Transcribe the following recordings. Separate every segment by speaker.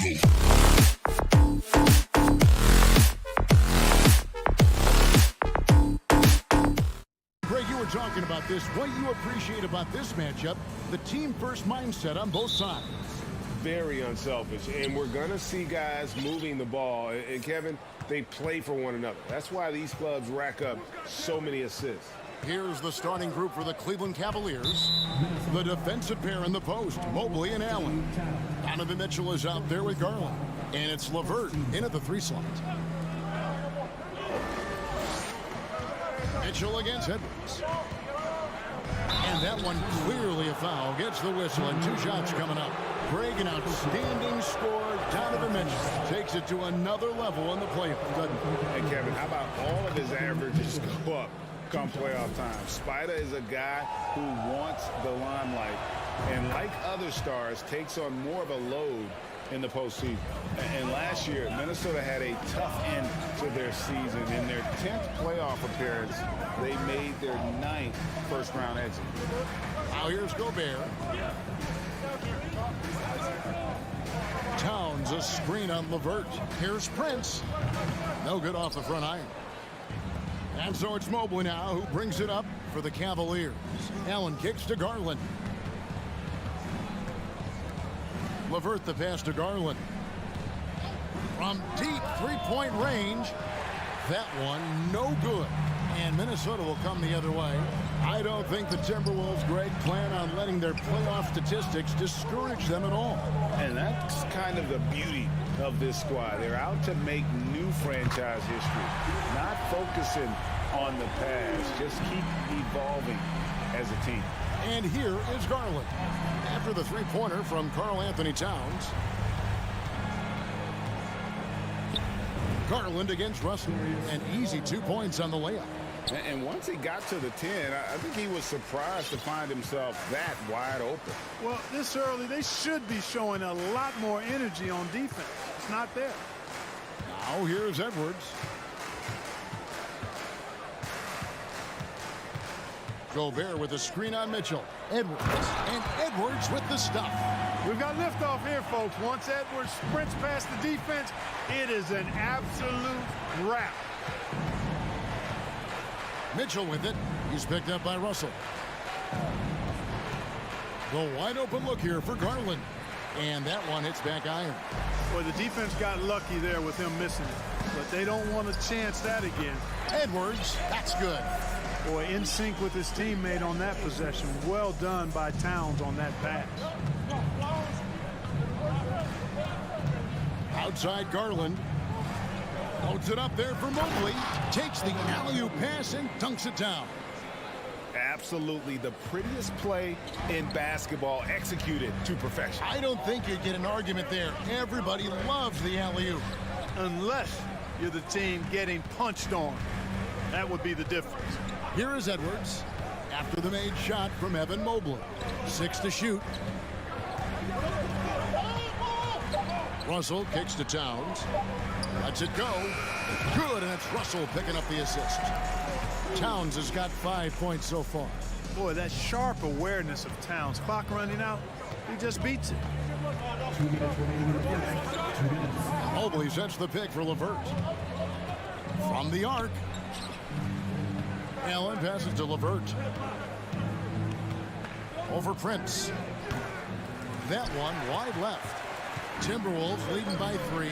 Speaker 1: Greg, you were talking about this. What you appreciate about this matchup, the team-first mindset on both sides.
Speaker 2: Very unselfish, and we're going to see guys moving the ball. And, Kevin, they play for one another. That's why these clubs rack up so many assists.
Speaker 1: Here's the starting group for the Cleveland Cavaliers. The defensive pair in the post, Mobley and Allen. Donovan Mitchell is out there with Garland. And it's LeVert in at the 3 slot. Mitchell against Edwards. And that one clearly a foul. Gets the whistle and 2 shots coming up. Greg, an outstanding score. Donovan Mitchell takes it to another level in the playoff, doesn't he?
Speaker 2: And Kevin, how about all of his averages go up come playoff time? Spider is a guy who wants the limelight, and like other stars, takes on more of a load in the postseason. And last year, Minnesota had a tough end to their season. In their 10th playoff appearance, they made their 9th first-round exit.
Speaker 1: Now here's Gobert. Towns, a screen on LeVert. Here's Prince. No good off the front iron. And so it's Mobley now who brings it up for the Cavaliers. Allen kicks to Garland. LeVert the pass to Garland. From deep three-point range. That one no good. And Minnesota will come the other way. I don't think the Timberwolves, Greg, plan on letting their playoff statistics discourage them at all.
Speaker 2: And that's kind of the beauty of this squad. They're out to make new franchise history, not focusing on the past. Just keep evolving as a team.
Speaker 1: And here is Garland. After the three-pointer from Karl Anthony Towns. Garland against Russell. An easy 2 points on the layup.
Speaker 2: And once he got to the 10, I think he was surprised to find himself that wide open.
Speaker 3: Well, this early, they should be showing a lot more energy on defense. It's not there.
Speaker 1: Now here's Edwards. Gobert with a screen on Mitchell. Edwards. And Edwards with the stuff.
Speaker 3: We've got liftoff here, folks. Once Edwards sprints past the defense, it is an absolute wrap.
Speaker 1: Mitchell with it. He's picked up by Russell. The wide open look here for Garland. And that one hits back iron.
Speaker 3: Boy, the defense got lucky there with him missing it. But they don't want to chance that again.
Speaker 1: Edwards, that's good.
Speaker 3: Boy, in sync with his teammate on that possession. Well done by Towns on that pass.
Speaker 1: Outside Garland. Loads it up there for Mobley. Takes the alley-oop pass and dunks it down.
Speaker 2: Absolutely the prettiest play in basketball, executed to perfection.
Speaker 1: I don't think you'd get an argument there. Everybody loves the alley-oop.
Speaker 3: Unless you're the team getting punched on. That would be the difference.
Speaker 1: Here is Edwards after the made shot from Evan Mobley. 6 to shoot. Russell kicks to Towns. Lets it go. Good, and it's Russell picking up the assist. Towns has got 5 points so far.
Speaker 3: Boy, that sharp awareness of Towns. Clock running out. He just beats it.
Speaker 1: Mobley sets the pick for LeVert. From the arc. Allen passes to LeVert. Over Prince. That one wide left. Timberwolves leading by 3.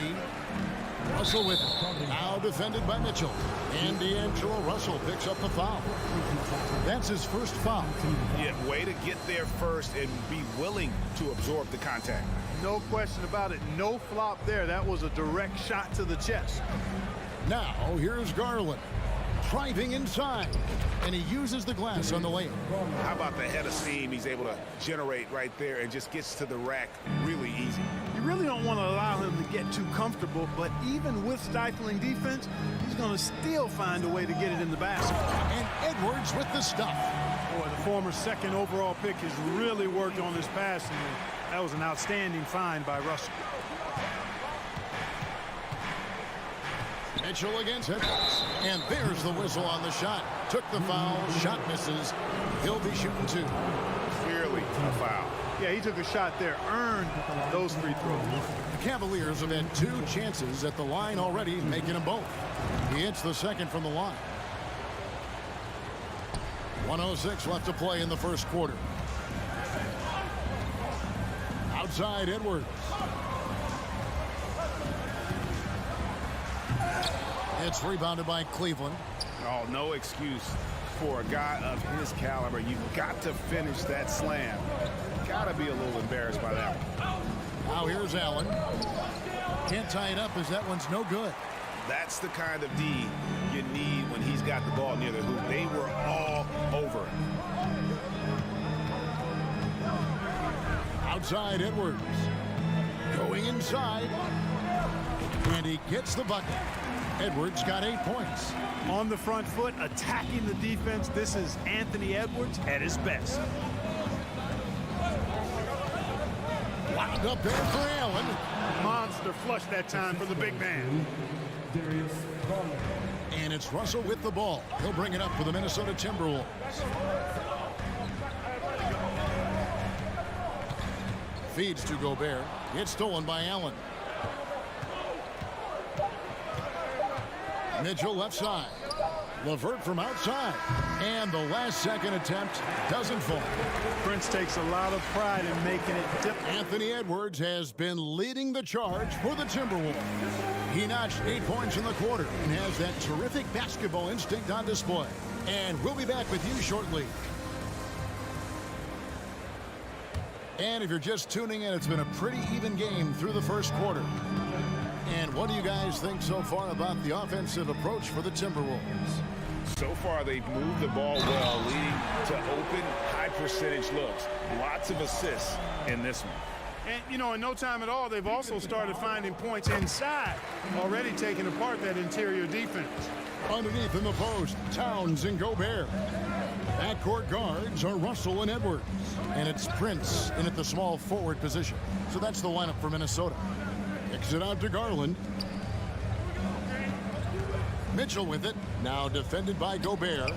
Speaker 1: Russell with it. Now defended by Mitchell. And D'Angelo Russell picks up the foul. That's his first foul.
Speaker 2: Yeah, way to get there first and be willing to absorb the contact.
Speaker 3: No question about it. No flop there. That was a direct shot to the chest.
Speaker 1: Now here's Garland. Driving inside. And he uses the glass on the layup.
Speaker 2: How about the head of steam he's able to generate right there and just gets to the rack really easy.
Speaker 3: You really don't want to allow him to get too comfortable, but even with stifling defense, he's going to still find a way to get it in the basket.
Speaker 1: And Edwards with the stuff.
Speaker 3: Boy, the former second overall pick has really worked on his passing. That was an outstanding find by Russell.
Speaker 1: Mitchell against Edwards. And there's the whistle on the shot. Took the foul. Shot misses. He'll be shooting 2.
Speaker 2: Clearly a foul.
Speaker 3: Yeah, he took a shot there, earned those free throws.
Speaker 1: The Cavaliers have had 2 chances at the line already, making them both. He hits the second from the line. 1:06 left to play in the first quarter. Outside Edwards. It's rebounded by Cleveland.
Speaker 2: Oh, no excuse for a guy of his caliber. You've got to finish that slam. Got to be a little embarrassed by that one.
Speaker 1: Now here's Allen. Can't tie it up as that one's no good.
Speaker 2: That's the kind of D you need when he's got the ball near the hoop. They were all over it.
Speaker 1: Outside Edwards. Going inside. And he gets the bucket. Edwards got 8 points.
Speaker 3: On the front foot, attacking the defense. This is Anthony Edwards at his best.
Speaker 1: Wound up there for Allen.
Speaker 3: Monster flush that time for the big man.
Speaker 1: And it's Russell with the ball. He'll bring it up for the Minnesota Timberwolves. Feeds to Gobert. It's stolen by Allen. Mitchell left side. LeVert from outside. And the last-second attempt doesn't fall.
Speaker 3: Prince takes a lot of pride in making it difficult.
Speaker 1: Anthony Edwards has been leading the charge for the Timberwolves. He notched 8 points in the quarter and has that terrific basketball instinct on display. And we'll be back with you shortly. And if you're just tuning in, it's been a pretty even game through the first quarter. And what do you guys think so far about the offensive approach for the Timberwolves?
Speaker 2: So far, they've moved the ball well, leading to open, high-percentage looks. Lots of assists in this one.
Speaker 3: And, you know, in no time at all, they've also started finding points inside, already taking apart that interior defense.
Speaker 1: Underneath in the post, Towns and Gobert. Backcourt guards are Russell and Edwards. And it's Prince in at the small forward position. So that's the lineup for Minnesota. Kicks it out to Garland. Mitchell with it. Now defended by Gobert.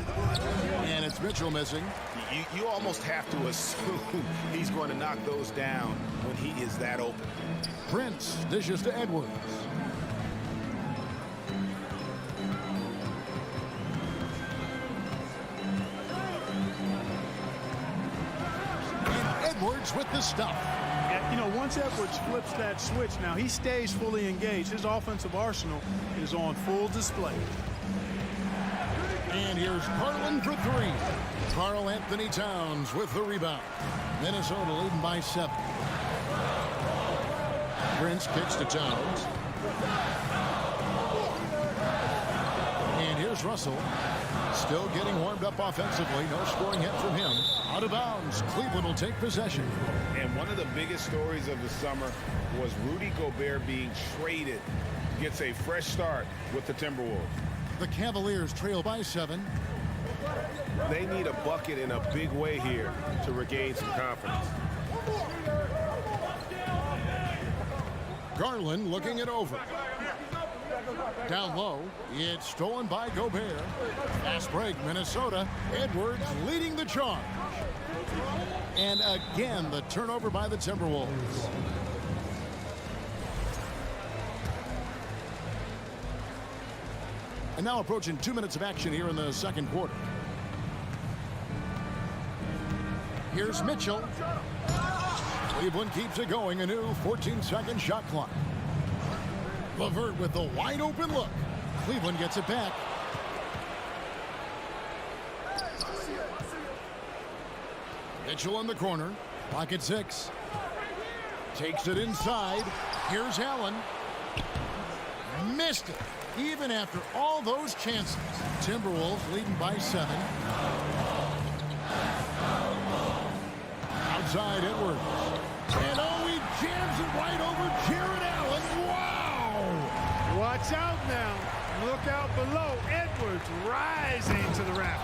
Speaker 1: And it's Mitchell missing.
Speaker 2: You almost have to assume he's going to knock those down when he is that open.
Speaker 1: Prince dishes to Edwards. And Edwards with the stuff.
Speaker 3: You know, once Edwards flips that switch, now he stays fully engaged. His offensive arsenal is on full display.
Speaker 1: And here's Garland for 3. Karl Anthony Towns with the rebound. Minnesota leading by 7. Prince kicks to Towns. And here's Russell. Still getting warmed up offensively. No scoring hit from him. Out of bounds. Cleveland will take possession.
Speaker 2: And one of the biggest stories of the summer was Rudy Gobert being traded. Gets a fresh start with the Timberwolves.
Speaker 1: The Cavaliers trail by 7.
Speaker 2: They need a bucket in a big way here to regain some confidence.
Speaker 1: Garland looking it over. Down low, it's stolen by Gobert. Fast break, Minnesota. Edwards leading the charge. And again, the turnover by the Timberwolves. And now approaching 2 minutes of action here in the second quarter. Here's Mitchell. Cleveland keeps it going. A new 14-second shot clock. LeVert with the wide open look. Cleveland gets it back. Mitchell in the corner. Pocket 6. Takes it inside. Here's Allen. Missed it. Even after all those chances. Timberwolves leading by 7. Outside Edwards. And oh, he jams it right over Jared Allen. Wow!
Speaker 3: Watch out now. Look out below. Edwards rising to the rack.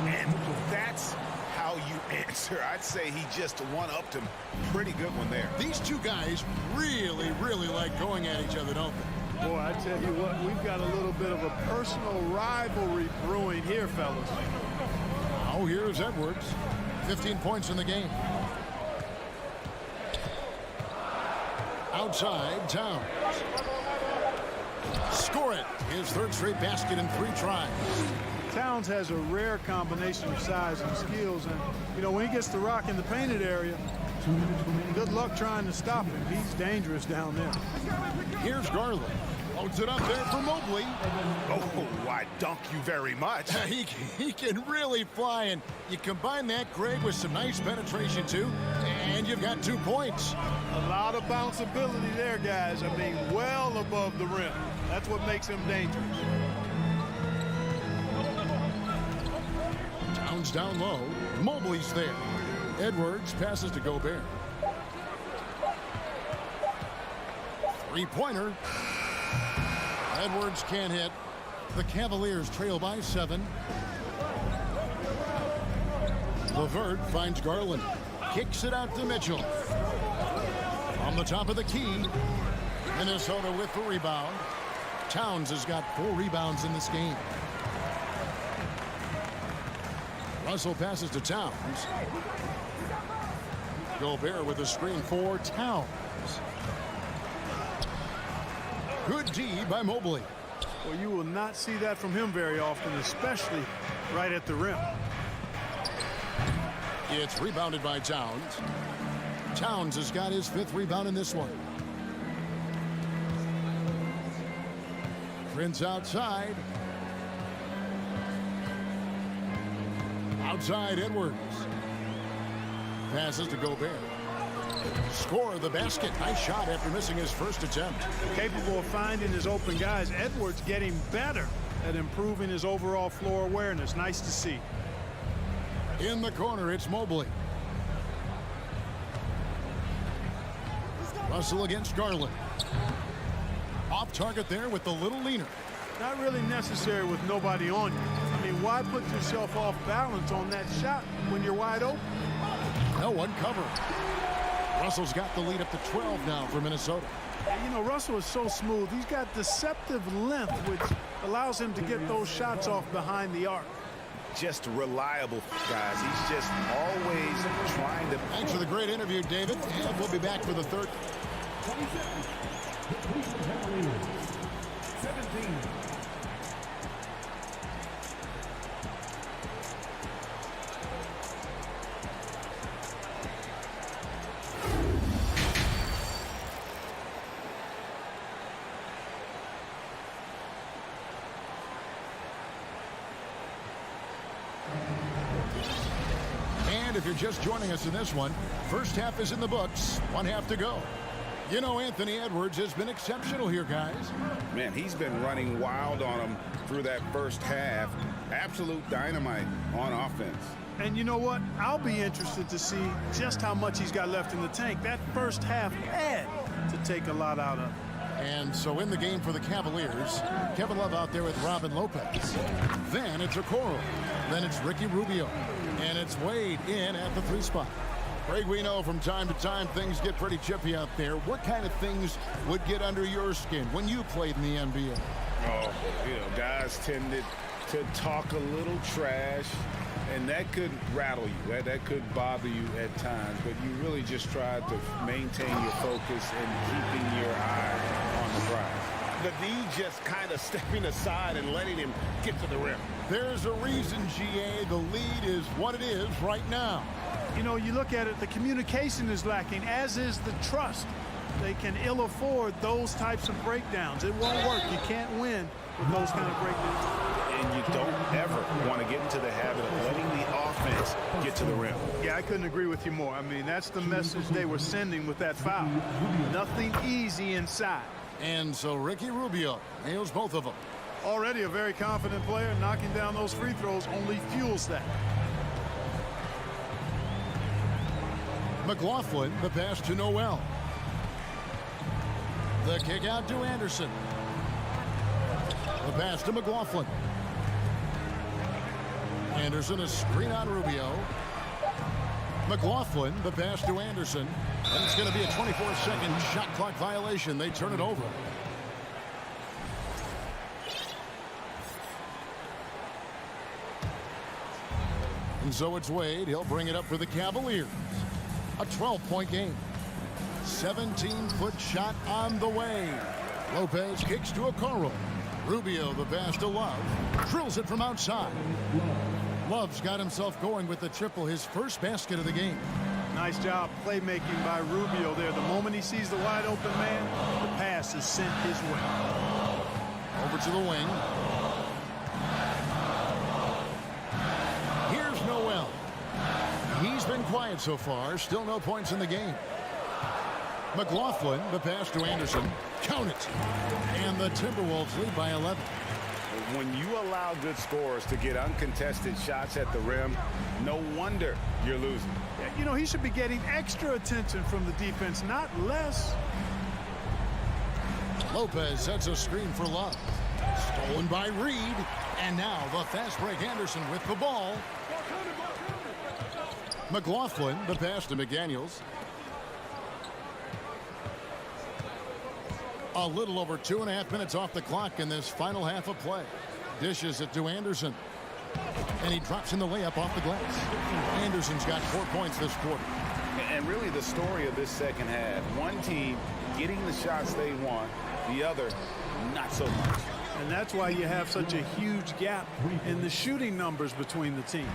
Speaker 2: And that's how you answer. I'd say he just one-upped him. Pretty good one there.
Speaker 1: These two guys really, really like going at each other, don't they?
Speaker 3: Boy, I tell you what, we've got a little bit of a personal rivalry brewing here, fellas.
Speaker 1: Now here's Edwards. 15 points in the game. outside, Towns. Score it. His third straight basket in 3 tries.
Speaker 3: Towns has a rare combination of size and skills, and when he gets the rock in the painted area, good luck trying to stop him. He's dangerous down there.
Speaker 1: Here's Garland. Loads it up there for Mobley.
Speaker 4: Oh, I dunk you very much.
Speaker 1: He can really fly, and you combine that, Greg, with some nice penetration too, and you've got 2 points.
Speaker 3: A lot of bounceability there, guys. I mean, well above the rim. That's what makes him dangerous.
Speaker 1: Towns down low. Mobley's there. Edwards passes to Gobert. 3-pointer. Edwards can't hit. The Cavaliers trail by 7. LeVert finds Garland. Kicks it out to Mitchell. On the top of the key. Minnesota with the rebound. Towns has got 4 rebounds in this game. Russell passes to Towns. Gobert with a screen for Towns. Good D by Mobley.
Speaker 3: Well, you will not see that from him very often, especially right at the rim.
Speaker 1: It's rebounded by Towns. Towns has got his 5th rebound in this one. Prince outside. Outside Edwards. Passes to Gobert. Score the basket. Nice shot after missing his first attempt.
Speaker 3: Capable of finding his open guys. Edwards getting better at improving his overall floor awareness. Nice to see.
Speaker 1: In the corner, it's Mobley. Russell against Garland. Off target there with the little leaner.
Speaker 3: Not really necessary with nobody on you. I mean, why put yourself off balance on that shot when you're wide open?
Speaker 1: No one covered. Russell's got the lead up to 12 now for Minnesota.
Speaker 3: And Russell is so smooth. He's got deceptive length, which allows him to get those shots off behind the arc.
Speaker 2: Just reliable, guys. He's just always trying to.
Speaker 1: Thanks for the great interview, David. And we'll be back for the third.
Speaker 4: 17.
Speaker 1: And if you're just joining us in this one, first half is in the books. 1 half to go. Anthony Edwards has been exceptional here, guys.
Speaker 2: Man, he's been running wild on him through that first half. Absolute dynamite on offense.
Speaker 3: And you know what? I'll be interested to see just how much he's got left in the tank. That first half had to take a lot out of him.
Speaker 1: And so in the game for the Cavaliers, Kevin Love out there with Robin Lopez. Then it's Okoro. Then it's Ricky Rubio. And it's Wade in at the 3 spot. Greg, we know from time to time things get pretty chippy out there. What kind of things would get under your skin when you played in the NBA?
Speaker 2: Oh, guys tended to talk a little trash, and that could rattle you. That could bother you at times, but you really just try to maintain your focus and keeping your eye on the prize.
Speaker 4: The D just kind of stepping aside and letting him get to the rim.
Speaker 1: There's a reason, GA, the lead is what it is right now.
Speaker 3: You look at it, the communication is lacking, as is the trust. They can ill afford those types of breakdowns. It won't work. You can't win with those kind of breakdowns.
Speaker 2: And you don't ever want to get into the habit of letting the offense get to the rim.
Speaker 3: Yeah, I couldn't agree with you more. I mean, that's the message they were sending with that foul. Nothing easy inside.
Speaker 1: And so Ricky Rubio nails both of them.
Speaker 3: Already a very confident player. Knocking down those free throws only fuels that.
Speaker 1: McLaughlin, the pass to Noel. The kick out to Anderson. The pass to McLaughlin. Anderson, a screen on Rubio. McLaughlin, the pass to Anderson. And it's going to be a 24-second shot clock violation. They turn it over. And so it's Wade. He'll bring it up for the Cavaliers. A 12-point game. 17-foot shot on the way. Lopez kicks to Okoro. Rubio the pass to Love. Drills it from outside. Love's got himself going with the triple, his first basket of the game.
Speaker 3: Nice job playmaking by Rubio there. The moment he sees the wide open man, the pass is sent his way.
Speaker 1: Over to the wing. Here's Noel. He's been quiet so far. Still no points in the game. McLaughlin, the pass to Anderson. Count it. And the Timberwolves lead by 11.
Speaker 2: When you allow good scorers to get uncontested shots at the rim, no wonder you're losing.
Speaker 3: You know, he should be getting extra attention from the defense, not less.
Speaker 1: Lopez sets a screen for Love. Stolen by Reed. And now the fast break Anderson with the ball. McLaughlin, the pass to McDaniels. A little over 2.5 minutes off the clock in this final half of play. Dishes it to Anderson. And he drops in the layup off the glass. Anderson's got 4 points this quarter.
Speaker 2: And really the story of this second half, one team getting the shots they want, the other not so much.
Speaker 3: And that's why you have such a huge gap in the shooting numbers between the teams.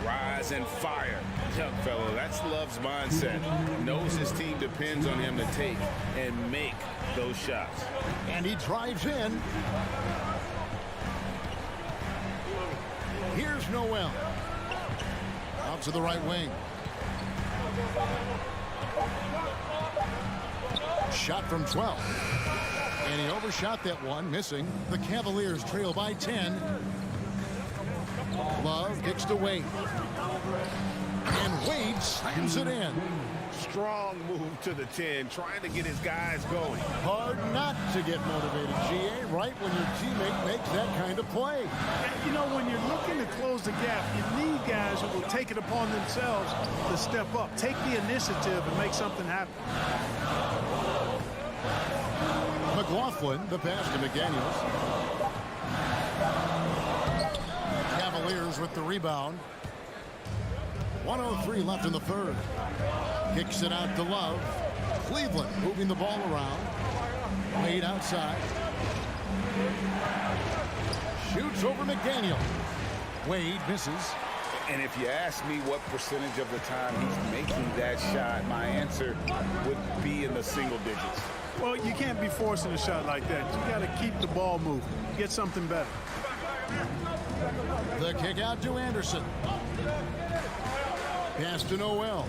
Speaker 2: Rise and fire. Young fellow, that's Love's mindset. Knows his team depends on him to take and make those shots.
Speaker 1: And he drives in. Here's Noel. Out to the right wing. Shot from 12. And he overshot that one, missing. The Cavaliers trail by 10. Love kicks to Wade. And Wade slams it in.
Speaker 4: Strong move to the 10, trying to get his guys going.
Speaker 1: Hard not to get motivated, GA, right when your teammate makes that kind of play.
Speaker 3: You know, when you're looking to close the gap, you need guys who will take it upon themselves to step up, take the initiative, and make something happen.
Speaker 1: McLaughlin, the pass to McDaniels. Cavaliers with the rebound. 1:03 left in the third. Kicks it out to Love. Cleveland moving the ball around. Wade outside. Shoots over McDaniel. Wade misses.
Speaker 2: And if you ask me what percentage of the time he's making that shot, my answer would be in the single digits.
Speaker 3: Well, you can't be forcing a shot like that. You got to keep the ball moving. Get something better.
Speaker 1: The kick out to Anderson. Pass to Noel.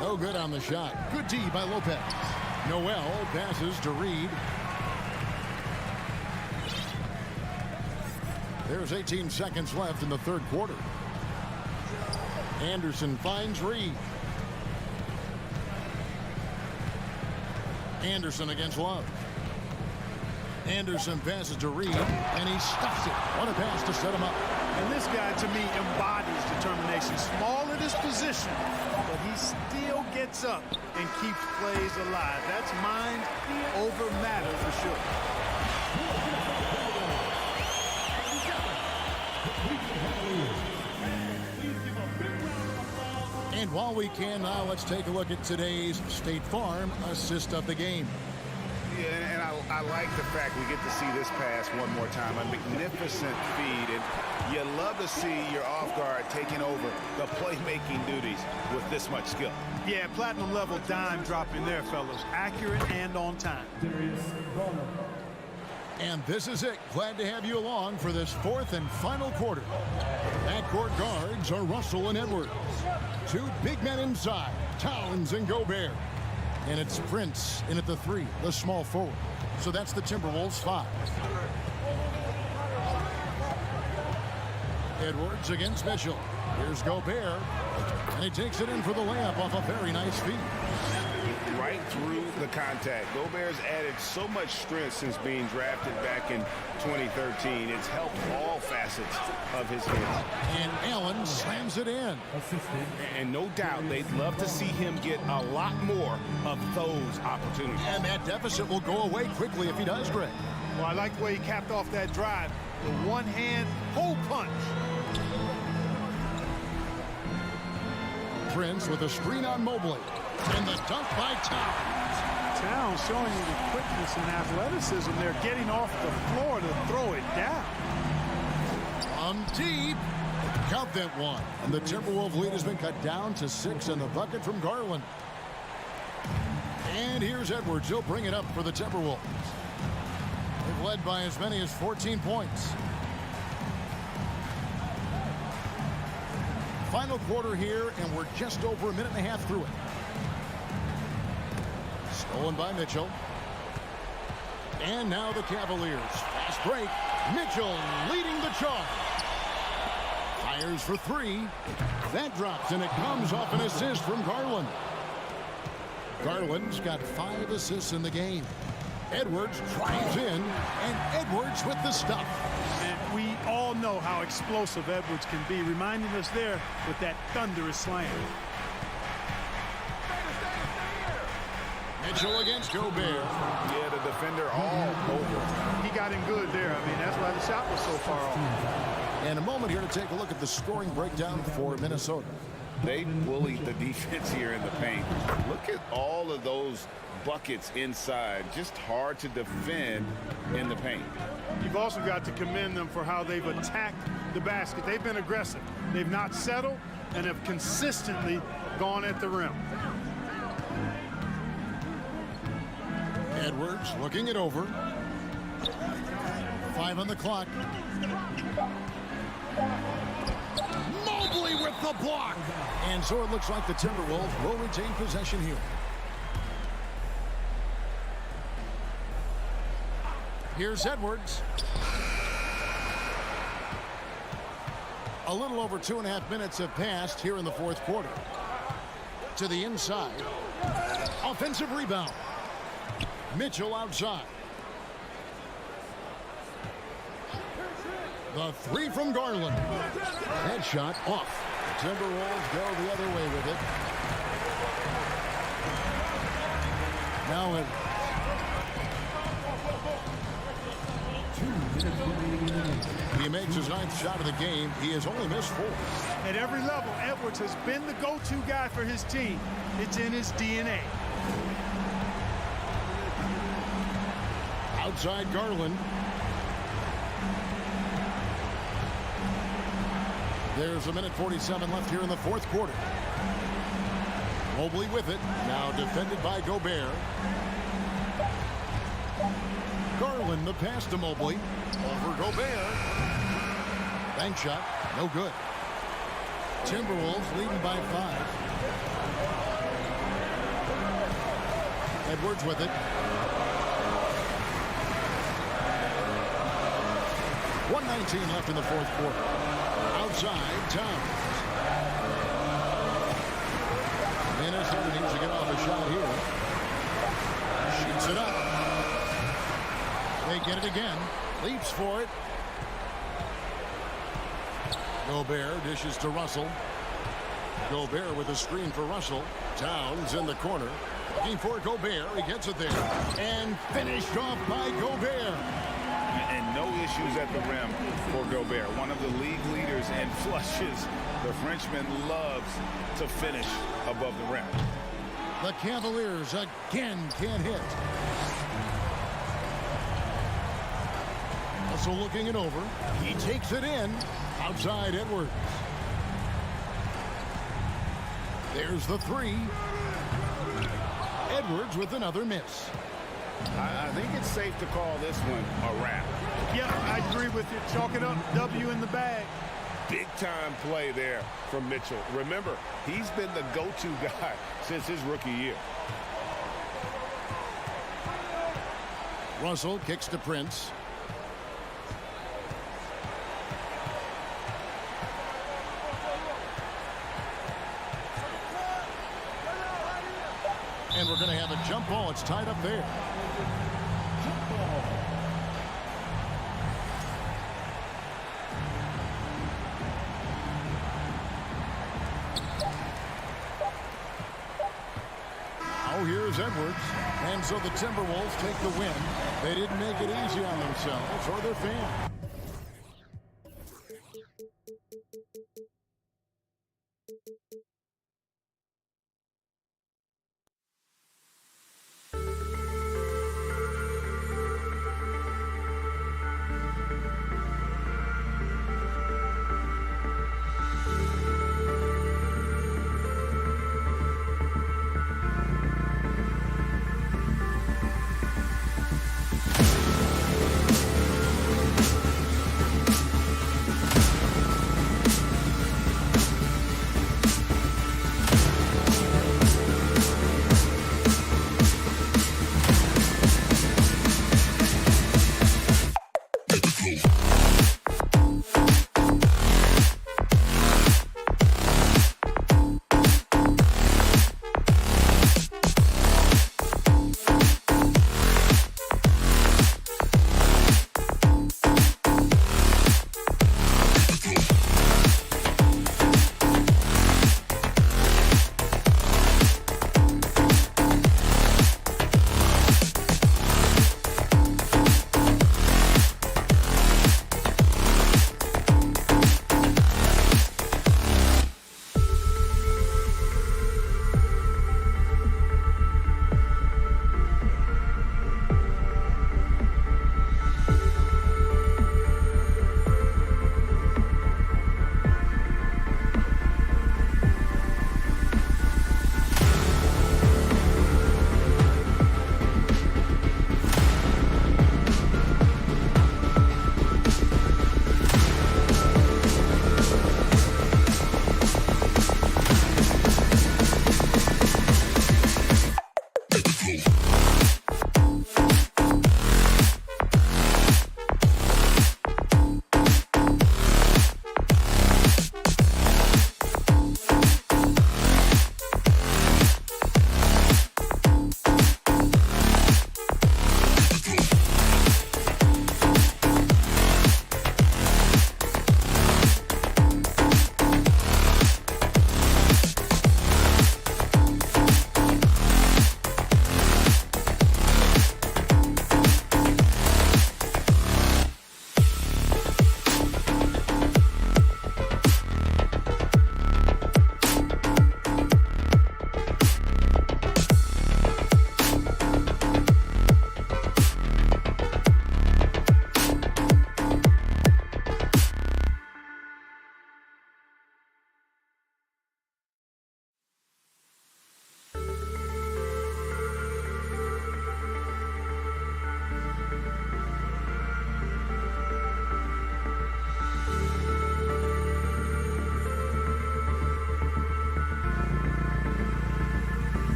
Speaker 1: No good on the shot. Good D by Lopez. Noel passes to Reed. There's 18 seconds left in the third quarter. Anderson finds Reed. Anderson against Love. Anderson passes to Reed, and he stuffs it. What a pass to set him up.
Speaker 3: And this guy, to me, embodies determination. Small at his position, but he still gets up and keeps plays alive. That's mind over matter for sure.
Speaker 1: And while we can now, let's take a look at today's State Farm assist of the game.
Speaker 2: Yeah, and I like the fact we get to see this pass one more time. A magnificent feed, and you love to see your off guard taking over the playmaking duties with this much skill.
Speaker 3: Yeah, platinum level dime dropping there, fellas. Accurate and on time.
Speaker 1: And this is it. Glad to have you along for this fourth and final quarter. Backcourt guards are Russell and Edwards. Two big men inside, Towns and Gobert. And it's Prince in at the 3, the small forward. So that's the Timberwolves 5. Edwards against Mitchell. Here's Gobert. And he takes it in for the layup off a very nice feed.
Speaker 2: Right through the contact. Gobert's added so much strength since being drafted back in 2013. It's helped all facets of his game.
Speaker 1: And Allen slams it in.
Speaker 2: And no doubt they'd love to see him get a lot more of those opportunities.
Speaker 1: And that deficit will go away quickly if he does, Greg.
Speaker 3: Well, I like the way he capped off that drive. The one-hand hole punch.
Speaker 1: Prince with a screen on Mobley. And the dunk by Towns.
Speaker 3: Towns showing you the quickness and athleticism. They're getting off the floor to throw it down.
Speaker 1: Deep. Count that one. And the Timberwolves lead has been cut down to 6 in the bucket from Garland. And here's Edwards. He'll bring it up for the Timberwolves. They've led by as many as 14 points. Final quarter here, and we're just over a minute and a half through it. Stolen by Mitchell. And now the Cavaliers. Fast break. Mitchell leading the charge. Fires for 3. That drops, and it comes off an assist from Garland. Garland's got 5 assists in the game. Edwards drives in, and Edwards with the stuff.
Speaker 3: And we all know how explosive Edwards can be, reminding us there with that thunderous slam.
Speaker 1: Mitchell against Gobert.
Speaker 2: Yeah, the defender all over.
Speaker 3: He got him good there. I mean, that's why the shot was so far off.
Speaker 1: And a moment here to take a look at the scoring breakdown for Minnesota.
Speaker 2: They bullied the defense here in the paint. Look at all of those buckets inside. Just hard to defend in the paint.
Speaker 3: You've also got to commend them for how they've attacked the basket. They've been aggressive. They've not settled and have consistently gone at the rim.
Speaker 1: Edwards looking it over. 5 on the clock. Mobley with the block. And so it looks like the Timberwolves will retain possession here. Here's Edwards. A little over 2.5 minutes have passed here in the fourth quarter. To the inside. Offensive rebound. Mitchell outside. The 3 from Garland. That shot off. The Timberwolves go the other way with it. Now he makes his 9th shot of the game. He has only missed 4.
Speaker 3: At every level, Edwards has been the go-to guy for his team. It's in his DNA.
Speaker 1: Outside Garland. There's a minute 47 left here in the fourth quarter. Mobley with it. Now defended by Gobert. Garland the pass to Mobley. Over Gobert. Bank shot. No good. Timberwolves leading by 5. Edwards with it. 1:19 left in the fourth quarter. Outside, Towns. Minnesota needs to get off a shot here. Shoots it up. They get it again. Leaps for it. Gobert dishes to Russell. Gobert with a screen for Russell. Towns in the corner. Looking for Gobert. He gets it there. And finished off by Gobert.
Speaker 2: And no issues at the rim for Gobert. One of the league leaders in flushes. The Frenchman loves to finish above the rim.
Speaker 1: The Cavaliers again can't hit. Also looking it over. He takes it in. Outside Edwards. There's the 3. Edwards with another miss.
Speaker 2: I think it's safe to call this one a wrap.
Speaker 3: Yeah, I agree with you. Chalk it up. W in the bag.
Speaker 2: Big-time play there from Mitchell. Remember, he's been the go-to guy since his rookie year.
Speaker 1: Russell kicks to Prince. And we're going to have a jump ball. It's tied up there. Now here's Edwards. And so the Timberwolves take the win. They didn't make it easy on themselves or their fans.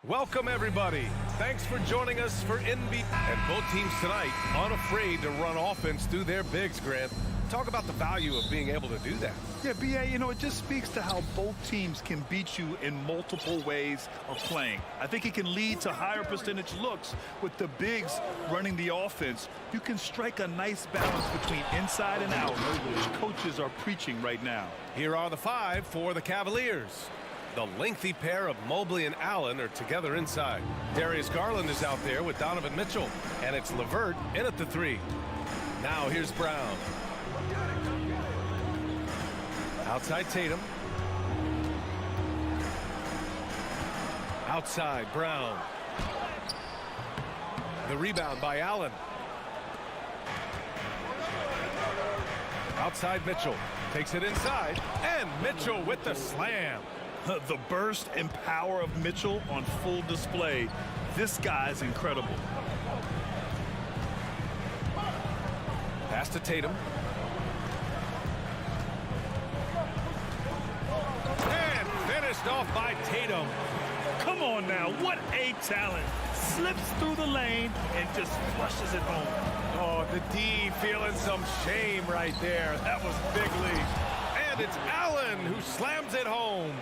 Speaker 5: Welcome, everybody. Thanks for joining us for NBA. And both teams tonight unafraid to run offense through their bigs, Grant. Talk about the value of being able to do that.
Speaker 6: Yeah, B.A., you know, it just speaks to how both teams can beat you in multiple ways of playing. I think it can lead to higher percentage looks with the bigs running the offense. You can strike a nice balance between inside and out, which coaches are preaching right now.
Speaker 5: Here are the five for the Cavaliers. The lengthy pair of Mobley and Allen are together inside. Darius Garland is out there with Donovan Mitchell, and it's LeVert in at the three. Now here's Brown. Outside Tatum. Outside Brown. The rebound by Allen. Outside Mitchell. Takes it inside. And Mitchell with the slam.
Speaker 6: The burst and power of Mitchell on full display. This guy is incredible.
Speaker 5: Pass to Tatum. And finished off by Tatum.
Speaker 6: Come on now, what a talent. Slips through the lane and just flushes it home.
Speaker 5: Oh, the D feeling some shame right there. That was big league. And it's Allen who slams it home.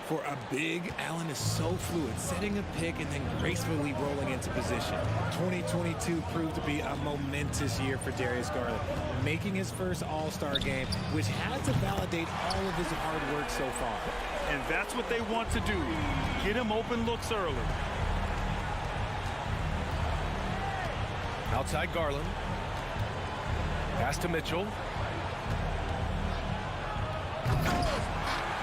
Speaker 7: For a big, Allen is so fluid, setting a pick and then gracefully rolling into position. 2022 proved to be a momentous year for Darius Garland, making his first All-Star game, which had to validate all of his hard work so far.
Speaker 6: And that's what they want to do. Get him open looks early.
Speaker 5: Outside Garland. Pass to Mitchell.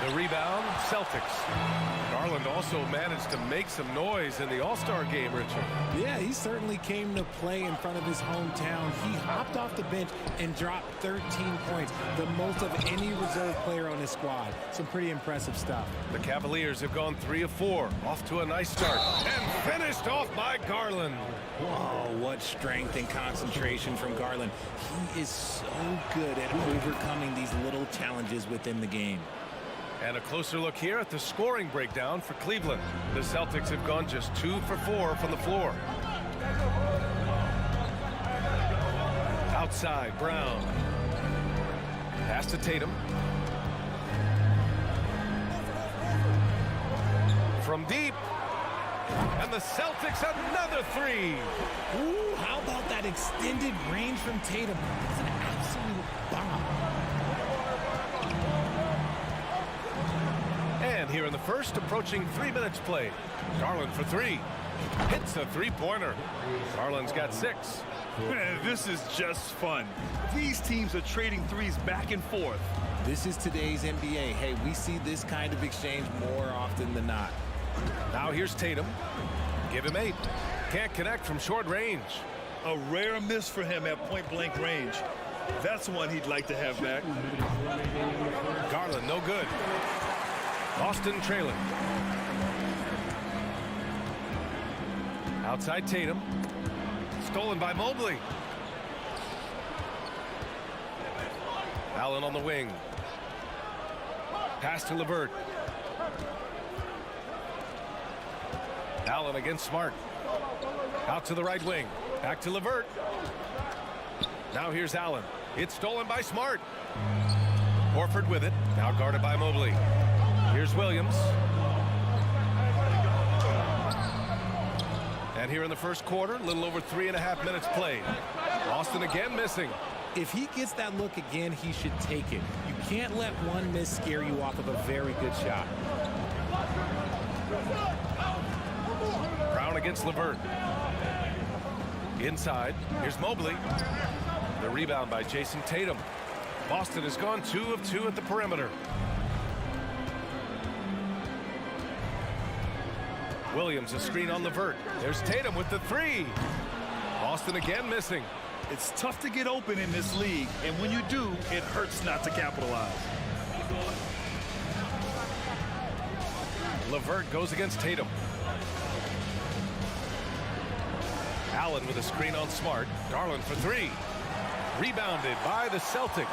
Speaker 5: The rebound, Celtics. Garland also managed to make some noise in the All-Star game, Richard.
Speaker 7: Yeah, he certainly came to play in front of his hometown. He hopped off the bench and dropped 13 points, the most of any reserve player on his squad. Some pretty impressive stuff.
Speaker 5: The Cavaliers have gone 3 of 4, off to a nice start, and finished off by Garland.
Speaker 7: Oh, what strength and concentration from Garland. He is so good at overcoming these little challenges within the game.
Speaker 5: And a closer look here at the scoring breakdown for Cleveland. The Celtics have gone just 2 for 4 from the floor. Outside, Brown. Pass to Tatum. From deep. And the Celtics another three.
Speaker 7: Ooh, how about that extended range from Tatum? It's an absolute bomb.
Speaker 5: And here in the first, approaching 3 minutes played. Garland for three. Hits a three-pointer. Garland's got 6.
Speaker 6: Man, this is just fun. These teams are trading threes back and forth.
Speaker 7: This is today's NBA. Hey, we see this kind of exchange more often than not.
Speaker 5: Now here's Tatum. Give him 8. Can't connect from short range.
Speaker 6: A rare miss for him at point-blank range. That's one he'd like to have back.
Speaker 5: Garland, no good. Boston trailing. Outside Tatum. Stolen by Mobley. Allen on the wing. Pass to LeVert. Allen against Smart. Out to the right wing. Back to LeVert. Now here's Allen. It's stolen by Smart. Horford with it. Now guarded by Mobley. Here's Williams. And here in the first quarter, a little over 3.5 minutes played. Boston again missing.
Speaker 7: If he gets that look again, he should take it. You can't let one miss scare you off of a very good shot.
Speaker 5: Brown against LeVert. Inside, here's Mobley. The rebound by Jason Tatum. Boston has gone 2 of 2 at the perimeter. Williams, a screen on LeVert. There's Tatum with the three. Boston again missing.
Speaker 6: It's tough to get open in this league, and when you do, it hurts not to capitalize.
Speaker 5: LeVert goes against Tatum. Allen with a screen on Smart. Garland for three. Rebounded by the Celtics.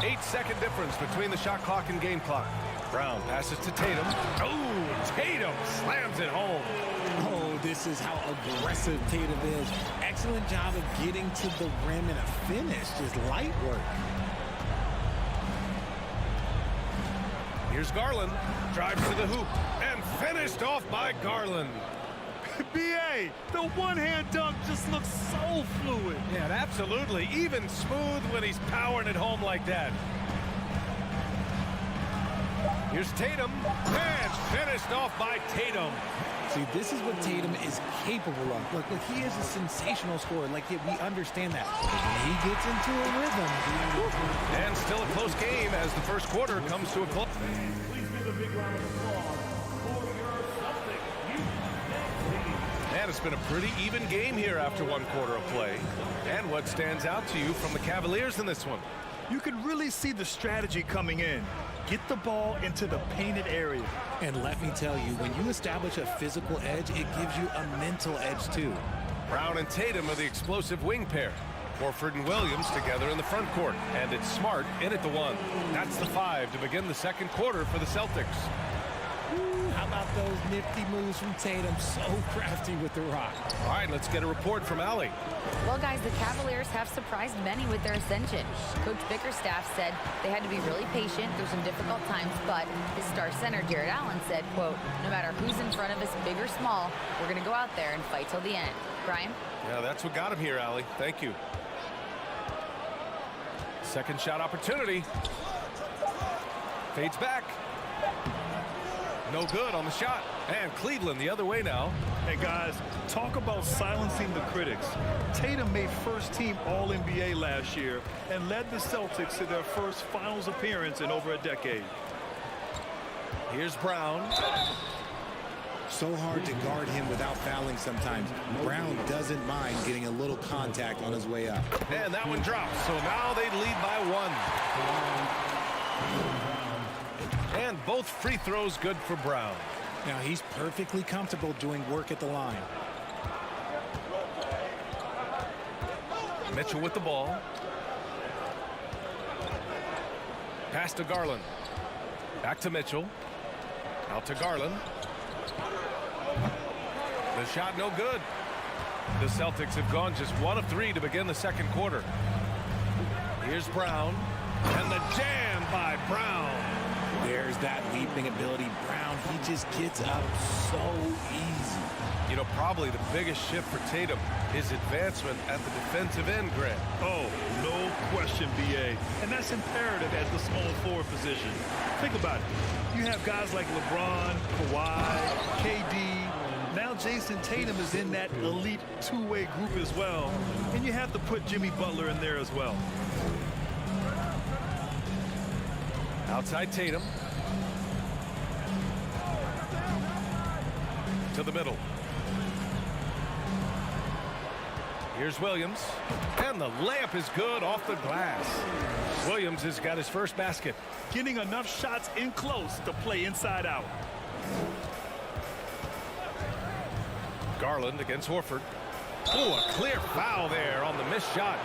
Speaker 5: 8-second difference between the shot clock and game clock. Brown passes to Tatum. Oh, Tatum slams it home.
Speaker 7: Oh, this is how aggressive Tatum is. Excellent job of getting to the rim and a finish. Just light work.
Speaker 5: Here's Garland. Drives to the hoop and finished off by Garland.
Speaker 3: B.A., the one-hand dunk just looks so fluid.
Speaker 5: Yeah, absolutely. Even smooth when he's powering it home like that. Here's Tatum, and finished off by Tatum.
Speaker 7: See, this is what Tatum is capable of. Look, he is a sensational scorer. Like, we understand that. But when he gets into a rhythm.
Speaker 5: And still a close game as the first quarter comes to a close.
Speaker 4: Please give a big round of applause for your Celtics.
Speaker 5: And it's been a pretty even game here after one quarter of play. And what stands out to you from the Cavaliers in this one?
Speaker 6: You can really see the strategy coming in. Get the ball into the painted area.
Speaker 7: And let me tell you, when you establish a physical edge, it gives you a mental edge too.
Speaker 5: Brown and Tatum are the explosive wing pair. Horford and Williams together in the front court. And it's Smart in at the one. That's the 5 to begin the second quarter for the Celtics.
Speaker 7: How about those nifty moves from Tatum? So crafty with the rock.
Speaker 5: All right, let's get a report from Allie.
Speaker 8: Well, guys, the Cavaliers have surprised many with their ascension. Coach Bickerstaff said they had to be really patient through some difficult times, but his star center, Jared Allen, said, quote, no matter who's in front of us, big or small, we're going to go out there and fight till the end. Brian?
Speaker 5: Yeah, that's what got him here, Allie. Thank you. Second shot opportunity. Fades back. No good on the shot. And Cleveland the other way now.
Speaker 6: Hey, guys, talk about silencing the critics. Tatum made first-team All-NBA last year and led the Celtics to their first finals appearance in over a decade.
Speaker 5: Here's Brown.
Speaker 7: So hard to guard him without fouling sometimes. Brown doesn't mind getting a little contact on his way up.
Speaker 5: And that one drops. So now they lead by 1. And both free throws good for Brown.
Speaker 7: Now he's perfectly comfortable doing work at the line.
Speaker 5: Mitchell with the ball. Pass to Garland. Back to Mitchell. Out to Garland. The shot no good. The Celtics have gone just 1 of 3 to begin the second quarter. Here's Brown. And the jam by Brown.
Speaker 7: There's that leaping ability. Brown, he just gets up so easy.
Speaker 5: You know, probably the biggest shift for Tatum is advancement at the defensive end, Grant.
Speaker 6: Oh, no question, B.A. And that's imperative at the small forward position. Think about it. You have guys like LeBron, Kawhi, KD. Now Jason Tatum is in that elite two-way group as well. And you have to put Jimmy Butler in there as well.
Speaker 5: Outside Tatum. To the middle. Here's Williams. And the layup is good off the glass. Williams has got his first basket.
Speaker 6: Getting enough shots in close to play inside out.
Speaker 5: Garland against Horford. Oh, a clear foul there on the missed shot.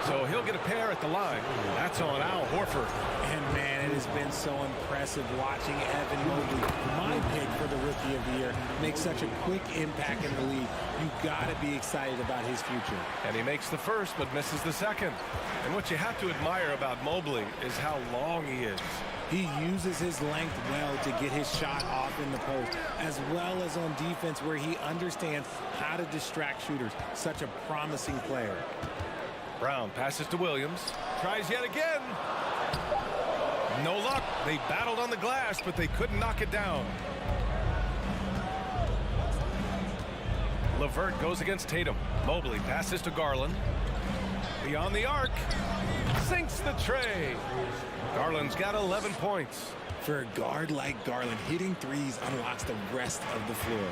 Speaker 5: So he'll get a pair at the line. That's on Al Horford.
Speaker 7: And man, it has been so impressive watching Evan Mobley, my pick for the Rookie of the Year, make such a quick impact in the league. You got to be excited about his future.
Speaker 5: And he makes the first but misses the second. And what you have to admire about Mobley is how long he is.
Speaker 7: He uses his length well to get his shot off in the post, as well as on defense where he understands how to distract shooters. Such a promising player.
Speaker 5: Brown passes to Williams. Tries yet again. No luck. They battled on the glass, but they couldn't knock it down. LeVert goes against Tatum. Mobley passes to Garland. Beyond the arc. Sinks the tray. Garland's got 11 points.
Speaker 7: For a guard like Garland, hitting threes unlocks the rest of the floor.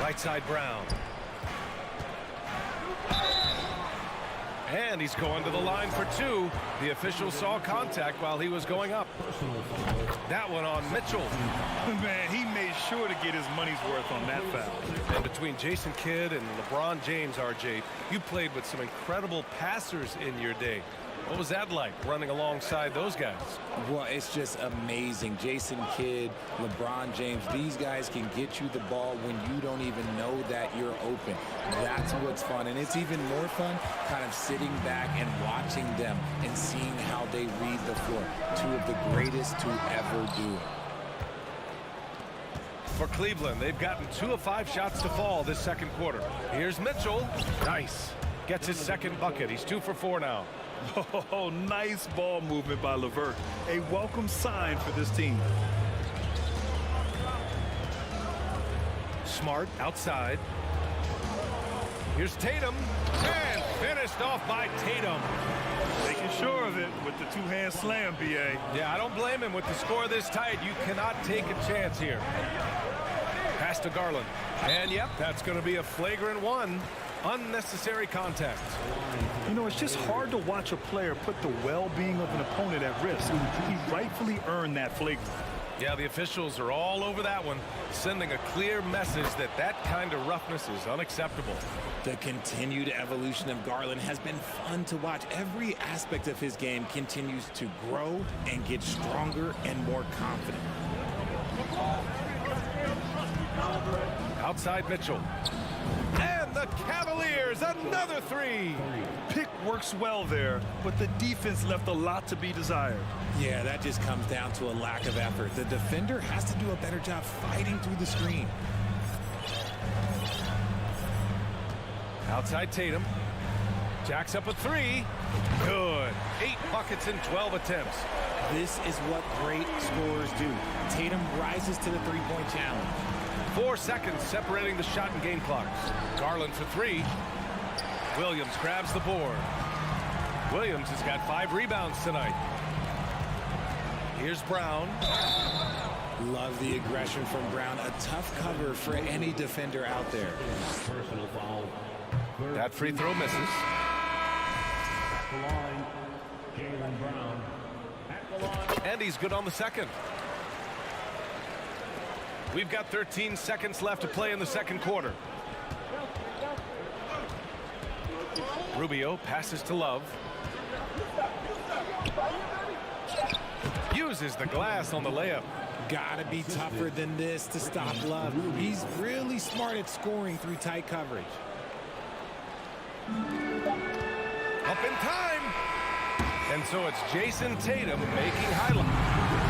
Speaker 5: Right side Brown. And he's going to the line for 2. The official saw contact while he was going up. That one on Mitchell.
Speaker 6: Man, he made sure to get his money's worth on that foul.
Speaker 5: And between Jason Kidd and LeBron James, RJ, you played with some incredible passers in your day. What was that like, running alongside those guys?
Speaker 7: Well, it's just amazing. Jason Kidd, LeBron James, these guys can get you the ball when you don't even know that you're open. That's what's fun. And it's even more fun kind of sitting back and watching them and seeing how they read the floor. Two of the greatest to ever do it.
Speaker 5: For Cleveland, they've gotten 2 of 5 shots to fall this second quarter. Here's Mitchell. Nice. Gets his second bucket. He's 2 for 4 now.
Speaker 6: Oh, nice ball movement by LeVert. A welcome sign for this team.
Speaker 5: Smart outside. Here's Tatum. And finished off by Tatum.
Speaker 6: Making sure of it with the two-hand slam, B.A.
Speaker 5: Yeah, I don't blame him. With the score this tight, you cannot take a chance here. Pass to Garland. And, yep, that's going to be a flagrant one. Unnecessary contact.
Speaker 6: You know, it's just hard to watch a player put the well-being of an opponent at risk. He rightfully earned that flagrant.
Speaker 5: Yeah, the officials are all over that one, sending a clear message that that kind of roughness is unacceptable.
Speaker 7: The continued evolution of Garland has been fun to watch. Every aspect of his game continues to grow and get stronger and more confident.
Speaker 5: Outside Mitchell. And the Cavaliers, another 3.
Speaker 6: Pick works well there, but the defense left a lot to be desired.
Speaker 7: Yeah, that just comes down to a lack of effort. The defender has to do a better job fighting through the screen.
Speaker 5: Outside Tatum. Jacks up a 3. Good. 8 buckets in 12 attempts.
Speaker 7: This is what great scorers do. Tatum rises to the three-point challenge.
Speaker 5: 4 seconds separating the shot and game clocks. Garland for 3. Williams grabs the board. Williams has got 5 rebounds tonight. Here's Brown.
Speaker 7: Love the aggression from Brown. A tough cover for any defender out there.
Speaker 9: Personal foul.
Speaker 5: That free throw misses.
Speaker 9: At the line, Jaylen Brown. At the line.
Speaker 5: And he's good on the second. We've got 13 seconds left to play in the second quarter. Rubio passes to Love. Uses the glass on the layup.
Speaker 7: Gotta be tougher than this to stop Love. He's really smart at scoring through tight coverage.
Speaker 5: Up in time. And so it's Jason Tatum making highlights.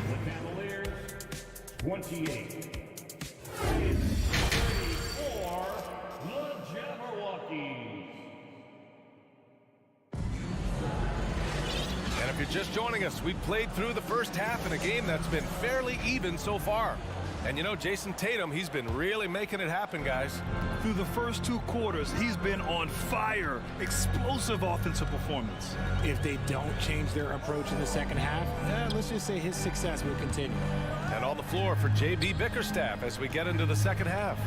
Speaker 9: The Cavaliers, 28. It's 34, the Jabberwockies.
Speaker 5: And if you're just joining us, we played through the first half in a game that's been fairly even so far. And you know, Jason Tatum, he's been really making it happen, guys.
Speaker 6: Through the first 2 quarters, he's been on fire. Explosive offensive performance.
Speaker 7: If they don't change their approach in the second half, let's just say his success will continue.
Speaker 5: And on the floor for J.B. Bickerstaff as we get into the second half.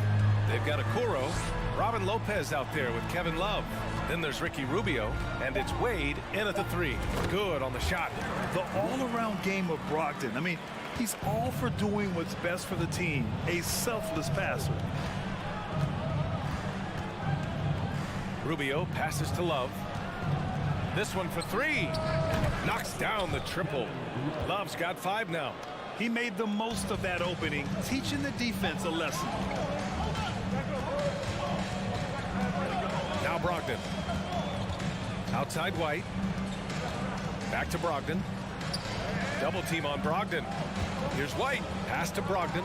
Speaker 5: They've got Okoro, Robin Lopez out there with Kevin Love. Then there's Ricky Rubio, and it's Wade in at the 3. Good on the shot.
Speaker 6: The all-around game of Brogdon. I mean, he's all for doing what's best for the team. A selfless passer.
Speaker 5: Rubio passes to Love. This one for 3. Knocks down the triple. Love's got 5 now.
Speaker 6: He made the most of that opening, teaching the defense a lesson.
Speaker 5: Now Brogdon. Outside White. Back to Brogdon. Double team on Brogdon. Here's White. Pass to Brogdon.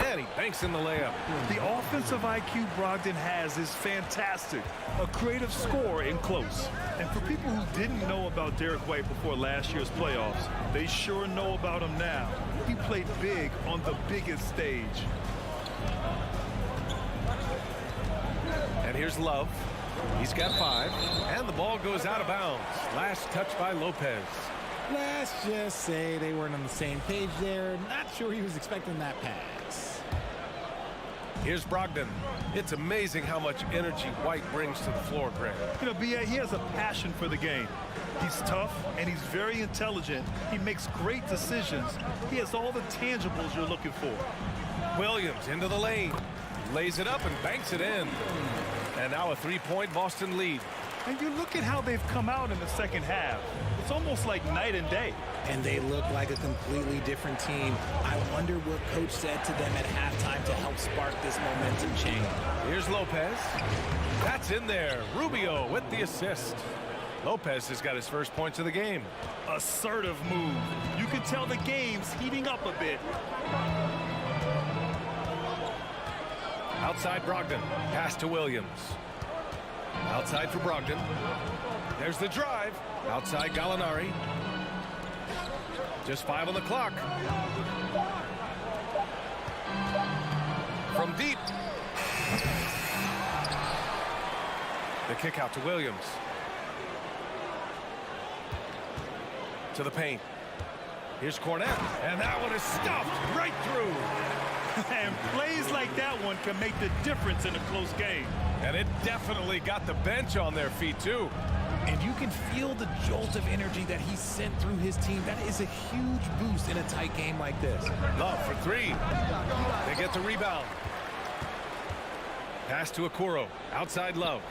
Speaker 5: And he banks in the layup.
Speaker 6: The offensive IQ Brogdon has is fantastic. A creative scorer in close. And for people who didn't know about Derek White before last year's playoffs, they sure know about him now. He played big on the biggest stage.
Speaker 5: And here's Love. He's got 5. And the ball goes out of bounds. Last touch by Lopez.
Speaker 7: Let's just say they weren't on the same page there. Not sure he was expecting that pass.
Speaker 5: Here's Brogdon. It's amazing how much energy White brings to the floor, Grant.
Speaker 6: You know, B.A., he has a passion for the game. He's tough and he's very intelligent. He makes great decisions. He has all the tangibles you're looking for.
Speaker 5: Williams into the lane. lays it up and banks it in. And now a 3-point Boston lead.
Speaker 6: And you look at how they've come out in the second half. It's almost like night and day.
Speaker 7: And they look like a completely different team. I wonder what coach said to them at halftime to help spark this momentum change.
Speaker 5: Here's Lopez. That's in there. Rubio with the assist. Lopez has got his first points of the game.
Speaker 6: Assertive move. You can tell the game's heating up a bit.
Speaker 5: Outside Brogdon. Pass to Williams. Outside for Brogdon. There's the drive. Outside Gallinari. Just 5 on the clock. From deep. The kick out to Williams. To the paint. Here's Cornette. And that one is stuffed right through.
Speaker 6: And plays like that one can make the difference in a close game.
Speaker 5: And it definitely got the bench on their feet, too.
Speaker 7: And you can feel the jolt of energy that he sent through his team. That is a huge boost in a tight game like this.
Speaker 5: Love for 3. They get the rebound. Pass to Okoro. Outside Love.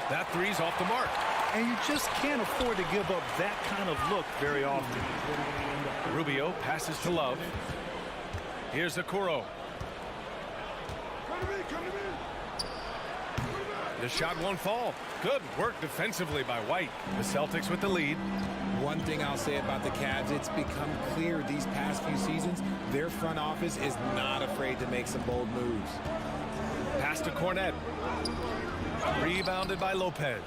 Speaker 5: That 3's off the mark.
Speaker 6: And you just can't afford to give up that kind of look very often.
Speaker 5: Rubio passes to Love. Here's Okoro. The shot won't fall. Good work defensively by White. The Celtics with the lead.
Speaker 7: One thing I'll say about the Cavs, it's become clear these past few seasons, their front office is not afraid to make some bold moves.
Speaker 5: Pass to Cornette. Rebounded by Lopez.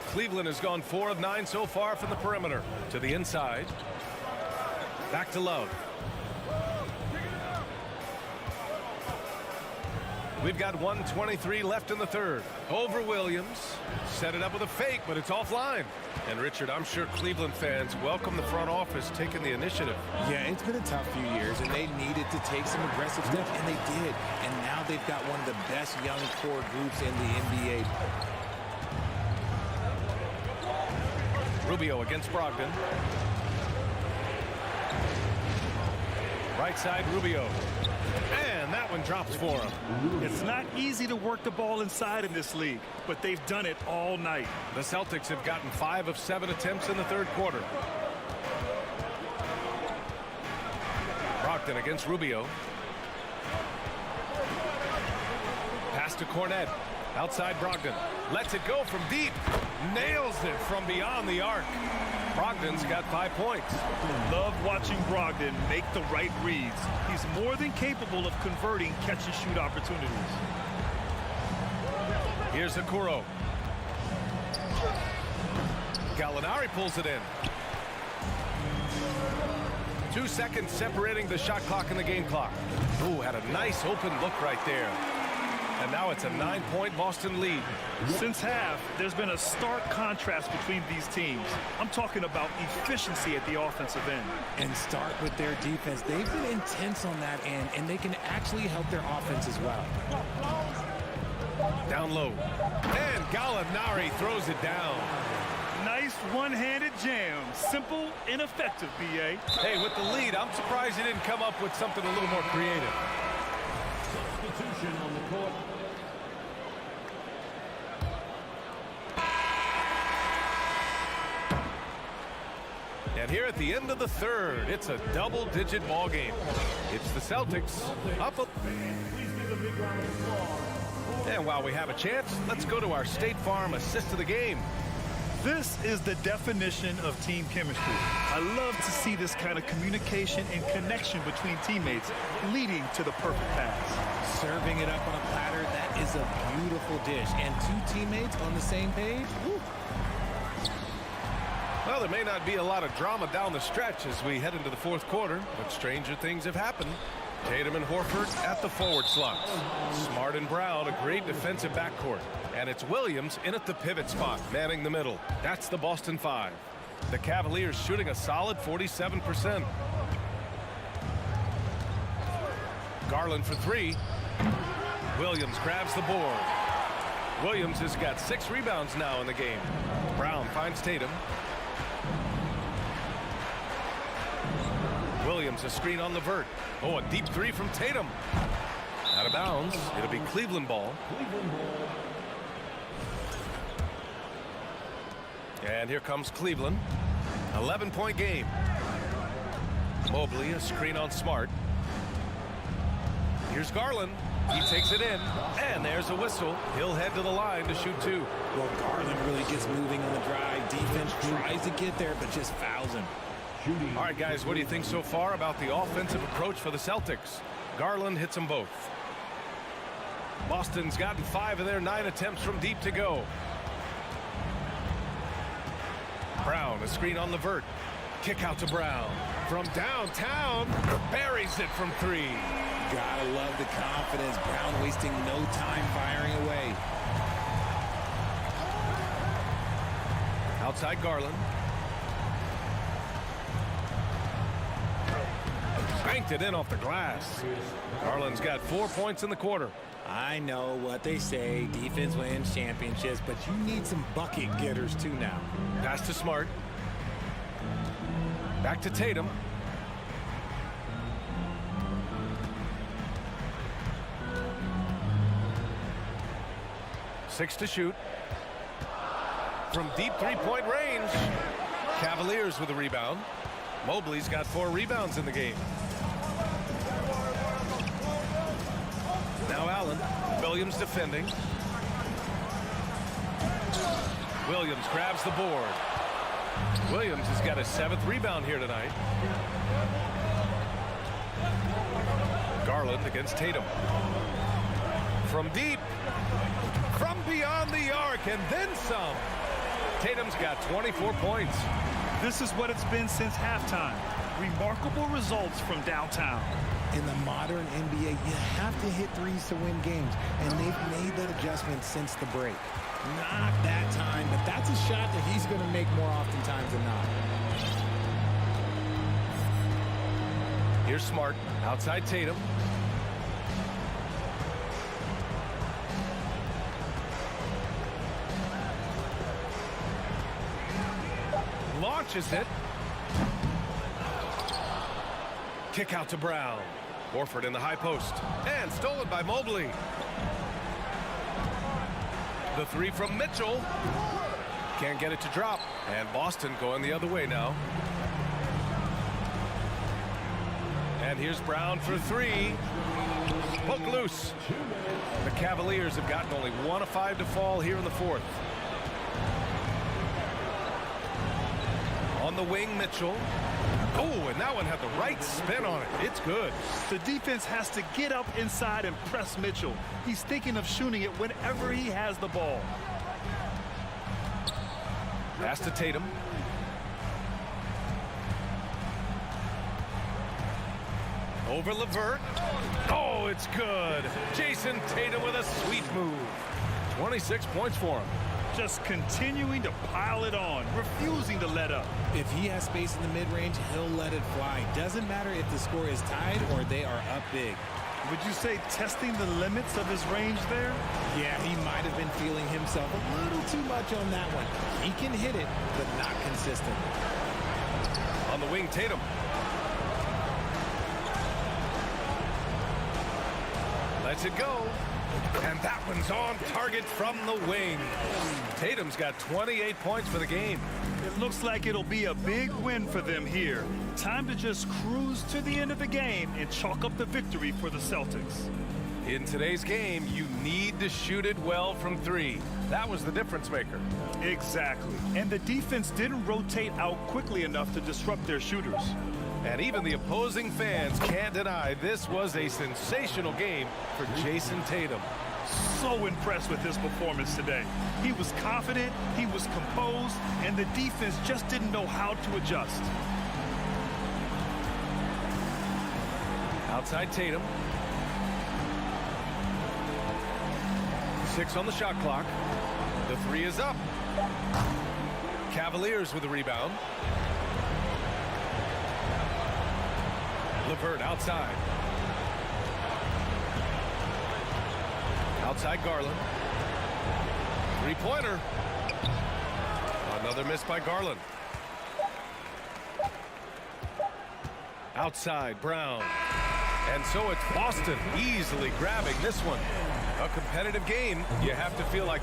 Speaker 5: Cleveland has gone 4 of 9 so far from the perimeter. To the inside. Back to Love. We've got 1:23 left in the third. Over Williams. Set it up with a fake, but it's offline. And Richard, I'm sure Cleveland fans welcome the front office taking the initiative.
Speaker 7: Yeah, it's been a tough few years, and they needed to take some aggressive steps, and they did. And now they've got one of the best young core groups in the NBA.
Speaker 5: Rubio against Brogdon. Right side, Rubio. And that one drops for him.
Speaker 6: It's not easy to work the ball inside in this league, but they've done it all night.
Speaker 5: The Celtics have gotten 5 of 7 attempts in the third quarter. Brogdon against Rubio. Pass to Cornette. Outside Brogdon. Lets it go from deep. Nails it from beyond the arc. Brogdon's got 5 points.
Speaker 6: Love watching Brogdon make the right reads. He's more than capable of converting catch-and-shoot opportunities.
Speaker 5: Here's Okoro. Gallinari pulls it in. 2 seconds separating the shot clock and the game clock. Ooh, had a nice open look right there. And now it's a 9-point Boston lead.
Speaker 6: Since half, there's been a stark contrast between these teams. I'm talking about efficiency at the offensive end.
Speaker 7: And start with their defense. They've been intense on that end, and they can actually help their offense as well.
Speaker 5: Down low. And Gallinari throws it down.
Speaker 6: Nice one-handed jam. Simple and effective, B.A.
Speaker 5: Hey, with the lead, I'm surprised he didn't come up with something a little more creative.
Speaker 9: Substitution on the court.
Speaker 5: And here at the end of the third, it's a double-digit ball game. It's the Celtics up. And while we have a chance, let's go to our State Farm assist of the game.
Speaker 6: This is the definition of team chemistry. I love to see this kind of communication and connection between teammates leading to the perfect pass.
Speaker 7: Serving it up on a platter, that is a beautiful dish. And 2 teammates on the same page. Woo.
Speaker 5: Well, there may not be a lot of drama down the stretch as we head into the fourth quarter, but stranger things have happened. Tatum and Horford at the forward slots. Smart and Brown, a great defensive backcourt. And it's Williams in at the pivot spot, manning the middle. That's the Boston 5. The Cavaliers shooting a solid 47%. Garland for 3. Williams grabs the board. Williams has got 6 rebounds now in the game. Brown finds Tatum. Williams, a screen on Levert. Oh, a deep three from Tatum. Out of bounds. It'll be Cleveland ball. And here comes Cleveland. 11-point game. Mobley, a screen on Smart. Here's Garland. He takes it in. And there's a whistle. He'll head to the line to shoot two.
Speaker 7: Well, Garland really gets moving on the drive. Defense tries to get there, but just fouls him.
Speaker 5: All right, guys, what do you think so far about the offensive approach for the Celtics? Garland hits them both. Boston's gotten 5 of their 9 attempts from deep to go. Brown, a screen on Levert. Kick out to Brown. From downtown, buries it from 3.
Speaker 7: Gotta love the confidence. Brown wasting no time firing away.
Speaker 5: Outside Garland. Banked it in off the glass. Garland's got 4 points in the quarter.
Speaker 7: I know what they say. Defense wins championships, but you need some bucket getters too now.
Speaker 5: Pass to Smart. Back to Tatum. Six to shoot. From deep three-point range. Cavaliers with a rebound. Mobley's got 4 rebounds in the game. Now Allen. Williams defending. Williams grabs the board. Williams has got a 7th rebound here tonight. Garland against Tatum. From deep. From beyond the arc and then some. Tatum's got 24 points.
Speaker 6: This is what it's been since halftime. Remarkable results from downtown.
Speaker 7: In the modern NBA, you have to hit threes to win games, and they've made that adjustment since the break. Not that time, but that's a shot that he's going to make more oftentimes than not.
Speaker 5: Here's Smart outside Tatum. Launches it. Kick out to Brown. Horford in the high post. And stolen by Mobley. The 3 from Mitchell. Can't get it to drop. And Boston going the other way now. And here's Brown for 3. Poke loose. The Cavaliers have gotten only 1 of 5 to fall here in the 4th. On the wing, Mitchell. Oh, and that one had the right spin on it. It's good.
Speaker 6: The defense has to get up inside and press Mitchell. He's thinking of shooting it whenever he has the ball.
Speaker 5: Pass to Tatum. Over Levert. Oh, it's good. Jason Tatum with a sweet move. 26 points for him.
Speaker 6: Just continuing to pile it on, refusing to let up.
Speaker 7: If he has space in the mid-range, he'll let it fly. Doesn't matter if the score is tied or they are up big.
Speaker 6: Would you say testing the limits of his range there?
Speaker 7: Yeah, he might have been feeling himself a little too much on that one. He can hit it, but not consistent.
Speaker 5: On the wing, Tatum. Lets it go. And that one's on target from the wing. Tatum's got 28 points for the game.
Speaker 6: It looks like it'll be a big win for them here. Time to just cruise to the end of the game and chalk up the victory for the Celtics.
Speaker 5: In today's game, you need to shoot it well from 3. That was the difference maker.
Speaker 6: Exactly. And the defense didn't rotate out quickly enough to disrupt their shooters.
Speaker 5: And even the opposing fans can't deny this was a sensational game for Jason Tatum.
Speaker 6: So impressed with his performance today. He was confident, he was composed, and the defense just didn't know how to adjust.
Speaker 5: Outside Tatum. 6 on the shot clock. The 3 is up. Cavaliers with the rebound. Levert outside. Outside Garland. 3-pointer. Another miss by Garland. Outside, Brown. And so it's Boston easily grabbing this one. A competitive game. You have to feel like...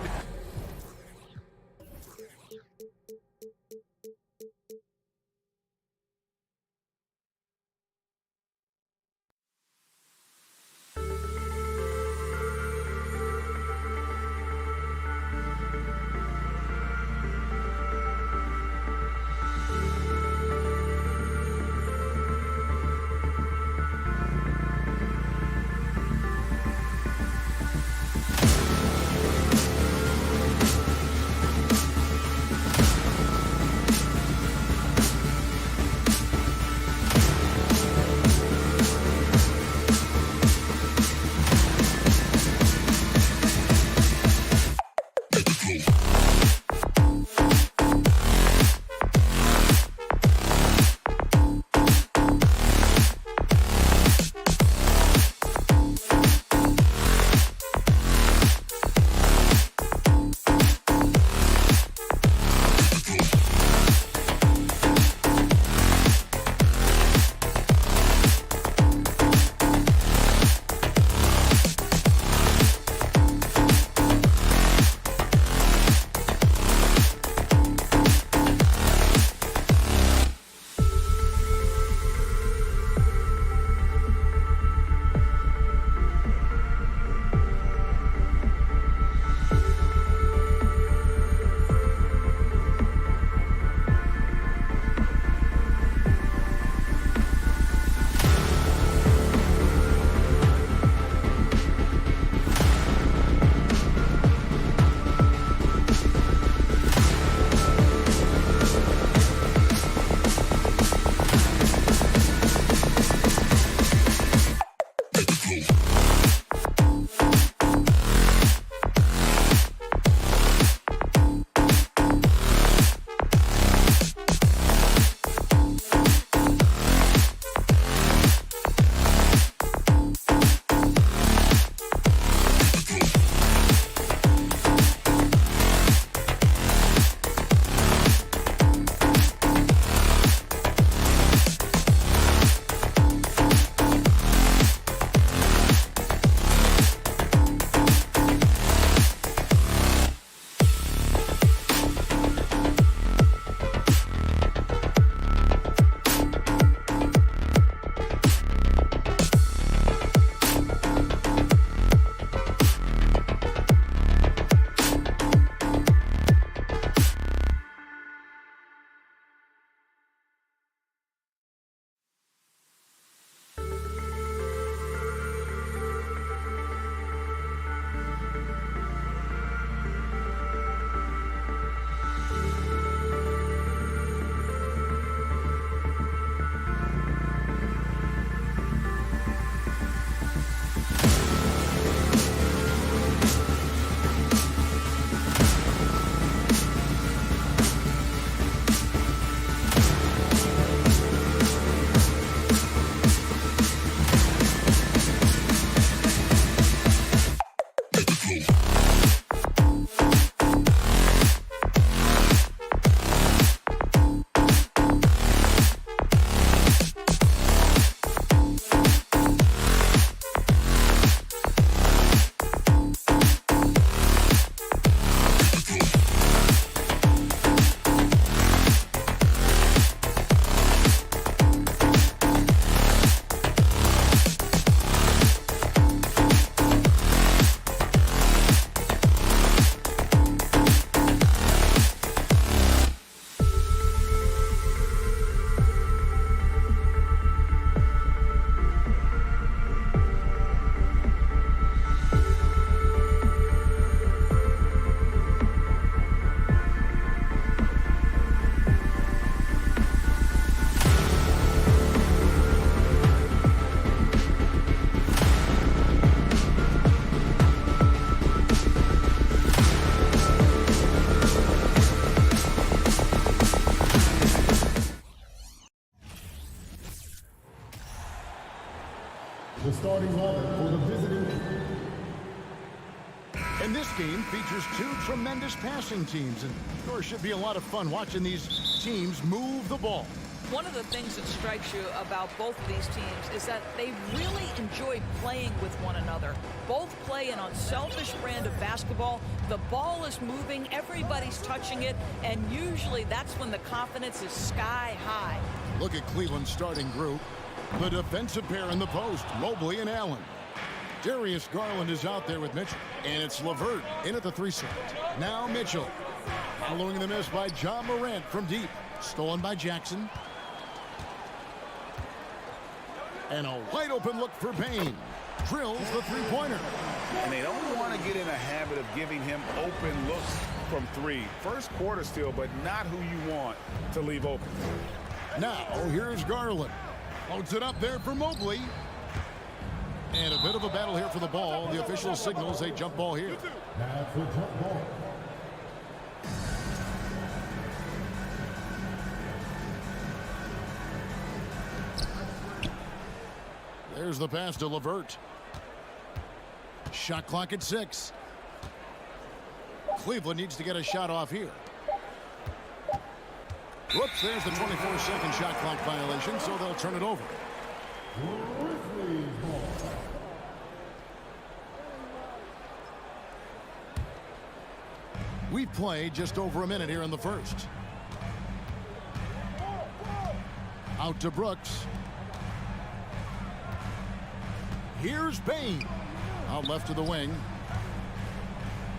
Speaker 1: The starting lineup for the visiting. And this game features two tremendous passing teams, and sure should be a lot of fun watching these teams move the ball.
Speaker 10: One of the things that strikes you about both of these teams is that they really enjoy playing with one another. Both play an unselfish brand of basketball. The ball is moving, everybody's touching it, and usually that's when the confidence is sky high.
Speaker 1: Look at Cleveland's starting group. The defensive pair in the post, Mobley and Allen. Darius Garland is out there with Mitchell, and it's LeVert in at the 3 slot. Now Mitchell, following the miss by John Morant from deep. Stolen by Jackson. And a wide open look for Payne. Drills the three-pointer.
Speaker 2: And they don't want to get in a habit of giving him open looks from 3. First quarter still, but not who you want to leave open.
Speaker 1: Now here's Garland. Loads it up there for Mobley. And a bit of a battle here for the ball. The official signals a jump ball here.
Speaker 9: That's a jump ball.
Speaker 1: There's the pass to LeVert. Shot clock at 6. Cleveland needs to get a shot off here. Whoops, there's the 24-second shot clock violation, so they'll turn it over.
Speaker 9: Grizzlies ball.
Speaker 1: We've played just over a minute here in the first. Out to Brooks. Here's Payne. Out left to the wing.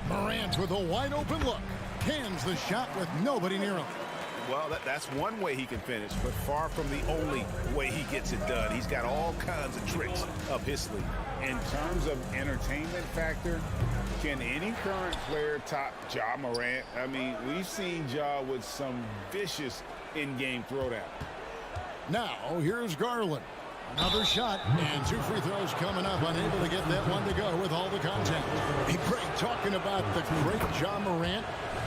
Speaker 1: Morant with a wide open look. Cans the shot with nobody near him.
Speaker 2: Well, that's one way he can finish, but far from the only way he gets it done. He's got all kinds of tricks up his sleeve. In terms of entertainment factor, can any current player top Ja Morant? I mean, we've seen Ja with some vicious in-game throwdown.
Speaker 1: Now, here's Garland. Another shot, and 2 free throws coming up. Unable to get that one to go with all the contact. Hey, Greg, talking about the great Ja Morant,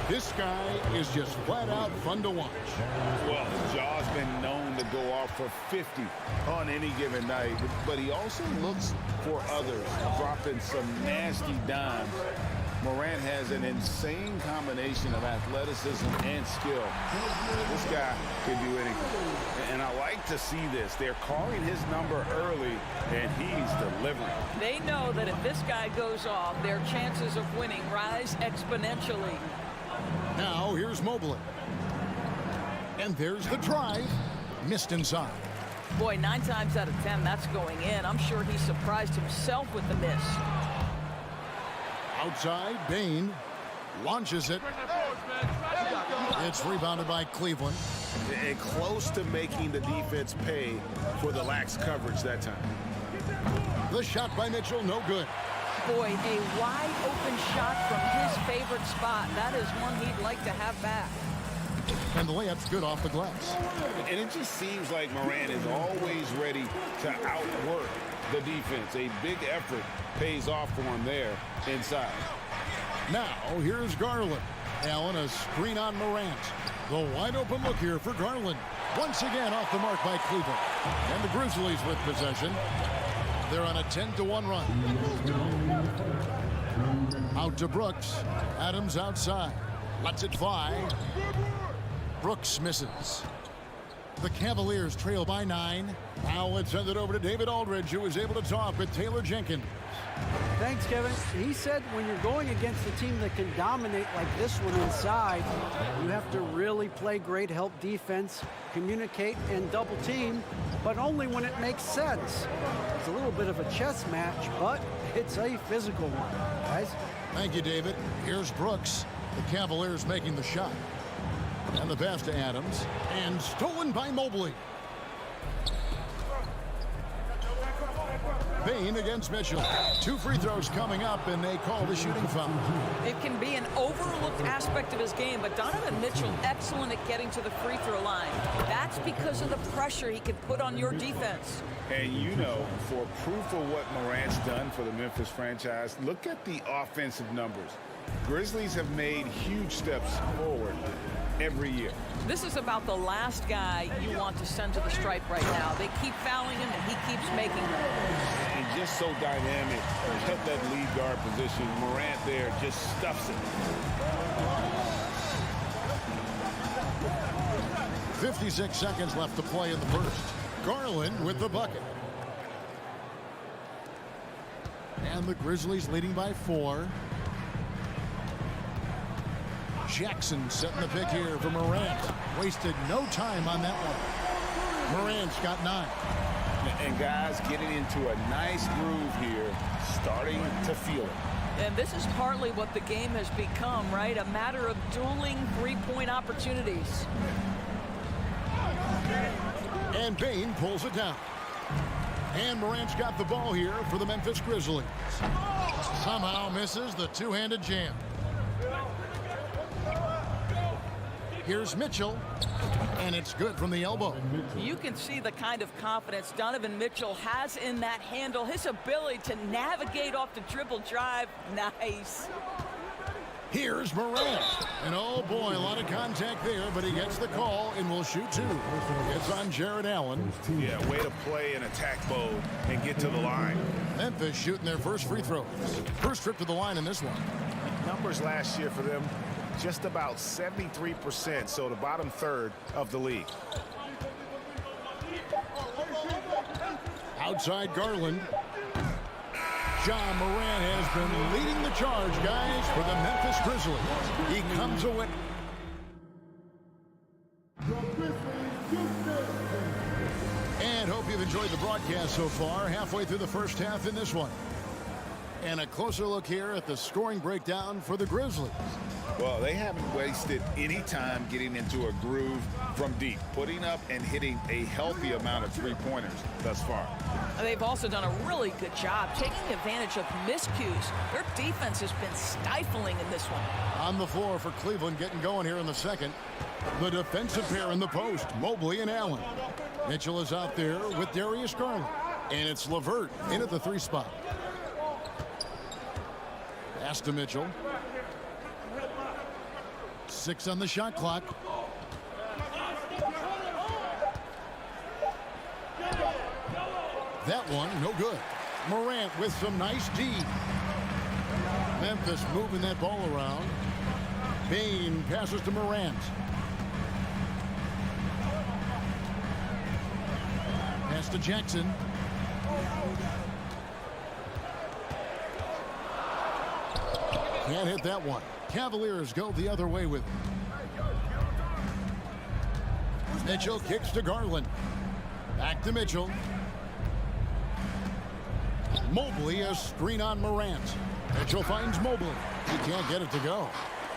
Speaker 1: this guy is just flat out fun to watch.
Speaker 2: Well, Ja's been known to go off for 50 on any given night, but he also looks for others, dropping some nasty dimes. Morant has an insane combination of athleticism and skill. This guy can do anything. And I like to see this. They're calling his number early, and he's delivering.
Speaker 10: They know that if this guy goes off, their chances of winning rise exponentially.
Speaker 1: Now, here's Mobley. And there's the drive. Missed inside.
Speaker 10: Boy, 9 times out of 10, that's going in. I'm sure he surprised himself with the miss.
Speaker 1: Outside, Payne launches it. It's rebounded by Cleveland.
Speaker 4: And close to making the defense pay for the lax coverage that time.
Speaker 1: The shot by Mitchell, no good.
Speaker 10: Boy, a wide open shot from his favorite spot. That is one he'd like to have back.
Speaker 1: And the layup's good off the glass.
Speaker 2: And it just seems like Morant is always ready to outwork the defense. A big effort pays off for him there inside.
Speaker 1: Now, here's Garland. Allen, a screen on Morant. The wide open look here for Garland. Once again off the mark by Cleveland. And the Grizzlies with possession. They're on a 10-1 run. Out to Brooks. Adams outside. Lets it fly. Brooks misses. The Cavaliers trail by 9. Now let's send it over to David Aldridge, who is able to talk with Taylor Jenkins.
Speaker 11: Thanks, Kevin. He said when you're going against a team that can dominate like this one inside, you have to really play great help defense, communicate, and double team, but only when it makes sense. It's a little bit of a chess match, but it's a physical one, guys.
Speaker 1: Thank you, David. Here's Brooks. The Cavaliers making the shot. And the pass to Adams. And stolen by Mobley. Payne against Mitchell. 2 free throws coming up, and they call the shooting foul.
Speaker 10: It can be an overlooked aspect of his game, but Donovan Mitchell excellent at getting to the free throw line. That's because of the pressure he can put on your defense.
Speaker 2: And you know, for proof of what Morant's done for the Memphis franchise, look at the offensive numbers. Grizzlies have made huge steps forward every year.
Speaker 10: This is about the last guy you want to send to the stripe right now. They keep fouling him, and he keeps making them.
Speaker 2: And just so dynamic at that lead guard position. Morant there just stuffs it.
Speaker 1: 56 seconds left to play in the first. Garland with the bucket. And the Grizzlies leading by 4. Jackson setting the pick here for Morant. Wasted no time on that one. Morant's got 9.
Speaker 2: And guys getting into a nice groove here, starting to feel it.
Speaker 10: And this is partly what the game has become, right? A matter of dueling three-point opportunities.
Speaker 1: And Bain pulls it down. And Morant's got the ball here for the Memphis Grizzlies. Somehow misses the two-handed jam. Here's Mitchell, and it's good from the elbow.
Speaker 10: You can see the kind of confidence Donovan Mitchell has in that handle. His ability to navigate off the dribble drive, nice.
Speaker 1: Here's Morant. And oh boy, a lot of contact there, but he gets the call and will shoot 2. It's on Jared Allen.
Speaker 2: Yeah, way to play in attack mode and get to the line.
Speaker 1: Memphis shooting their first free throws. First trip to the line in this one.
Speaker 2: Numbers last year for them, just about 73%, so the bottom third of the league.
Speaker 1: Outside Garland. John Morant has been leading the charge, guys, for the Memphis Grizzlies. He comes away. And hope you've enjoyed the broadcast so far. Halfway through the first half in this one. And a closer look here at the scoring breakdown for the Grizzlies.
Speaker 2: Well, they haven't wasted any time getting into a groove from deep, putting up and hitting a healthy amount of three-pointers thus far.
Speaker 10: They've also done a really good job taking advantage of miscues. Their defense has been stifling in this one.
Speaker 1: On the floor for Cleveland, getting going here in the second. The defensive pair in the post, Mobley and Allen. Mitchell is out there with Darius Garland. And it's LeVert in at the 3 spot. Pass to Mitchell. 6 on the shot clock. That one, no good. Morant with some nice D. Memphis moving that ball around. Bain passes to Morant. Pass to Jackson. Can't hit that one. Cavaliers go the other way with it. Mitchell kicks to Garland. Back to Mitchell. Mobley, a screen on Morant. Mitchell finds Mobley. He can't get it to go.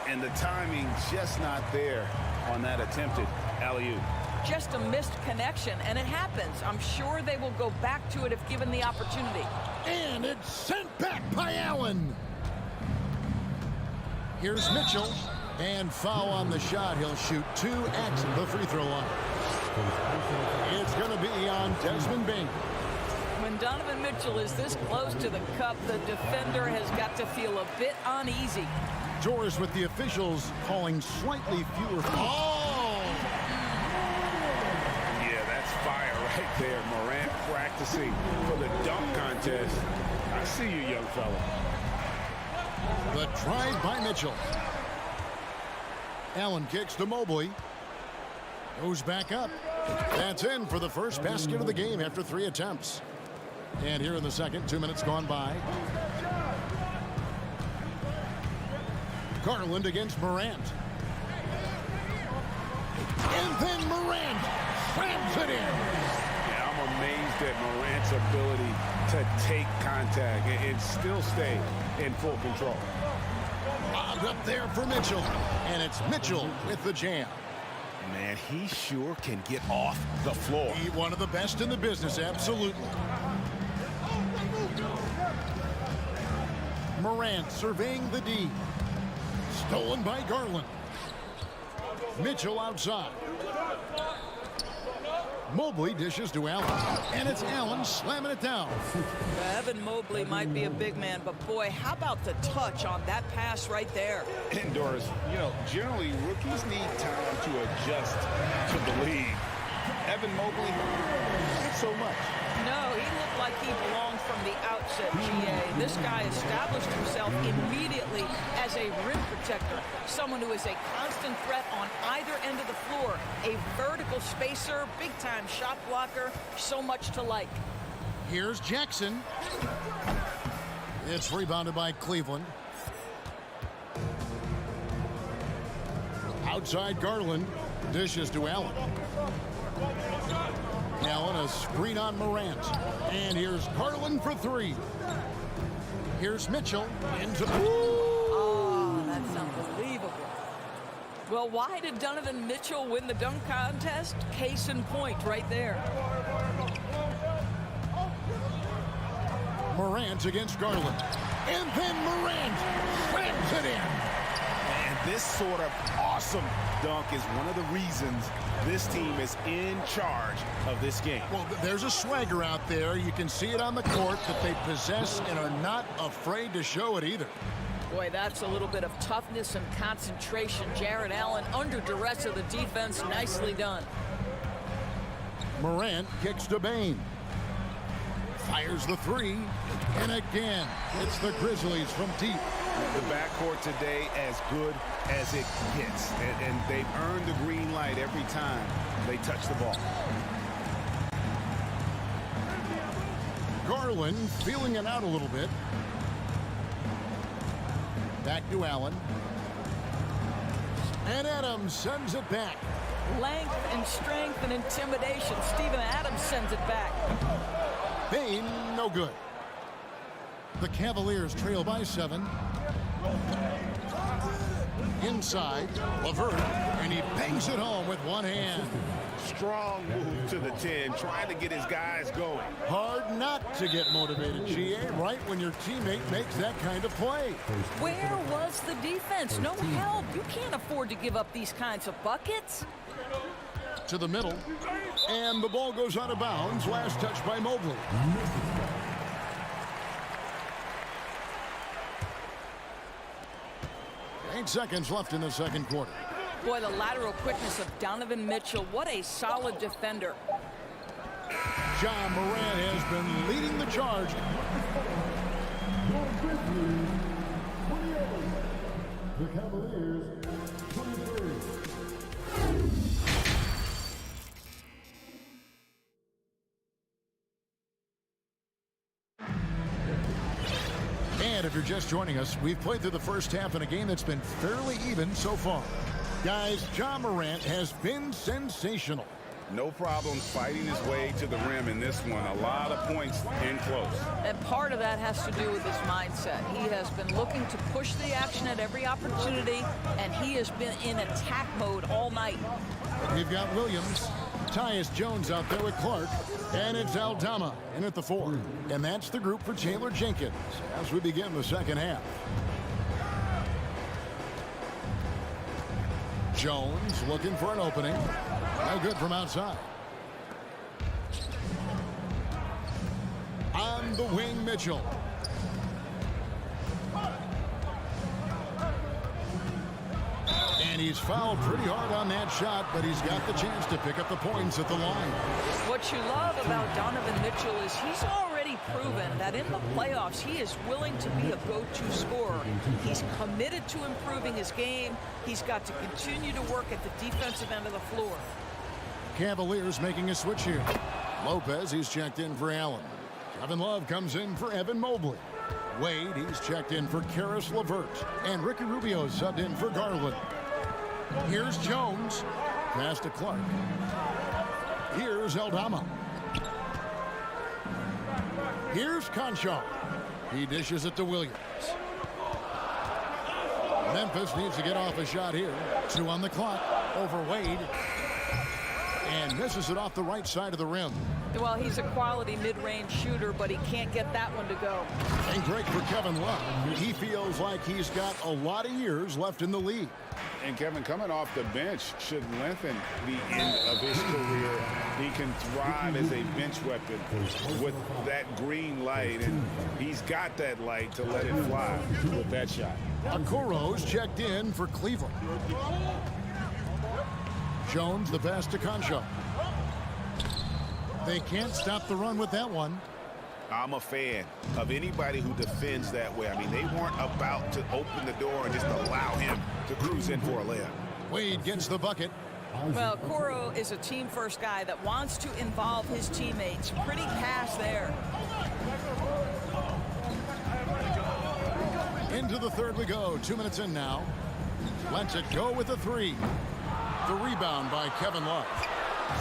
Speaker 2: And the timing just not there on that attempted alley-oop.
Speaker 10: Just a missed connection, and it happens. I'm sure they will go back to it if given the opportunity.
Speaker 1: And it's sent back by Allen. Here's Mitchell. And foul on the shot. He'll shoot 2 at the free throw line. It's going to be on Desmond Bain.
Speaker 10: When Donovan Mitchell is this close to the cup, the defender has got to feel a bit uneasy.
Speaker 1: Doors with the officials calling slightly fewer. Oh!
Speaker 2: Yeah, that's fire right there. Morant practicing for the dunk contest. I see you, young fella.
Speaker 1: The drive by Mitchell. Allen kicks to Mobley. Goes back up. That's in for the first basket of the game after 3 attempts. And here in the second, 2 minutes gone by. Garland against Morant. And then Morant slams it in.
Speaker 2: Yeah, I'm amazed at Morant's ability to take contact and still stay in full control.
Speaker 1: Lobbed up there for Mitchell. And it's Mitchell with the jam.
Speaker 2: Man, he sure can get off the floor.
Speaker 1: He's one of the best in the business, absolutely. Morant surveying the D. Stolen by Garland. Mitchell outside. Mobley dishes to Allen. And it's Allen slamming it down.
Speaker 10: Evan Mobley might be a big man, but boy, how about the touch on that pass right there?
Speaker 2: And Doris, you know, generally rookies need time to adjust to the league. Evan Mobley, not so much.
Speaker 10: No, he looked like he belonged from the outset, GA. This guy established himself immediately as a rim protector, someone who is a constant threat on either end of the floor, a vertical spacer, big-time shot blocker, so much to like.
Speaker 1: Here's Jackson. It's rebounded by Cleveland. Outside Garland. Dishes to Allen. Allen, a screen on Morant. And here's Garland for three. Here's Mitchell into...
Speaker 10: Oh, that's unbelievable. Well, why did Donovan Mitchell win the dunk contest? Case in point right there.
Speaker 1: Morant against Garland. And then Morant slams it in.
Speaker 2: And this sort of awesome dunk is one of the reasons this team is in charge of this game.
Speaker 1: Well, there's a swagger out there. You can see it on the court that they possess and are not afraid to show it either.
Speaker 10: Boy, that's a little bit of toughness and concentration. Jarrett Allen under duress of the defense. Nicely done.
Speaker 1: Morant kicks to Bain. Fires the three. And again, it's the Grizzlies from deep.
Speaker 2: The backcourt today as good as it gets. And they've earned the green light every time they touch the ball.
Speaker 1: Garland feeling it out a little bit. Back to Allen. And Adams sends it back.
Speaker 10: Length and strength and intimidation. Steven Adams sends it back.
Speaker 1: Bain, no good. The Cavaliers trail by 7. Inside, LeVert, and he bangs it home with one hand.
Speaker 2: Strong move to the 10, trying to get his guys going.
Speaker 1: Hard not to get motivated, GA, right when your teammate makes that kind of play.
Speaker 10: Where was the defense? No help. You can't afford to give up these kinds of buckets.
Speaker 1: To the middle, and the ball goes out of bounds. Last touch by Mobley. 8 seconds left in the second quarter.
Speaker 10: Boy, the lateral quickness of Donovan Mitchell. What a solid defender.
Speaker 1: Ja Morant has been leading the charge. The Cavaliers, 23. And if you're just joining us, we've played through the first half in a game that's been fairly even so far. Guys, Ja Morant has been sensational.
Speaker 2: No problem fighting his way to the rim in this one. A lot of points in close.
Speaker 10: And part of that has to do with his mindset. He has been looking to push the action at every opportunity, and he has been in attack mode all night.
Speaker 1: We've got Williams, Tyus Jones out there with Clark, and it's Aldama in at the 4. And that's the group for Taylor Jenkins as we begin the second half. Jones looking for an opening. No good from outside. On the wing, Mitchell. And he's fouled pretty hard on that shot, but he's got the chance to pick up the points at the line.
Speaker 10: What you love about Donovan Mitchell is he's already proven that in the playoffs he is willing to be a go-to scorer. He's committed to improving his game. He's got to continue to work at the defensive end of the floor.
Speaker 1: Cavaliers making a switch here. Lopez, he's checked in for Allen. Kevin Love comes in for Evan Mobley. Wade, he's checked in for Karis LeVert. And Ricky Rubio subbed in for Garland. Here's Jones. Pass to Clark. Here's Aldama. Here's Conchar. He dishes it to Williams. Memphis needs to get off a shot here. 2 on the clock. Over Wade. And misses it off the right side of the rim.
Speaker 10: Well, he's a quality mid-range shooter, but he can't get that one to go.
Speaker 1: And great for Kevin Love. He feels like he's got a lot of years left in the league.
Speaker 2: And Kevin, coming off the bench should lengthen the end of his career. He can thrive as a bench weapon with that green light, and he's got that light to let it fly with that shot.
Speaker 1: Okoro's checked in for Cleveland. Jones, the pass to Conchar. They can't stop the run with that one.
Speaker 2: I'm a fan of anybody who defends that way. I mean, they weren't about to open the door and just allow him to cruise in for a layup.
Speaker 1: Wade gets the bucket.
Speaker 10: Well, Coro is a team-first guy that wants to involve his teammates. Pretty pass there.
Speaker 1: Into the third we go. 2 minutes in now. Lets it go with a three. The rebound by Kevin Love.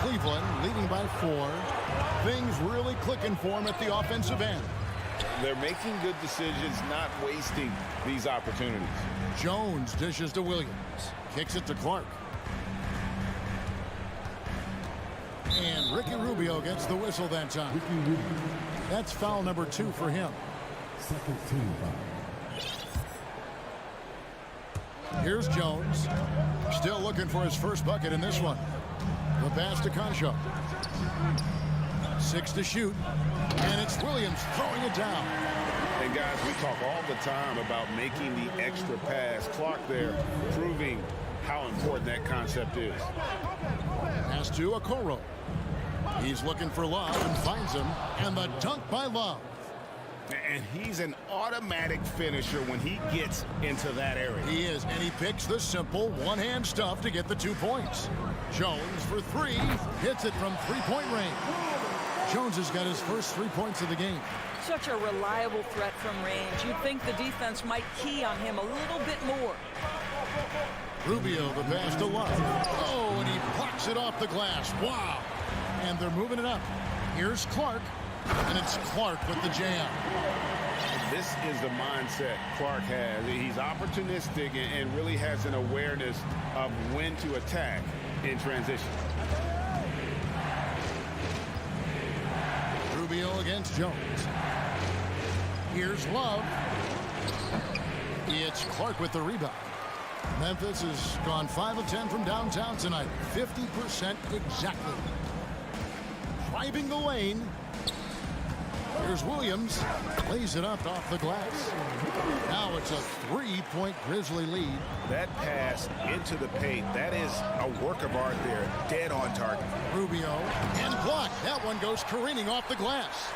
Speaker 1: Cleveland leading by 4. Things really clicking for him at the offensive end.
Speaker 2: They're making good decisions, not wasting these opportunities.
Speaker 1: Jones dishes to Williams. Kicks it to Clark. And Ricky Rubio gets the whistle that time. That's foul number 2 for him.
Speaker 9: Second team foul.
Speaker 1: Here's Jones. Still looking for his first bucket in this one. The pass to Concho. 6 to shoot. And it's Williams throwing it down.
Speaker 2: And guys, we talk all the time about making the extra pass. Clark there proving how important that concept is.
Speaker 1: Pass to Okoro. He's looking for Love and finds him. And the dunk by Love.
Speaker 2: And he's an automatic finisher when he gets into that area.
Speaker 1: He is, and he picks the simple one-hand stuff to get the 2 points. Jones for 3, hits it from three-point range. Jones has got his first 3 points of the game.
Speaker 10: Such a reliable threat from range. You'd think the defense might key on him a little bit more.
Speaker 1: Rubio, the pass to Love. Oh, and he blocks it off the glass. Wow. And they're moving it up. Here's Clark. And it's Clark with the jam.
Speaker 2: This is the mindset Clark has. He's opportunistic and really has an awareness of when to attack in transition.
Speaker 1: Rubio against Jones. Here's Love. It's Clark with the rebound. Memphis has gone 5 of 10 from downtown tonight. 50% exactly. Driving the lane. Here's Williams. Lays it up off the glass. Now it's a 3-point Grizzly lead.
Speaker 2: That pass into the paint, that is a work of art there. Dead on target.
Speaker 1: Rubio and blocked. That one goes careening off the glass.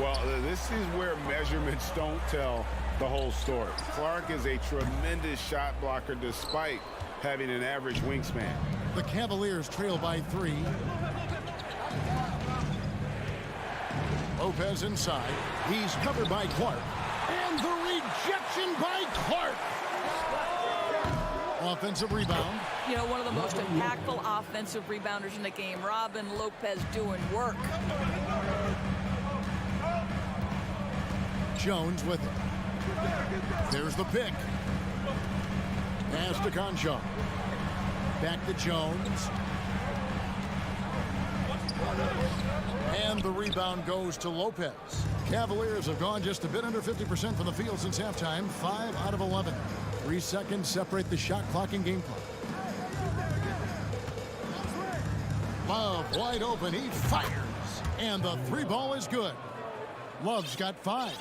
Speaker 2: Well, this is where measurements don't tell the whole story. Clark is a tremendous shot blocker despite having an average wingspan.
Speaker 1: The Cavaliers trail by 3. Lopez inside. He's covered by Clark. And the rejection by Clark. Offensive rebound.
Speaker 10: You know, one of the most impactful offensive rebounders in the game. Robin Lopez doing work.
Speaker 1: Jones with it. There's the pick. Pass to Concho. Back to Jones. And the rebound goes to Lopez. Cavaliers have gone just a bit under 50% from the field since halftime. 5 out of 11. 3 seconds separate the shot clock and game clock. Love wide open. He fires. And the 3 ball is good. Love's got 5.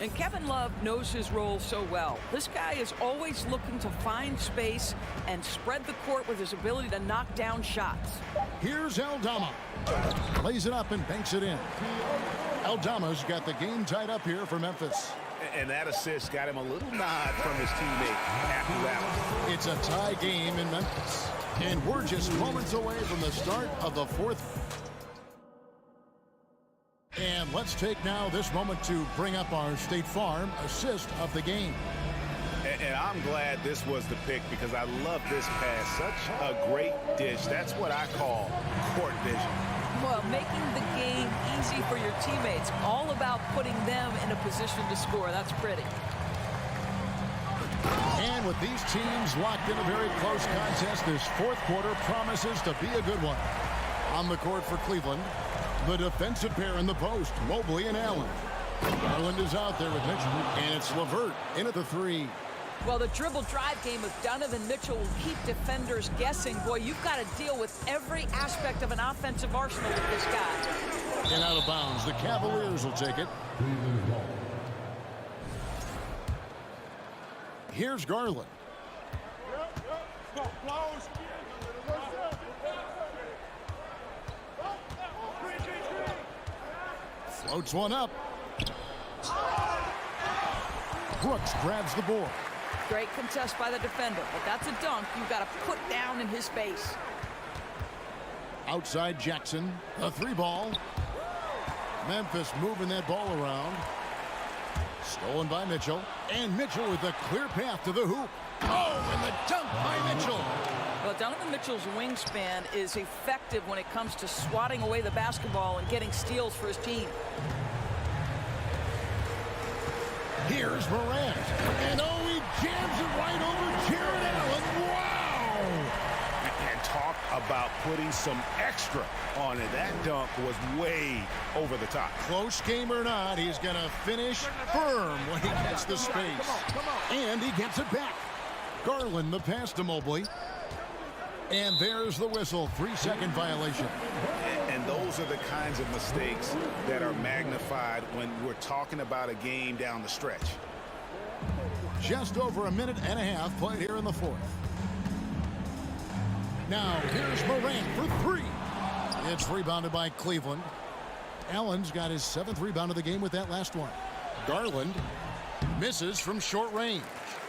Speaker 10: And Kevin Love knows his role so well. This guy is always looking to find space and spread the court with his ability to knock down shots.
Speaker 1: Here's Aldama. Lays it up and banks it in. Aldama's got the game tied up here for Memphis.
Speaker 2: And that assist got him a little nod from his teammate after that one.
Speaker 1: It's a tie game in Memphis. And we're just moments away from the start of the 4th. And let's take now this moment to bring up our State Farm assist of the game.
Speaker 2: And I'm glad this was the pick because I love this pass. Such a great dish. That's what I call court vision.
Speaker 10: Well, making the game easy for your teammates. All about putting them in a position to score. That's pretty.
Speaker 1: And with these teams locked in a very close contest, this 4th quarter promises to be a good one. On the court for Cleveland, the defensive pair in the post, Mobley and Allen. Garland is out there with Mitchell, and it's LeVert in at the 3.
Speaker 10: Well, the dribble drive game of Donovan Mitchell will keep defenders guessing. Boy, you've got to deal with every aspect of an offensive arsenal with this guy.
Speaker 1: And out of bounds, the Cavaliers will take it. Here's Garland. Floats one up. Brooks grabs the board.
Speaker 10: Great contest by the defender, but that's a dunk you've got to put down in his face.
Speaker 1: Outside Jackson, a 3-ball. Memphis moving that ball around. Stolen by Mitchell. And Mitchell with a clear path to the hoop. Oh, and the dunk by Mitchell.
Speaker 10: Well, Donovan Mitchell's wingspan is effective when it comes to swatting away the basketball and getting steals for his team.
Speaker 1: Here's Morant. And oh, he jams it right over Jared Allen. Wow!
Speaker 4: And talk about putting some extra on it. That dunk was way over the top.
Speaker 1: Close game or not, he's going to finish firm when he gets the space. And he gets it back. Garland the pass to Mobley. And there's the whistle. 3-second violation.
Speaker 2: And those are the kinds of mistakes that are magnified when we're talking about a game down the stretch.
Speaker 1: Just over a minute and a half played here in the fourth. Now here's Morant for 3. It's rebounded by Cleveland. Allen's got his 7th rebound of the game with that last one. Garland misses from short range.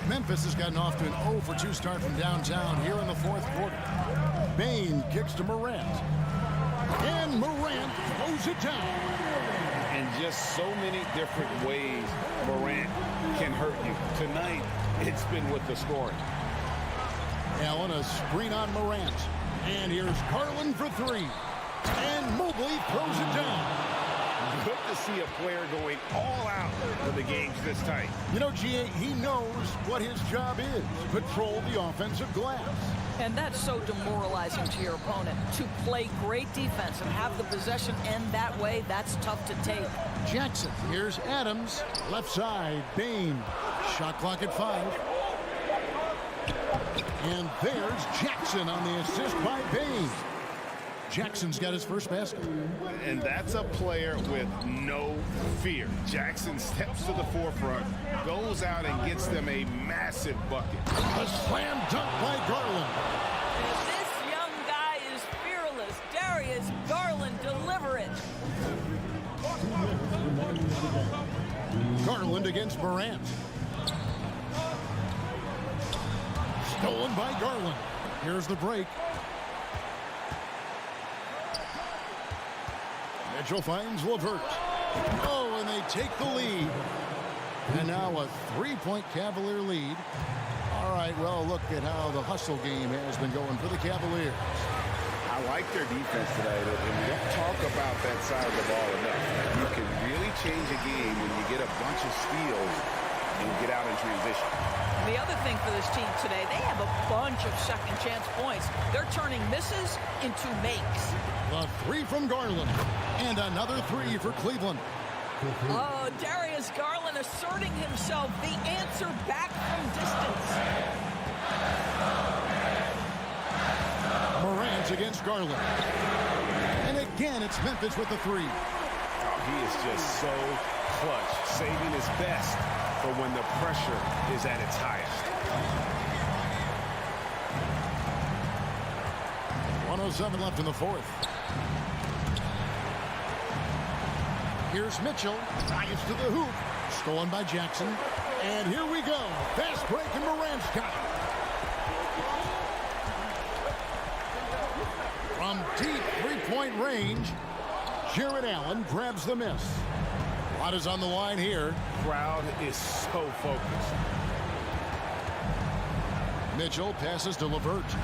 Speaker 1: Memphis has gotten off to an 0-for-2 start from downtown here in the fourth quarter. Bain kicks to Morant. And Morant throws it down.
Speaker 2: And just so many different ways Morant can hurt you. Tonight, it's been with the scoring.
Speaker 1: Allen, a screen on Morant. And here's Garland for 3. And Mobley throws it down.
Speaker 2: Good to see a player going all out when the game's this tight.
Speaker 1: You know, G.A., he knows what his job is. Patrol the offensive glass.
Speaker 10: And that's so demoralizing to your opponent. To play great defense and have the possession end that way, that's tough to take.
Speaker 1: Jackson, here's Adams. Left side, Bain. Shot clock at 5. And there's Jackson on the assist by Bain. Jackson's got his first basket.
Speaker 2: And that's a player with no fear. Jackson steps to the forefront, goes out and gets them a massive bucket.
Speaker 1: A slam dunk by Garland.
Speaker 10: This young guy is fearless. Darius Garland, deliver it.
Speaker 1: Garland against Morant. Stolen by Garland. Here's the break. Mitchell finds LeVert. Oh, and they take the lead. And now a 3-point Cavalier lead. All right, well, look at how the hustle game has been going for the Cavaliers.
Speaker 2: I like their defense tonight, and we don't talk about that side of the ball enough. You can really change a game when you get a bunch of steals and get out in transition.
Speaker 10: The other thing for this team today, they have a bunch of second chance points. They're turning misses into makes.
Speaker 1: The 3 from Garland. And another 3 for Cleveland.
Speaker 10: Oh, Darius Garland asserting himself, the answer back from distance.
Speaker 1: Morant against Garland. And again, it's Memphis with the 3.
Speaker 2: Oh, he is just so clutch, saving his best for when the pressure is at its highest.
Speaker 1: 1:07 left in the fourth. Here's Mitchell. Drives to the hoop. Stolen by Jackson. And here we go. Fast break, and Morant's got it. From deep 3-point range, Jared Allen grabs the miss. A lot is on the line here.
Speaker 2: Crowd is so focused.
Speaker 1: Mitchell passes to LeVert.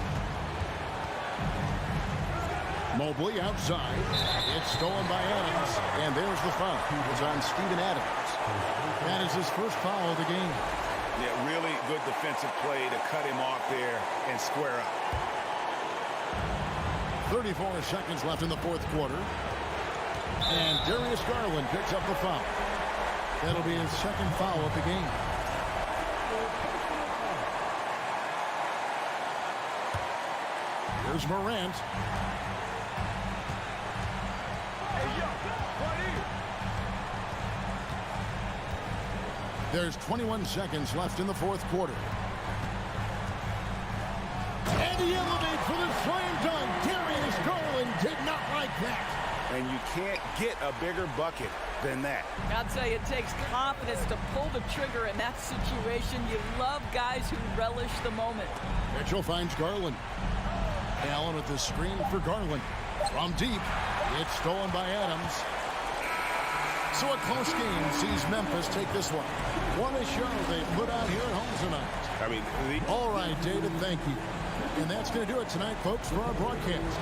Speaker 1: Mobley outside. It's stolen by Adams. And there's the foul. It's on Steven Adams. That is his first foul of the game.
Speaker 2: Yeah, really good defensive play to cut him off there and square up.
Speaker 1: 34 seconds left in the fourth quarter. And Darius Garland picks up the foul. That'll be his second foul of the game. Here's Morant. There's 21 seconds left in the fourth quarter. And he elevates for the slam dunk. Darius Garland did not like that.
Speaker 4: and you can't get a bigger bucket than that.
Speaker 10: I'll tell you, it takes confidence to pull the trigger in that situation. You love guys who relish the moment.
Speaker 1: Mitchell finds Garland. Allen with the screen for Garland. From deep, it's stolen by Adams. So a close game sees Memphis take this one. What a show they put out here at home tonight.
Speaker 4: I mean,
Speaker 1: all right, David, thank you. And that's going to do it tonight, folks, for our broadcast.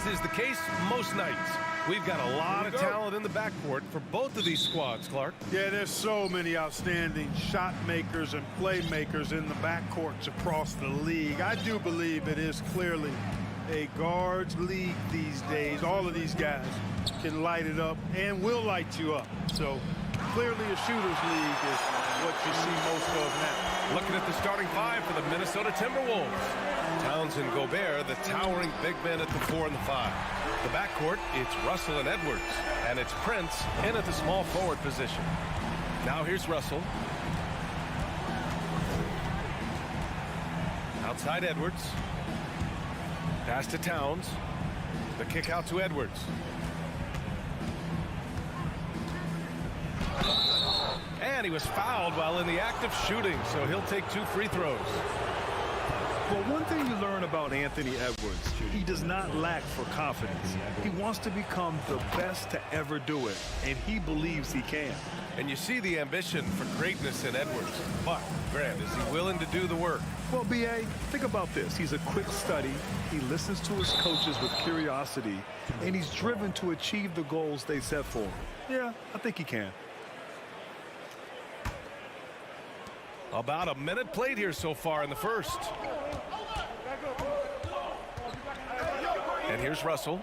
Speaker 5: as is the case most nights. We've got a lot of talent in the backcourt for both of these squads, Clark.
Speaker 3: Yeah, there's so many outstanding shot makers and playmakers in the backcourts across the league. I do believe it is clearly a guards league these days. All of these guys can light it up and will light you up. So clearly a shooter's league is what you see most of now.
Speaker 5: Looking at the starting five for the Minnesota Timberwolves. Towns and Gobert, the towering big men at the 4 and the 5. The backcourt, it's Russell and Edwards. And it's Prince in at the small forward position. Now here's Russell. Outside Edwards. Pass to Towns. The kick out to Edwards. And he was fouled while in the act of shooting, so he'll take 2 free throws.
Speaker 6: Well, one thing you learn about Anthony Edwards, he does not lack for confidence. He wants to become the best to ever do it, and he believes he can.
Speaker 5: And you see the ambition for greatness in Edwards. But, Grant, is he willing to do the work?
Speaker 6: Well, B.A., think about this. He's a quick study. He listens to his coaches with curiosity, and he's driven to achieve the goals they set for him. Yeah, I think he can.
Speaker 5: About a minute played here so far in the first. And here's Russell.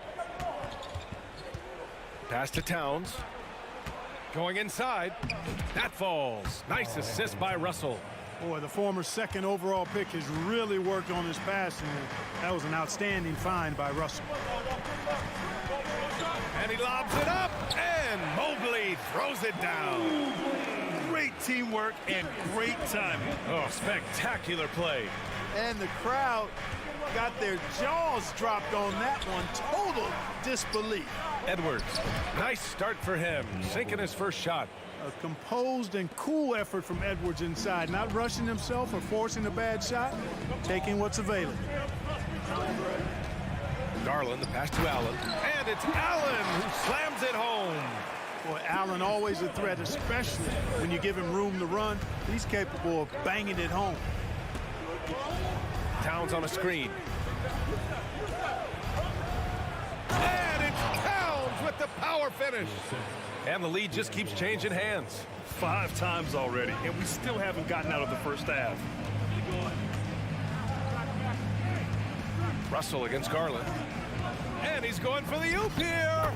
Speaker 5: Pass to Towns. Going inside. That falls. Nice assist by Russell.
Speaker 3: Boy, the former second overall pick has really worked on his passing. That was an outstanding find by Russell.
Speaker 5: And he lobs it up. And Mobley throws it down.
Speaker 6: Great teamwork and great timing.
Speaker 5: Oh, spectacular play.
Speaker 3: And the crowd got their jaws dropped on that one. Total disbelief.
Speaker 5: Edwards, nice start for him, sinking his first shot.
Speaker 3: A composed and cool effort from Edwards inside, not rushing himself or forcing a bad shot, taking what's available.
Speaker 5: Garland, the pass to Allen, and it's Allen who slams it home.
Speaker 3: Boy, Allen always a threat, especially when you give him room to run. He's capable of banging it home.
Speaker 5: Towns on a screen. And it's Towns with the power finish. And the lead just keeps changing hands.
Speaker 6: 5 times already, and we still haven't gotten out of the first half.
Speaker 5: Russell against Garland. And he's going for the oop here.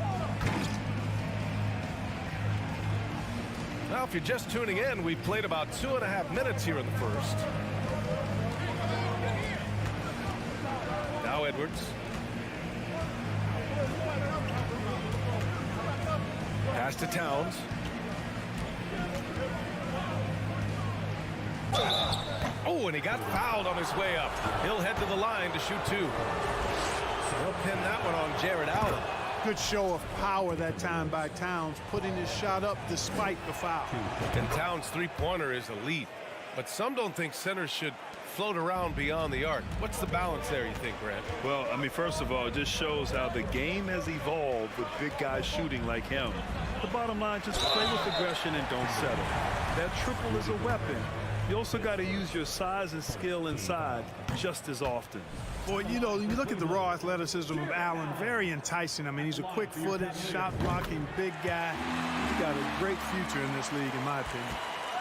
Speaker 5: Now, if you're just tuning in, we've played about 2.5 minutes here in the first. Now Edwards. Pass to Towns. Oh, and he got fouled on his way up. He'll head to the line to shoot 2. He'll pin that one on Jared Allen.
Speaker 3: Good show of power that time by Towns, putting his shot up despite the foul.
Speaker 5: And Towns' three-pointer is elite. But some don't think centers should float around beyond the arc. What's the balance there, you think, Grant?
Speaker 6: Well, I mean, first of all, it just shows how the game has evolved with big guys shooting like him. The bottom line, just play with aggression and don't settle. That triple is a weapon. You also got to use your size and skill inside just as often.
Speaker 3: Boy, you know, you look at the raw athleticism of Allen, very enticing. I mean, he's a quick-footed, shot-blocking, big guy. He's got a great future in this league, in my opinion.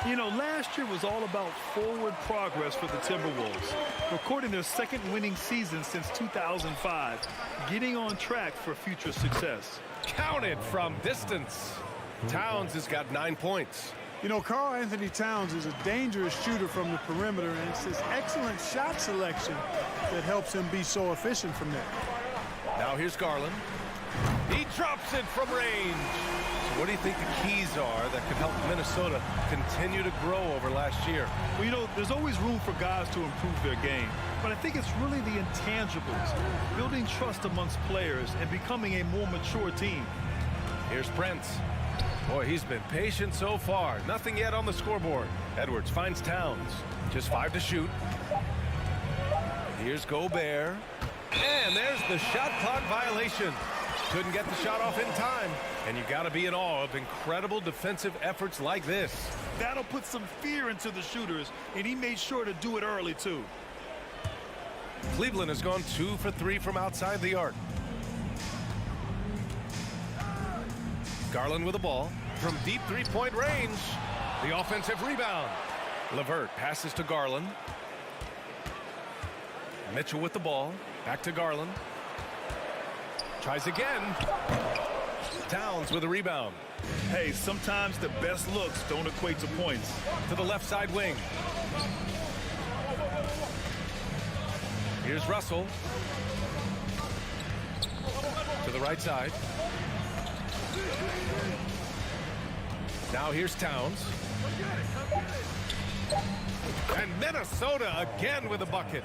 Speaker 6: You know, last year was all about forward progress for the Timberwolves, recording their second winning season since 2005, getting on track for future success.
Speaker 5: Counted from distance. Towns has got 9 points.
Speaker 3: You know, Karl Anthony Towns is a dangerous shooter from the perimeter, and it's his excellent shot selection that helps him be so efficient from there.
Speaker 5: Now here's Garland. He drops it from range. So what do you think the keys are that could help Minnesota continue to grow over last year?
Speaker 6: Well, you know, there's always room for guys to improve their game, but I think it's really the intangibles, building trust amongst players and becoming a more mature team.
Speaker 5: Here's Prince. Boy, he's been patient so far. Nothing yet on the scoreboard. Edwards finds Towns. Just 5 to shoot. Here's Gobert. And there's the shot clock violation. Couldn't get the shot off in time. And you got to be in awe of incredible defensive efforts like this.
Speaker 6: That'll put some fear into the shooters, and he made sure to do it early, too.
Speaker 5: Cleveland has gone 2 for 3 from outside the arc. Garland with the ball from deep three-point range. The offensive rebound. LeVert passes to Garland. Mitchell with the ball. Back to Garland. Tries again. Towns with a rebound.
Speaker 6: Hey, sometimes the best looks don't equate to points.
Speaker 5: To the left side wing. Here's Russell. To the right side. Now here's Towns. And Minnesota again with a bucket.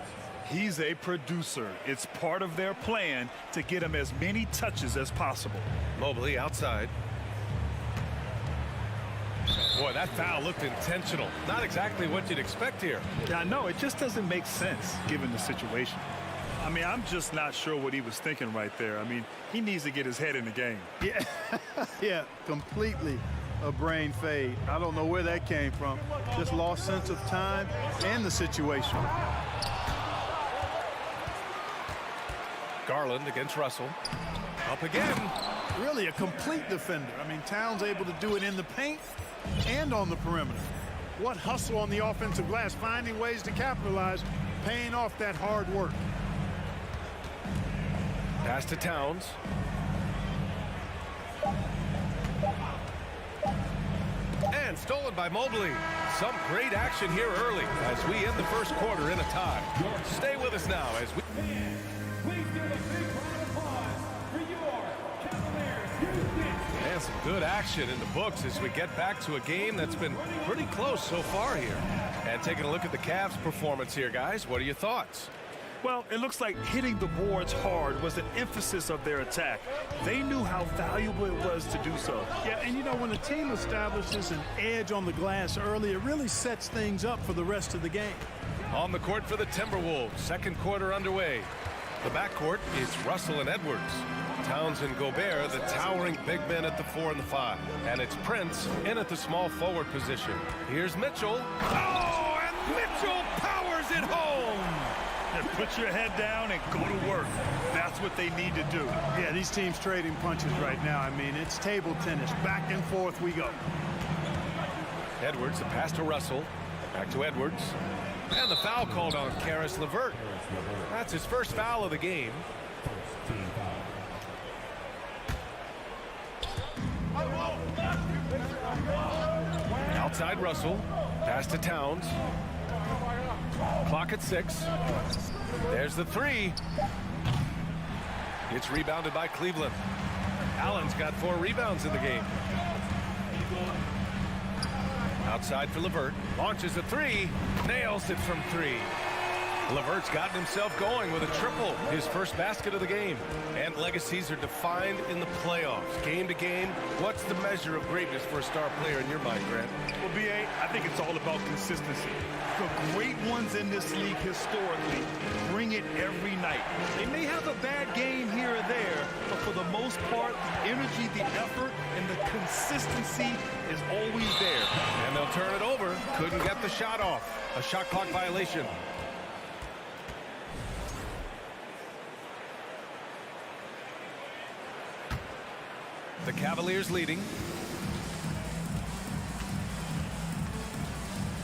Speaker 6: He's a producer. It's part of their plan to get him as many touches as possible.
Speaker 5: Mobley outside. Boy, that foul looked intentional. Not exactly what you'd expect here.
Speaker 6: Yeah, I know. It just doesn't make sense given the situation. I mean, I'm just not sure what he was thinking right there. I mean, he needs to get his head in the game.
Speaker 3: Yeah, yeah, completely a brain fade. I don't know where that came from. Just lost sense of time and the situation.
Speaker 5: Garland against Russell. Up again.
Speaker 3: Really a complete defender. I mean, Towns able to do it in the paint and on the perimeter. What hustle on the offensive glass, finding ways to capitalize, paying off that hard work.
Speaker 5: Pass to Towns. And stolen by Mobley. Some great action here early as we end the first quarter in a tie. Stay with us now as we... And some good action in the books as we get back to a game that's been pretty close so far here. And taking a look at the Cavs' performance here, guys, what are your thoughts?
Speaker 6: Well, it looks like hitting the boards hard was an emphasis of their attack. They knew how valuable it was to do so.
Speaker 3: Yeah, and you know, when a team establishes an edge on the glass early, it really sets things up for the rest of the game.
Speaker 5: On the court for the Timberwolves, second quarter underway. The backcourt is Russell and Edwards. Towns and Gobert, the towering big men at the 4 and the 5. And it's Prince in at the small forward position. Here's Mitchell. Oh, and Mitchell powers it home.
Speaker 6: And put your head down and go to work. That's what they need to do.
Speaker 3: Yeah, these teams trading punches right now. I mean, it's table tennis. Back and forth we go.
Speaker 5: Edwards, the pass to Russell. Back to Edwards. And the foul called on Caris LeVert. That's his first foul of the game. Outside Russell. Pass to Towns. Clock at 6. There's the 3. It's rebounded by Cleveland. Allen's got 4 rebounds in the game. Outside for LeVert. Launches a 3. Nails it from 3. LeVert's gotten himself going with a triple. His first basket of the game. And legacies are defined in the playoffs. Game to game, what's the measure of greatness for a star player in your mind, Grant?
Speaker 6: Well, B.A., I think it's all about consistency. The great ones in this league historically bring it every night. They may have a bad game here or there, but for the most part, the energy, the effort, and the consistency is always there.
Speaker 5: And they'll turn it over. Couldn't get the shot off. A shot clock violation. The Cavaliers leading.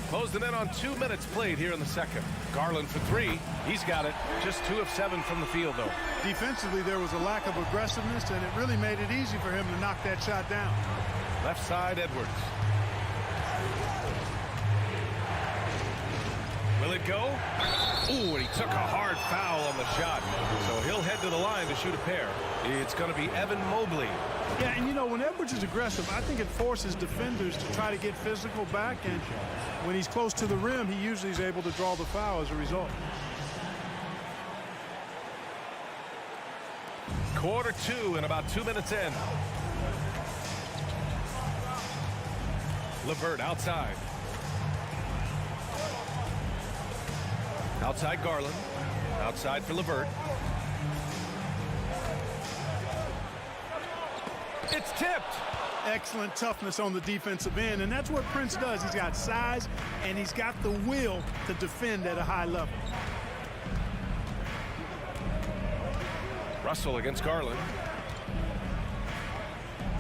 Speaker 5: Closing in on 2 minutes played here in the second. Garland for 3. He's got it. Just 2 of 7 from the field, though.
Speaker 3: Defensively, there was a lack of aggressiveness, and it really made it easy for him to knock that shot down.
Speaker 5: Left side, Edwards. Will it go? Ooh, and he took a hard foul on the shot. So he'll head to the line to shoot a pair. It's going to be Evan Mobley.
Speaker 3: Yeah, and you know, when Edwards is aggressive, I think it forces defenders to try to get physical back, and when he's close to the rim, he usually is able to draw the foul as a result.
Speaker 5: Quarter 2 and about 2 minutes in. LeVert outside. Outside Garland. Outside for LeVert. It's tipped.
Speaker 3: Excellent toughness on the defensive end, and that's what Prince does. He's got size, and he's got the will to defend at a high level.
Speaker 5: Russell against Garland.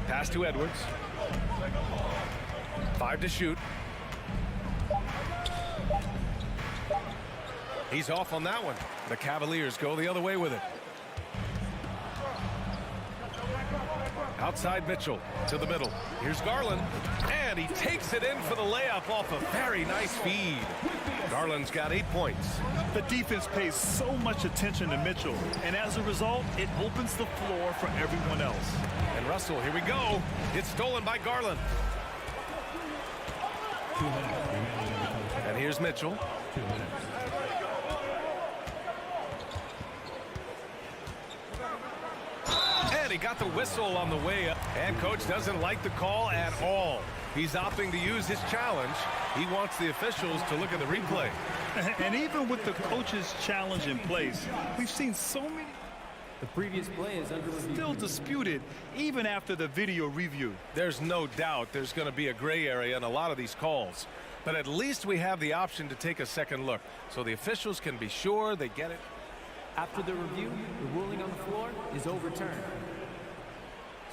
Speaker 5: Pass to Edwards. 5 to shoot. He's off on that one. The Cavaliers go the other way with it. Outside Mitchell to the middle. Here's Garland. And he takes it in for the layup off a very nice feed. Garland's got 8 points.
Speaker 6: The defense pays so much attention to Mitchell, and as a result, it opens the floor for everyone else.
Speaker 5: And Russell, here we go. It's stolen by Garland. And here's Mitchell. And he got the whistle on the way up. And coach doesn't like the call at all. He's opting to use his challenge. He wants the officials to look at the replay.
Speaker 6: And even with the coach's challenge in place, we've seen so many.
Speaker 12: The previous play is under review.
Speaker 6: Still disputed even after the video review.
Speaker 5: There's no doubt there's going to be a gray area in a lot of these calls. But at least we have the option to take a second look so the officials can be sure they get it.
Speaker 12: After the review, the ruling on the floor is overturned.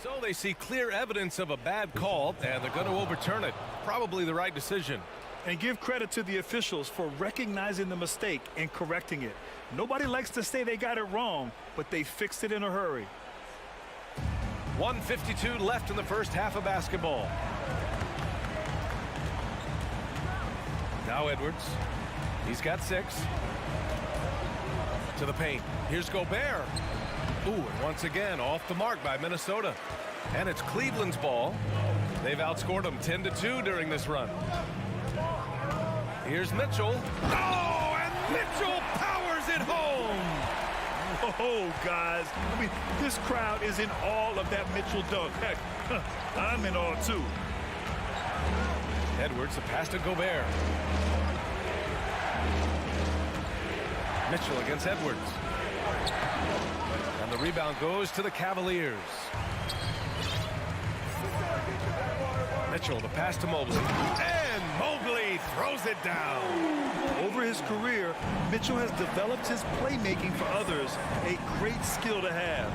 Speaker 5: So they see clear evidence of a bad call, and they're going to overturn it. Probably the right decision.
Speaker 6: And give credit to the officials for recognizing the mistake and correcting it. Nobody likes to say they got it wrong, but they fixed it in a hurry.
Speaker 5: 1:52 left in the first half of basketball. Now Edwards. He's got 6. To the paint. Here's Gobert. Ooh, and once again off the mark by Minnesota. And it's Cleveland's ball. They've outscored them 10-2 during this run. Here's Mitchell. Oh, and Mitchell powers it home.
Speaker 6: Oh, guys. I mean, this crowd is in awe of that Mitchell dunk. Heck, I'm in awe, too.
Speaker 5: Edwards, the pass to Gobert. Mitchell against Edwards. And the rebound goes to the Cavaliers. Mitchell, the pass to Mobley. And Mobley throws it down.
Speaker 6: Over his career, Mitchell has developed his playmaking for others, a great skill to have.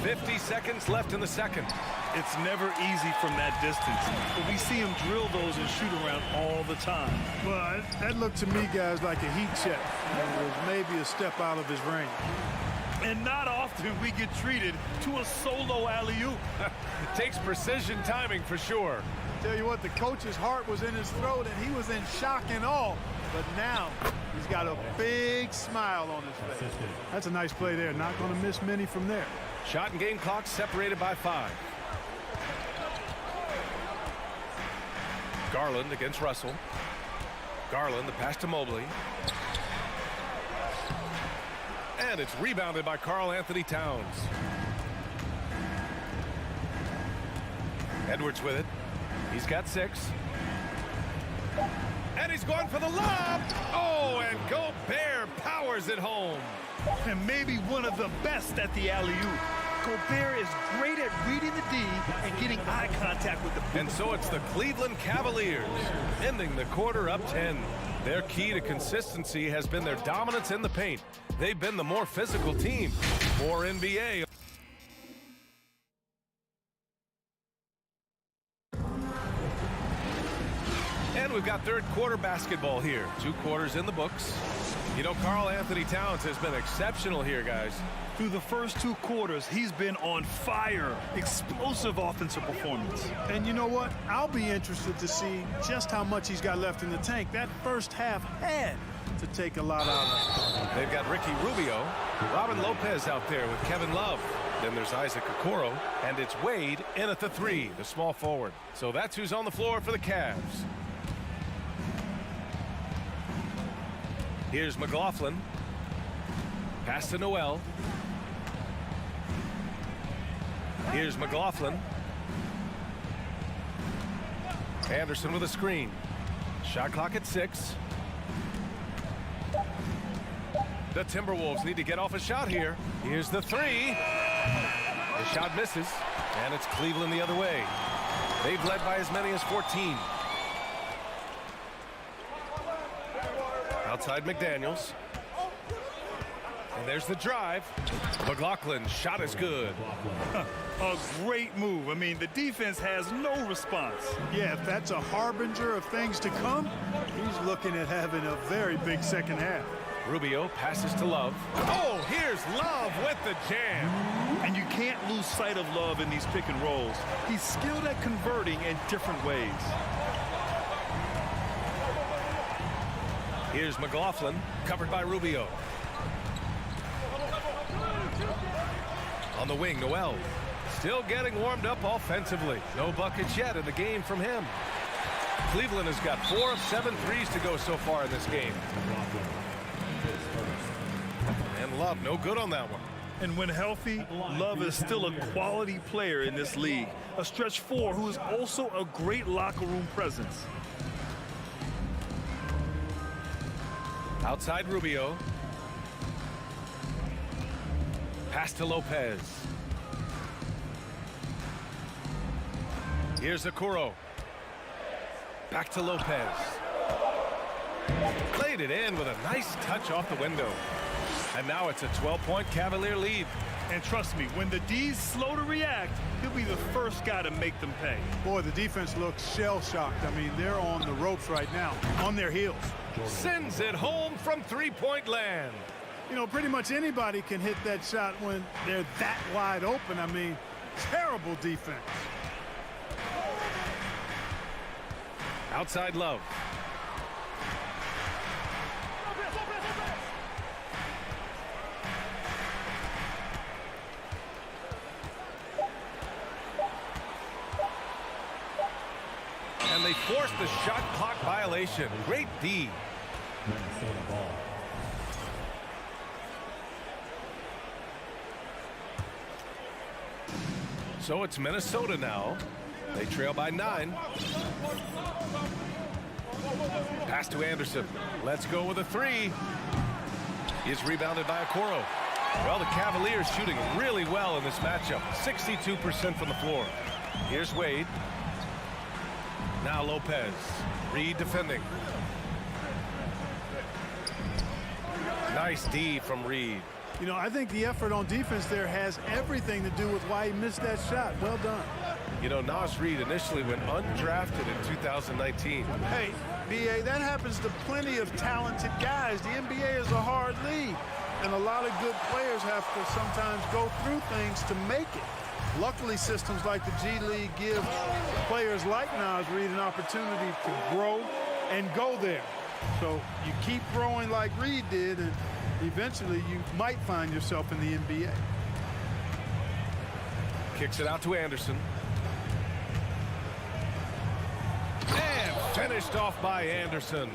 Speaker 5: 50 seconds left in the second.
Speaker 6: It's never easy from that distance, but we see him drill those and shoot around all the time.
Speaker 3: Well, that looked to me, guys, like a heat check. It was maybe a step out of his range.
Speaker 6: And not often we get treated to a solo alley-oop.
Speaker 5: Takes precision timing for sure.
Speaker 3: Tell you what, the coach's heart was in his throat, and he was in shock and awe. But now he's got a big smile on his face. That's a nice play there. Not going to miss many from there.
Speaker 5: Shot and game clock separated by 5. Garland against Russell. Garland, the pass to Mobley. And it's rebounded by Karl Anthony Towns. Edwards with it. He's got 6. And he's going for the lob. Oh, and Gobert powers it home.
Speaker 6: And maybe one of the best at the alley-oop. Gobert is great at reading the D and getting eye contact with the...
Speaker 5: And so it's the Cleveland Cavaliers ending the quarter up 10. Their key to consistency has been their dominance in the paint. They've been the more physical team. More NBA. And we've got third quarter basketball here. 2 quarters in the books. You know, Karl Anthony Towns has been exceptional here, guys.
Speaker 6: Through the first 2 quarters, he's been on fire. Explosive offensive performance.
Speaker 3: And you know what? I'll be interested to see just how much he's got left in the tank. That first half had to take a lot out of it.
Speaker 5: They've got Ricky Rubio, Robin Lopez out there with Kevin Love. Then there's Isaac Okoro, and it's Wade in at the 3, the small forward. So that's who's on the floor for the Cavs. Here's McLaughlin. Pass to Noel. Here's McLaughlin. Anderson with a screen. Shot clock at 6. The Timberwolves need to get off a shot here. Here's the 3. The shot misses, and it's Cleveland the other way. They've led by as many as 14. Outside McDaniels. And there's the drive. McLaughlin's shot is good.
Speaker 6: A great move. I mean, the defense has no response.
Speaker 3: Yeah, if that's a harbinger of things to come, he's looking at having a very big second half.
Speaker 5: Rubio passes to Love. Oh, here's Love with the jam.
Speaker 6: And you can't lose sight of Love in these pick and rolls. He's skilled at converting in different ways.
Speaker 5: Here's McLaughlin, covered by Rubio. On the wing, Noel. Still getting warmed up offensively. No buckets yet in the game from him. Cleveland has got 4 of 7 threes to go so far in this game. And Love, no good on that one.
Speaker 6: And when healthy, Love is still a quality player in this league. A stretch 4 who is also a great locker room presence.
Speaker 5: Outside Rubio. Pass to Lopez. Here's Okoro. Back to Lopez. Played it in with a nice touch off the window. And now it's a 12-point Cavalier lead.
Speaker 6: And trust me, when the D's slow to react, he'll be the first guy to make them pay.
Speaker 3: Boy, the defense looks shell-shocked. I mean, they're on the ropes right now, on their heels.
Speaker 5: Sends it home from three-point land.
Speaker 3: You know, pretty much anybody can hit that shot when they're that wide open. I mean, terrible defense.
Speaker 5: Outside Love. And they forced the shot clock violation. Great D.
Speaker 9: Minnesota ball.
Speaker 5: So it's Minnesota now. They trail by 9. Pass to Anderson. Let's go with a 3. He's rebounded by Okoro. Well, the Cavaliers shooting really well in this matchup. 62% from the floor. Here's Wade. Now Lopez. Reed defending. Nice D from Reed.
Speaker 3: You know, I think the effort on defense there has everything to do with why he missed that shot. Well done.
Speaker 5: You know, Nas Reed initially went undrafted in 2019.
Speaker 3: Hey, B.A., that happens to plenty of talented guys. The NBA is a hard league, and a lot of good players have to sometimes go through things to make it. Luckily, systems like the G League give players like Nas Reed an opportunity to grow and go there. So you keep growing like Reed did, and eventually you might find yourself in the NBA.
Speaker 5: Kicks it out to Anderson. And finished off by Anderson.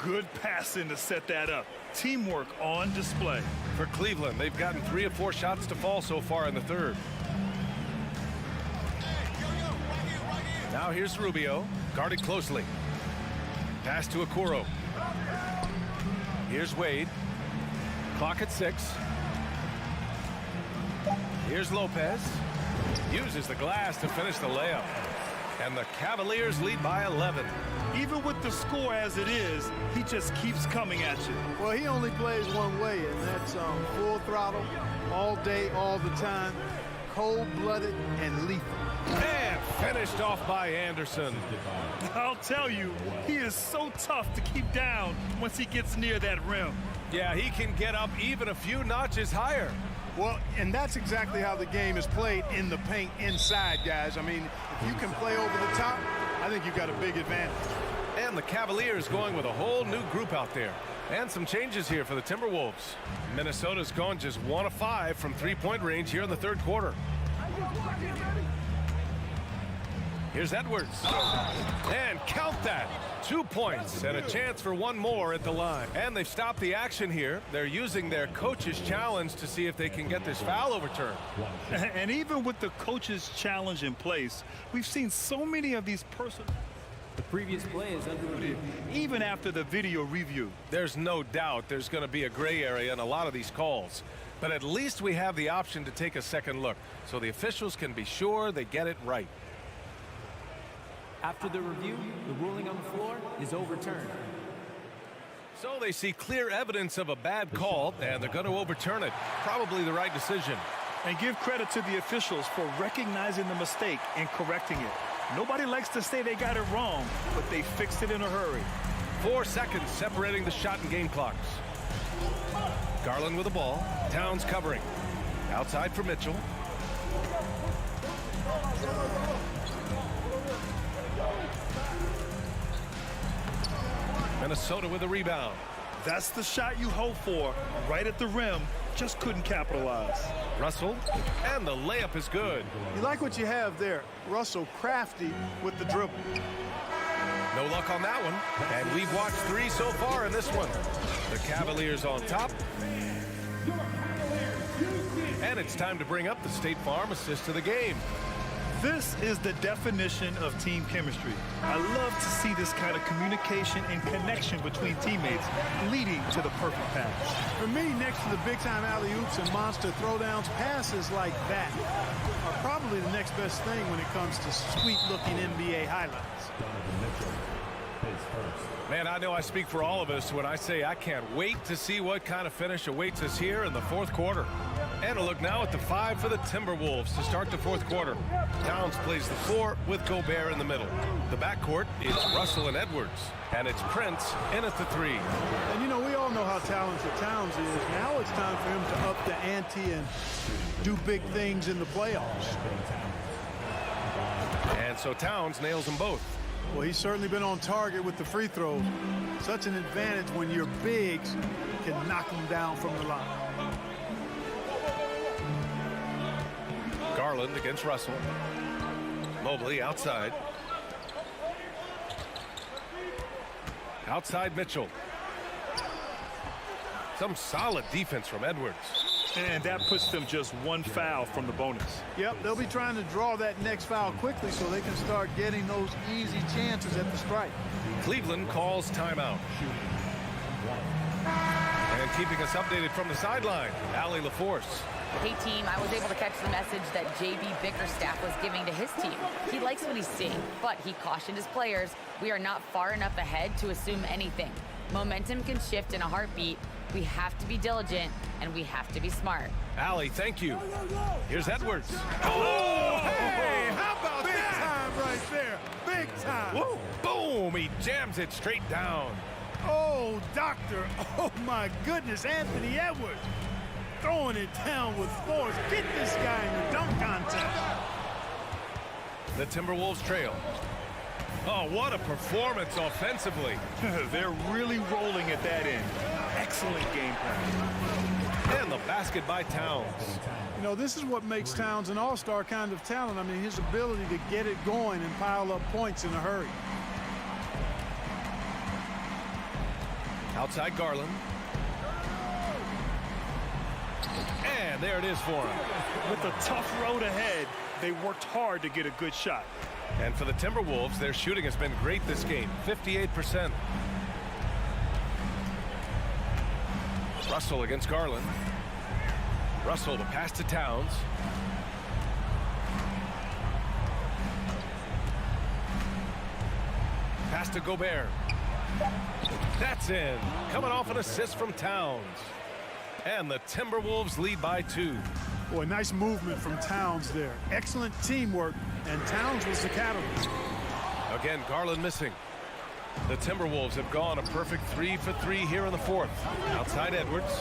Speaker 6: Good passing to set that up. Teamwork on display.
Speaker 5: For Cleveland, they've gotten 3 of 4 shots to fall so far in the third. Now here's Rubio, guarded closely. Pass to Okoro. Here's Wade. Clock at 6. Here's Lopez. Uses the glass to finish the layup. And the Cavaliers lead by 11.
Speaker 6: Even with the score as it is, he just keeps coming at you.
Speaker 3: Well, he only plays one way, and that's full throttle, all day, all the time, cold-blooded and lethal.
Speaker 5: And finished off by Anderson.
Speaker 6: I'll tell you, he is so tough to keep down once he gets near that rim.
Speaker 5: Yeah, he can get up even a few notches higher.
Speaker 3: Well, and that's exactly how the game is played in the paint inside, guys. I mean, if you can play over the top, I think you've got a big advantage.
Speaker 5: And the Cavaliers going with a whole new group out there. And some changes here for the Timberwolves. Minnesota's gone just 1 of 5 from three-point range here in the third quarter. Here's Edwards. And count that. 2 points and a chance for one more at the line. And they've stopped the action here. They're using their coach's challenge to see if they can get this foul overturned.
Speaker 6: And even with the coach's challenge in place, we've seen so many of these personal.
Speaker 12: The previous play is under review.
Speaker 6: Even after the video review.
Speaker 5: There's no doubt there's going to be a gray area in a lot of these calls. But at least we have the option to take a second look so the officials can be sure they get it right.
Speaker 12: After the review, the ruling on the floor is overturned.
Speaker 5: So they see clear evidence of a bad call, and they're going to overturn it. Probably the right decision.
Speaker 6: And give credit to the officials for recognizing the mistake and correcting it. Nobody likes to say they got it wrong, but they fixed it in a hurry.
Speaker 5: 4 seconds separating the shot and game clocks. Garland with the ball. Towns covering. Outside for Mitchell. Minnesota with a rebound.
Speaker 6: That's the shot you hope for. Right at the rim. Just couldn't capitalize.
Speaker 5: Russell. And the layup is good.
Speaker 3: You like what you have there. Russell crafty with the dribble.
Speaker 5: No luck on that one. And we've watched 3 so far in this one. The Cavaliers on top. And it's time to bring up the State Farm assist of the game.
Speaker 6: This is the definition of team chemistry. I love to see this kind of communication and connection between teammates leading to the perfect pass.
Speaker 3: For me, next to the big-time alley-oops and monster throwdowns, passes like that are probably the next best thing when it comes to sweet-looking NBA highlights.
Speaker 5: Man, I know I speak for all of us when I say I can't wait to see what kind of finish awaits us here in the 4th quarter. And a look now at the 5 for the Timberwolves to start the 4th quarter. Towns plays the 4 with Gobert in the middle. The backcourt is Russell and Edwards. And it's Prince in at the 3.
Speaker 3: And, you know, we all know how talented Towns is. Now it's time for him to up the ante and do big things in the playoffs.
Speaker 5: And so Towns nails them both.
Speaker 3: Well, he's certainly been on target with the free throws. Such an advantage when your bigs can knock them down from the line.
Speaker 5: Garland against Russell. Mobley outside. Outside Mitchell. Some solid defense from Edwards.
Speaker 6: And that puts them just 1 foul from the bonus.
Speaker 3: Yep, they'll be trying to draw that next foul quickly so they can start getting those easy chances at the strike.
Speaker 5: Cleveland calls timeout. And keeping us updated from the sideline, Allie LaForce.
Speaker 8: Hey, team, I was able to catch the message that J.B. Bickerstaff was giving to his team. He likes what he's seeing, but he cautioned his players, we are not far enough ahead to assume anything. Momentum can shift in a heartbeat. We have to be diligent, and we have to be smart.
Speaker 5: Allie, thank you. Here's Edwards. Oh, hey, how about
Speaker 3: big
Speaker 5: that?
Speaker 3: Big time right there. Big time.
Speaker 5: Whoa, boom, he jams it straight down.
Speaker 3: Oh, doctor. Oh, my goodness, Anthony Edwards. Throwing it down with force. Get this guy in the dunk contest.
Speaker 5: The Timberwolves trail. Oh, what a performance offensively.
Speaker 6: They're really rolling at that end. Excellent game plan.
Speaker 5: And the basket by Towns.
Speaker 3: You know, this is what makes Towns an all-star kind of talent. I mean, his ability to get it going and pile up points in a hurry.
Speaker 5: Outside Garland. And there it is for him.
Speaker 6: With a tough road ahead, they worked hard to get a good shot.
Speaker 5: And for the Timberwolves, their shooting has been great this game, 58%. Russell against Garland. Russell to pass to Towns. Pass to Gobert. That's in. Coming off an assist from Towns. And the Timberwolves lead by 2.
Speaker 3: Boy, nice movement from Towns there. Excellent teamwork, and Towns was the catalyst.
Speaker 5: Again, Garland missing. The Timberwolves have gone a perfect 3 for 3 here in the 4th. Outside Edwards.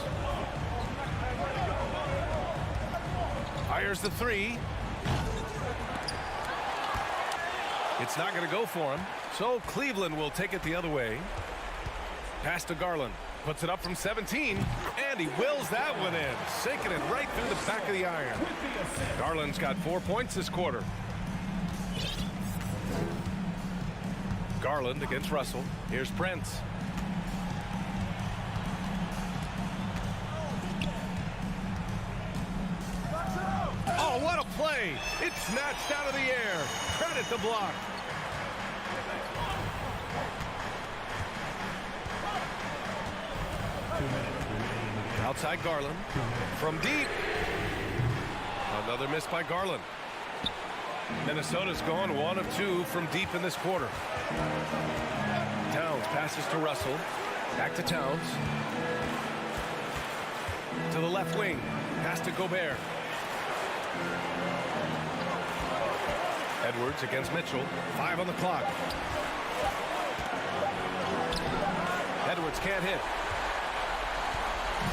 Speaker 5: Fires the 3. It's not going to go for him. So Cleveland will take it the other way. Pass to Garland. Puts it up from 17, and he wills that one in, sinking it right through the back of the iron. Garland's got 4 points this quarter. Garland against Russell. Here's Prince. Oh, what a play! It's snatched out of the air. Credit the block. Outside Garland. From deep. Another miss by Garland. Minnesota's gone 1 of 2 from deep in this quarter. Towns passes to Russell. Back to Towns. To the left wing. Pass to Gobert. Edwards against Mitchell. 5 on the clock. Edwards can't hit.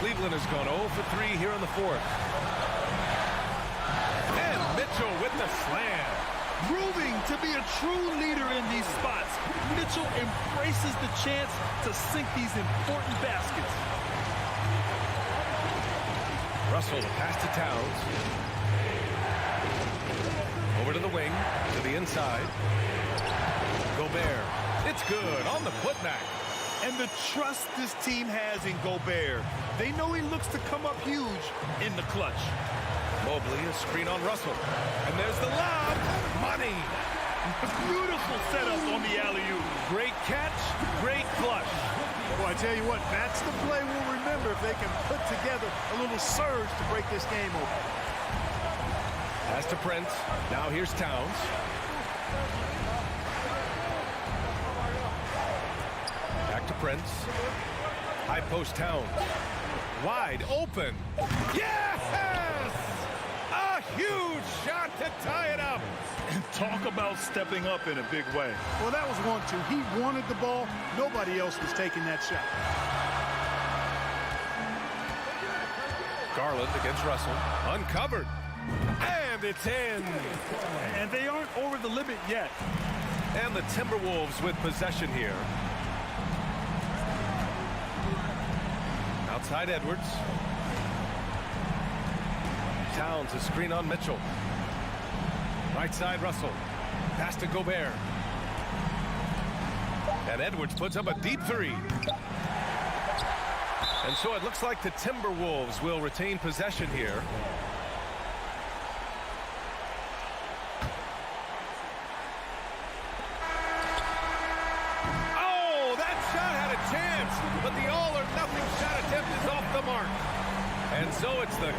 Speaker 5: Cleveland has gone 0 for 3 here in the fourth. And Mitchell with the slam.
Speaker 6: Proving to be a true leader in these spots. Mitchell embraces the chance to sink these important baskets.
Speaker 5: Russell pass to Towns. Over to the wing, to the inside. Gobert. It's good on the putback.
Speaker 6: And the trust this team has in Gobert. They know he looks to come up huge in the clutch.
Speaker 5: Mobley, a screen on Russell. And there's the lob. Money.
Speaker 6: Beautiful setup on the alley-oop.
Speaker 3: Great catch, great clutch. Well, I tell you what, that's the play we'll remember if they can put together a little surge to break this game open.
Speaker 5: Pass to Prince. Now here's Towns. Back to Prince. High post Towns. Wide open. Yes! A huge shot to tie it up.
Speaker 6: And talk about stepping up in a big way.
Speaker 3: Well, that was 1-2. He wanted the ball. Nobody else was taking that shot.
Speaker 5: Garland against Russell. Uncovered. And it's in.
Speaker 6: And they aren't over the limit yet.
Speaker 5: And the Timberwolves with possession here. Outside Edwards. Towns a screen on Mitchell. Right side Russell. Pass to Gobert. And Edwards puts up a deep three. And so it looks like the Timberwolves will retain possession here. Oh, that shot had a chance, but the all-or-nothing shot attempt is off the mark. And so it's the...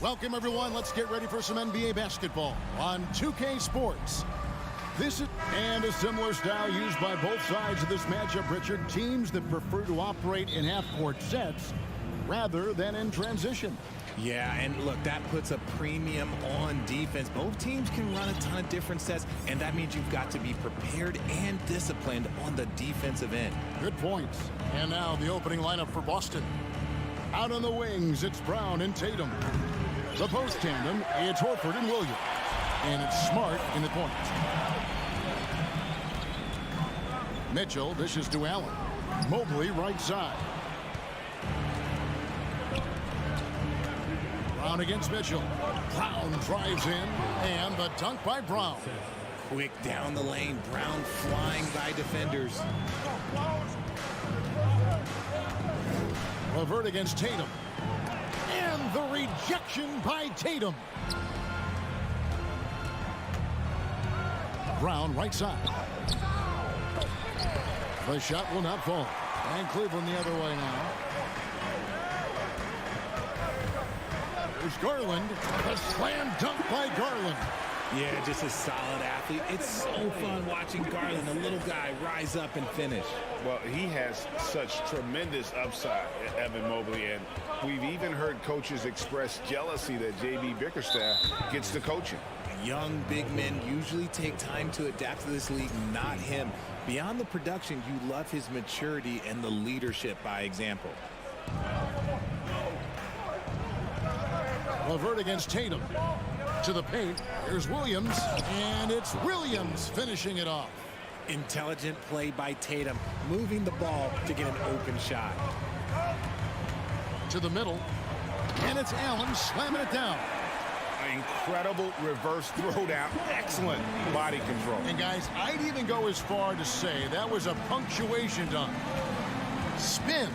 Speaker 1: Welcome, everyone. Let's get ready for some NBA basketball on 2K Sports. And a similar style used by both sides of this matchup, Richard. Teams that prefer to operate in half-court sets rather than in transition.
Speaker 7: Yeah, and look, that puts a premium on defense. Both teams can run a ton of different sets, and that means you've got to be prepared and disciplined on the defensive end.
Speaker 1: Good points. And now the opening lineup for Boston. Out on the wings, it's Brown and Tatum. The post tandem, it's Horford and Williams. And it's Smart in the point. Mitchell dishes to Allen. Mobley right side. Brown against Mitchell. Brown drives in, and the dunk by Brown.
Speaker 7: Quick down the lane. Brown flying by defenders.
Speaker 1: LeVert against Tatum. And the rejection by Tatum. Brown right side. The shot will not fall. And Cleveland the other way now. There's Garland. A slam dunk by Garland.
Speaker 7: Yeah, just a solid athlete. It's so fun watching Garland, the little guy, rise up and finish.
Speaker 2: Well, he has such tremendous upside, Evan Mobley, and we've even heard coaches express jealousy that J.B. Bickerstaff gets the coaching.
Speaker 7: Young big men usually take time to adapt to this league, not him. Beyond the production, you love his maturity and the leadership by example.
Speaker 1: LeVert against Tatum. To the paint. Here's Williams. And it's Williams finishing it off.
Speaker 7: Intelligent play by Tatum, moving the ball to get an open shot.
Speaker 1: To the middle. And it's Allen slamming it down.
Speaker 2: Incredible reverse throwdown. Excellent body control.
Speaker 1: And guys, I'd even go as far to say that was a punctuation dunk. Spins.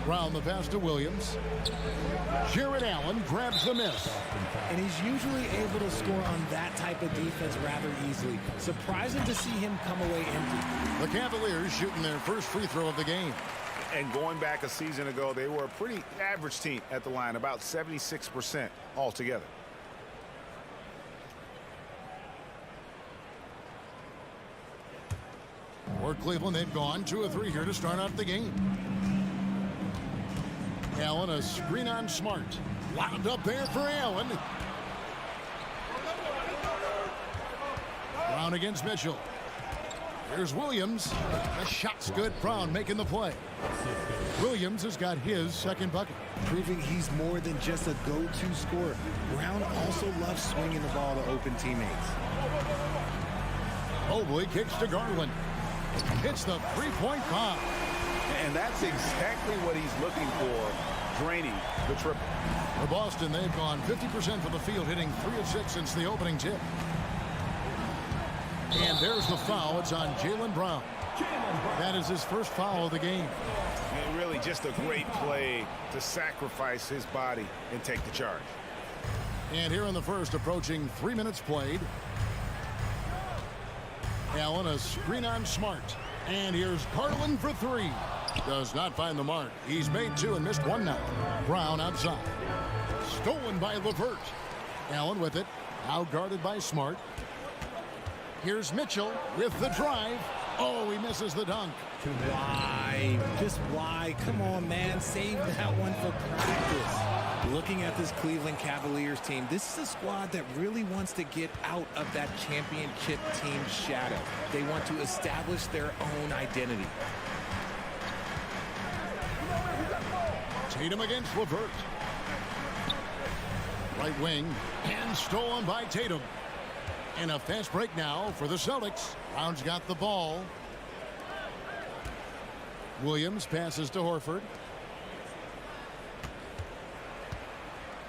Speaker 1: Round the pass to Williams. Jared Allen grabs the miss.
Speaker 7: And he's usually able to score on that type of defense rather easily. Surprising to see him come away empty.
Speaker 1: The Cavaliers shooting their first free throw of the game.
Speaker 2: And going back a season ago, they were a pretty average team at the line, about 76% altogether.
Speaker 1: For Cleveland, they've gone 2 of 3 here to start out the game. Allen, a screen on Smart. Wound up there for Allen. Brown against Mitchell. Here's Williams. The shot's good. Brown making the play. Williams has got his second bucket.
Speaker 7: Proving he's more than just a go-to scorer. Brown also loves swinging the ball to open teammates.
Speaker 1: Mobley kicks to Garland. Hits the three-point bomb.
Speaker 2: And that's exactly what he's looking for, draining the triple.
Speaker 1: For Boston, they've gone 50% from the field, hitting 3 of 6 since the opening tip. And there's the foul. It's on Jaylen Brown. That is his first foul of the game.
Speaker 2: And really just a great play to sacrifice his body and take the charge.
Speaker 1: And here in the first, approaching 3 minutes played. Allen, a screen on Smart. And here's Garland for 3. Does not find the mark. He's made 2 and missed 1 now. Brown outside. Stolen by LeVert. Allen with it. Now guarded by Smart. Here's Mitchell with the drive. Oh, he misses the dunk.
Speaker 7: Why? Just why? Come on, man. Save that one for practice. Looking at this Cleveland Cavaliers team, this is a squad that really wants to get out of that championship team shadow. They want to establish their own identity.
Speaker 1: Tatum against LeVert. Right wing, and stolen by Tatum. And a fast break now for the Celtics. Brown's got the ball. Williams passes to Horford.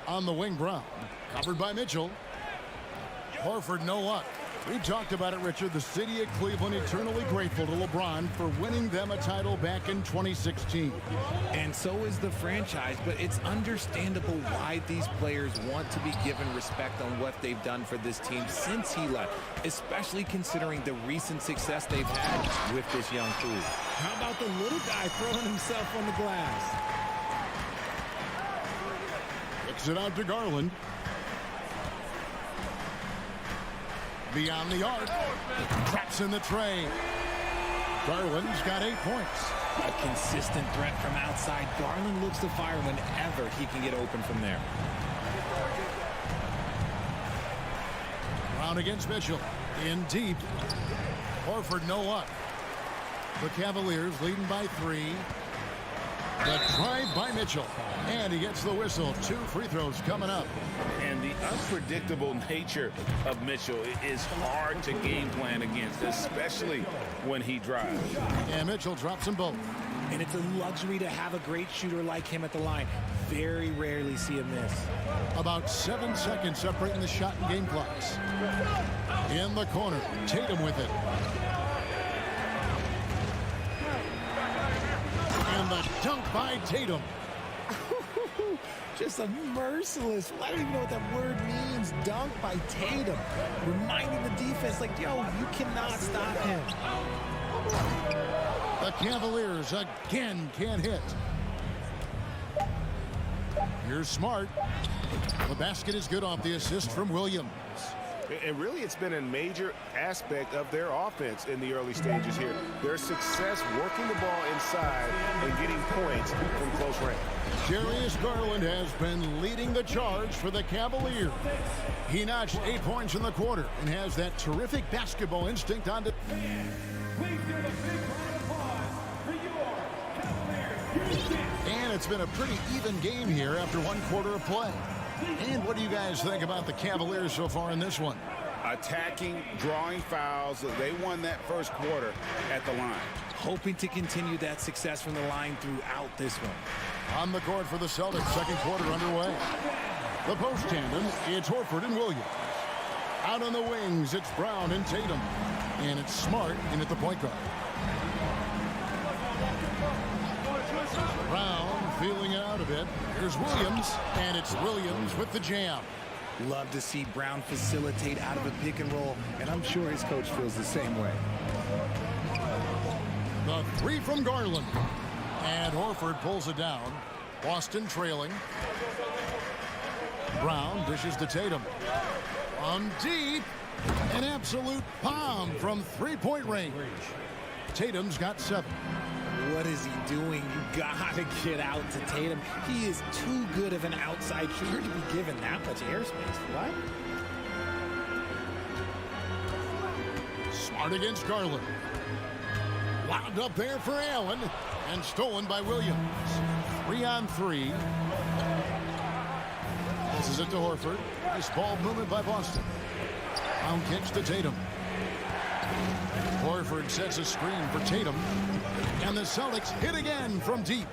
Speaker 1: On the wing, Brown. Covered by Mitchell. Horford, no luck. We talked about it, Richard. The city of Cleveland eternally grateful to LeBron for winning them a title back in 2016.
Speaker 7: And so is the franchise, but it's understandable why these players want to be given respect on what they've done for this team since he left, especially considering the recent success they've had with this young crew. How about the little guy throwing himself on the glass?
Speaker 1: Kicks it out to Garland. Beyond the arc. Traps in the tray. Garland's got 8 points.
Speaker 7: A consistent threat from outside. Garland looks to fire whenever he can get open from there.
Speaker 1: Brown against Mitchell. In deep. Horford no luck. The Cavaliers leading by 3. The drive by Mitchell. And he gets the whistle. 2 free throws coming up.
Speaker 2: And the unpredictable nature of Mitchell is hard to game plan against, especially when he drives.
Speaker 1: And Mitchell drops them both.
Speaker 7: And it's a luxury to have a great shooter like him at the line. Very rarely see him miss.
Speaker 1: About 7 seconds separating the shot and game clocks. In the corner. Tatum with it. And the dunk by Tatum.
Speaker 7: Just a merciless, I don't even know what that word means, dunk by Tatum. Reminding the defense, like, yo, you cannot stop him.
Speaker 1: The Cavaliers again can't hit. Here's Smart. The basket is good off the assist from Williams.
Speaker 4: And really, it's been a major aspect of their offense in the early stages here. Their success working the ball inside and getting points from close range.
Speaker 1: Darius Garland has been leading the charge for the Cavaliers. He notched 8 points in the quarter and has that terrific basketball instinct on the... And it's been a pretty even game here after 1 quarter of play. And what do you guys think about the Cavaliers so far in this one?
Speaker 2: Attacking, drawing fouls. They won that first quarter at the line.
Speaker 7: Hoping to continue that success from the line throughout this one.
Speaker 1: On the court for the Celtics, second quarter underway. The post tandem, it's Horford and Williams. Out on the wings, it's Brown and Tatum. And it's Smart in at the point guard. Brown feeling it out a bit. Here's Williams, and it's Williams with the jam.
Speaker 7: Love to see Brown facilitate out of a pick and roll, and I'm sure his coach feels the same way.
Speaker 1: The 3 from Garland. And Horford pulls it down. Boston trailing. Brown dishes to Tatum. On deep. An absolute bomb from 3-point range. Tatum's got 7.
Speaker 7: What is he doing? You gotta get out to Tatum. He is too good of an outside shooter to be given that much airspace. What?
Speaker 1: Smart against Garland. Wound up there for Allen. And stolen by Williams. 3 on 3. This is it to Horford. Nice ball movement by Boston. Brown kicks to Tatum. Horford sets a screen for Tatum. And the Celtics hit again from deep.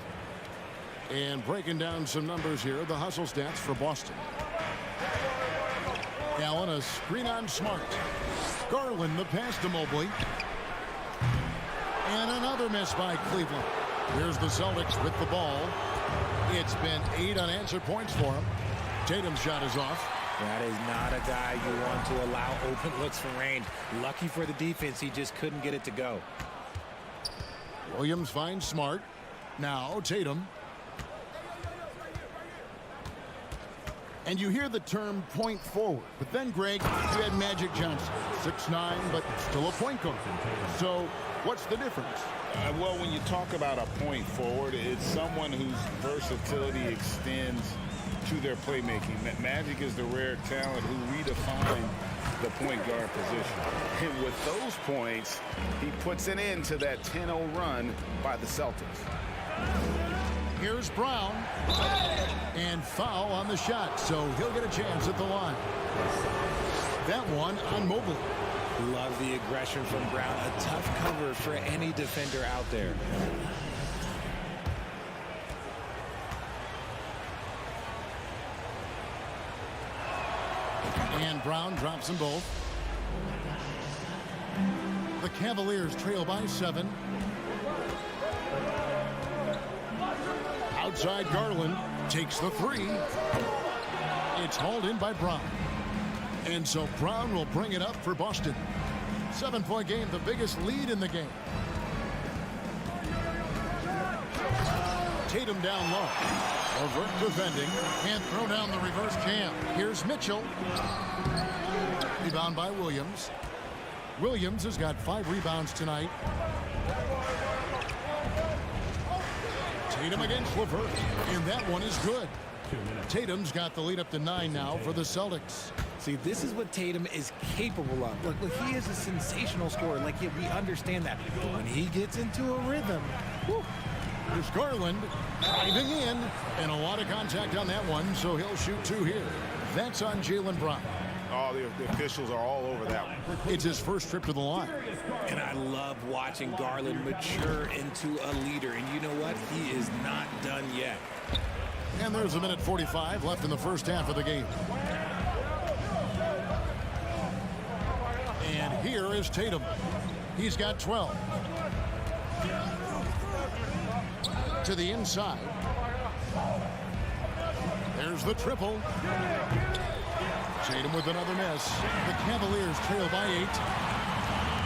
Speaker 1: And breaking down some numbers here, the hustle stats for Boston. Allen, a screen on Smart. Garland, the pass to Mobley. And another miss by Cleveland. Here's the Celtics with the ball. It's been 8 unanswered points for him. Tatum's shot is off.
Speaker 7: That is not a guy you want to allow open looks from range. Lucky for the defense, he just couldn't get it to go.
Speaker 1: Williams finds Smart. Now Tatum. And you hear the term point forward. But then, Greg, you had Magic Johnson. 6'9", but still a point guard. So what's the difference?
Speaker 2: Well, when you talk about a point forward, it's someone whose versatility extends to their playmaking. Magic is the rare talent who redefined the point guard position. And with those points, he puts an end to that 10-0 run by the Celtics.
Speaker 1: Here's Brown. And foul on the shot, so he'll get a chance at the line. That one on Mobley.
Speaker 7: Love the aggression from Brown. A tough cover for any defender out there.
Speaker 1: And Brown drops them both. The Cavaliers trail by 7. Outside Garland takes the 3. It's hauled in by Brown. And so Brown will bring it up for Boston. 7-point game, the biggest lead in the game. Tatum down low. Levert defending. Can't throw down the reverse jam. Here's Mitchell. Rebound by Williams. Williams has got 5 rebounds tonight. Tatum against Levert, and that one is good. Tatum's got the lead up to 9 now for the Celtics.
Speaker 7: See, this is what Tatum is capable of. Look, he is a sensational scorer. Like, we understand that. But when he gets into a rhythm, whew.
Speaker 1: There's Garland driving in, and a lot of contact on that one, so he'll shoot 2 here. That's on Jaylen Brown.
Speaker 4: Oh, the officials are all over that one.
Speaker 1: It's his first trip to the line.
Speaker 7: And I love watching Garland mature into a leader. And you know what? He is not done yet.
Speaker 1: And there's a minute 45 left in the first half of the game. And here is Tatum. He's got 12. To the inside. There's the triple. Tatum with another miss. The Cavaliers trail by 8.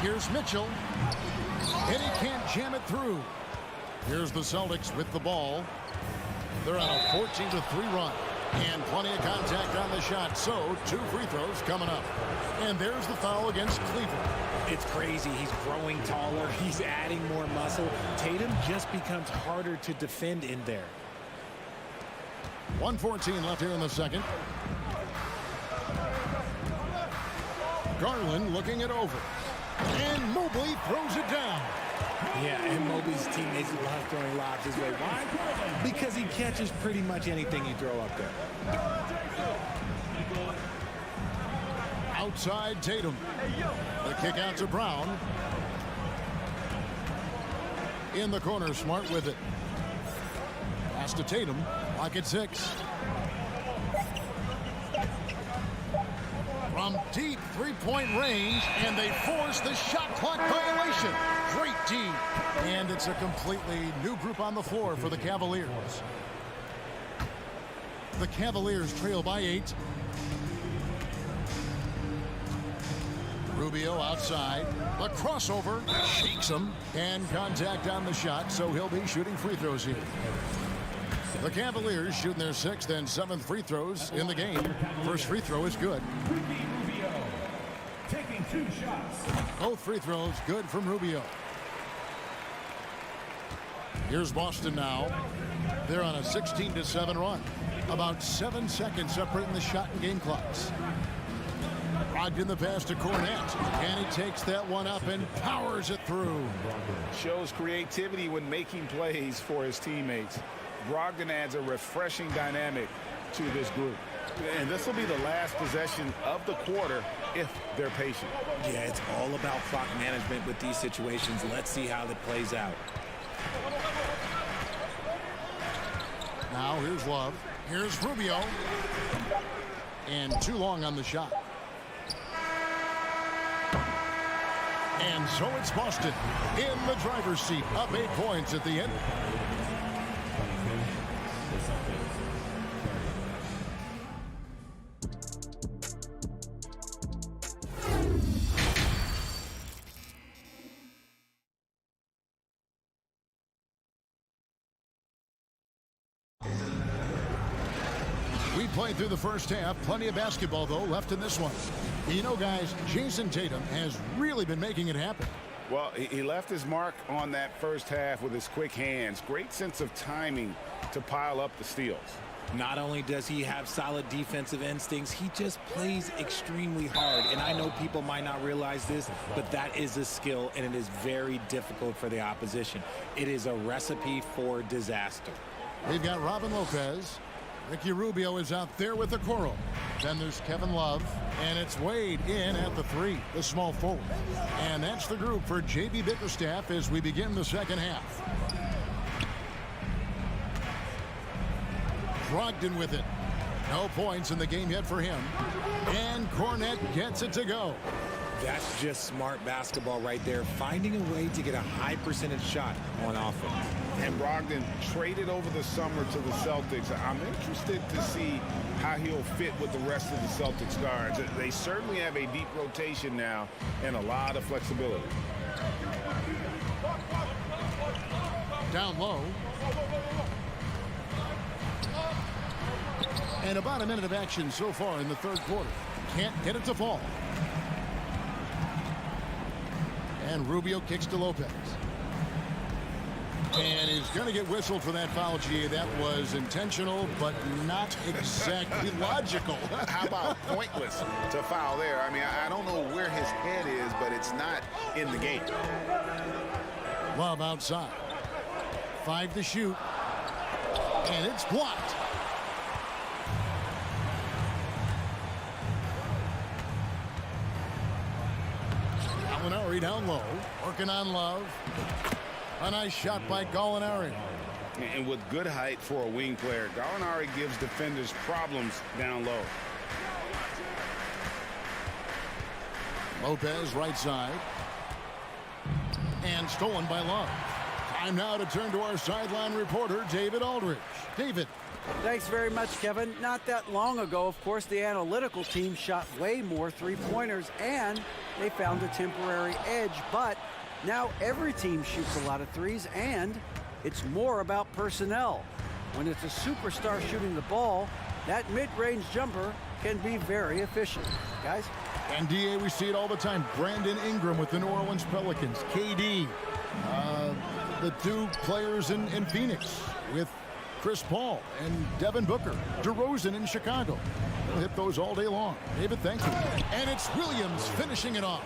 Speaker 1: Here's Mitchell. And he can't jam it through. Here's the Celtics with the ball. They're on a 14-3 run. And plenty of contact on the shot. So 2 free throws coming up. And there's the foul against Cleveland.
Speaker 7: It's crazy. He's growing taller. He's adding more muscle. Tatum just becomes harder to defend in there.
Speaker 1: 1:14 left here in the second. Garland looking it over. And Mobley throws it down.
Speaker 7: Yeah, and Mobley's teammates love throwing lobs his way. Why? Because he catches pretty much anything you throw up there.
Speaker 1: Outside Tatum. The kick out to Brown. In the corner, Smart with it. Pass to Tatum. Lock at 6. From deep 3-point range, and they force the shot clock violation. Great D. And it's a completely new group on the floor for the Cavaliers. The Cavaliers trail by 8. Rubio outside. The crossover shakes him. And contact on the shot, so he'll be shooting free throws here. The Cavaliers shooting their 6th and 7th free throws in the game. First free throw is good.
Speaker 9: Taking 2 shots.
Speaker 1: Both free throws good from Rubio. Here's Boston now. They're on a 16-7 run. About 7 seconds separating the shot and game clocks. Brogdon the pass to Cornette. And he takes that one up and powers it through.
Speaker 2: Shows creativity when making plays for his teammates. Brogdon adds a refreshing dynamic to this group. And this will be the last possession of the quarter if they're patient.
Speaker 7: Yeah, it's all about clock management with these situations. Let's see how that plays out.
Speaker 1: Now here's Love. Here's Rubio. And too long on the shot. And so it's Boston in the driver's seat. Up 8 points at the end. We played through the first half. Plenty of basketball, though, left in this one. You know, guys, Jason Tatum has really been making it happen.
Speaker 2: Well, he left his mark on that first half with his quick hands. Great sense of timing to pile up the steals.
Speaker 7: Not only does he have solid defensive instincts, he just plays extremely hard. And I know people might not realize this, but that is a skill, and it is very difficult for the opposition. It is a recipe for disaster.
Speaker 1: We've got Robin Lopez. Ricky Rubio is out there with the Coro. Then there's Kevin Love, and it's Wade in at the 3, the small forward. And that's the group for J.B. Bickerstaff as we begin the second half. Brogdon with it. No points in the game yet for him. And Cornette gets it to go.
Speaker 7: That's just smart basketball right there, finding a way to get a high percentage shot on offense.
Speaker 2: And Brogdon traded over the summer to the Celtics. I'm interested to see how he'll fit with the rest of the Celtics guards. They certainly have a deep rotation now and a lot of flexibility.
Speaker 1: Down low. And about a minute of action so far in the third quarter. Can't get it to fall. And Rubio kicks to Lopez. And he's going to get whistled for that foul, G. That was intentional, but not exactly logical.
Speaker 2: How about pointless to foul there? I mean, I don't know where his head is, but it's not in the game.
Speaker 1: Love outside. 5 to shoot. And it's blocked. Gallinari down low. Working on Love. A nice shot by Gallinari.
Speaker 2: And with good height for a wing player, Gallinari gives defenders problems down low.
Speaker 1: Lopez right side. And stolen by Love. Time now to turn to our sideline reporter, David Aldridge. David.
Speaker 11: Thanks very much, Kevin. Not that long ago, of course, the analytical team shot way more three-pointers, and they found a temporary edge. But now every team shoots a lot of threes, and it's more about personnel. When it's a superstar shooting the ball, that mid-range jumper can be very efficient. Guys?
Speaker 1: And DA, we see it all the time. Brandon Ingram with the New Orleans Pelicans. KD. The two players in Phoenix with Chris Paul and Devin Booker. DeRozan in Chicago. They'll hit those all day long. David, thank you. And it's Williams finishing it off.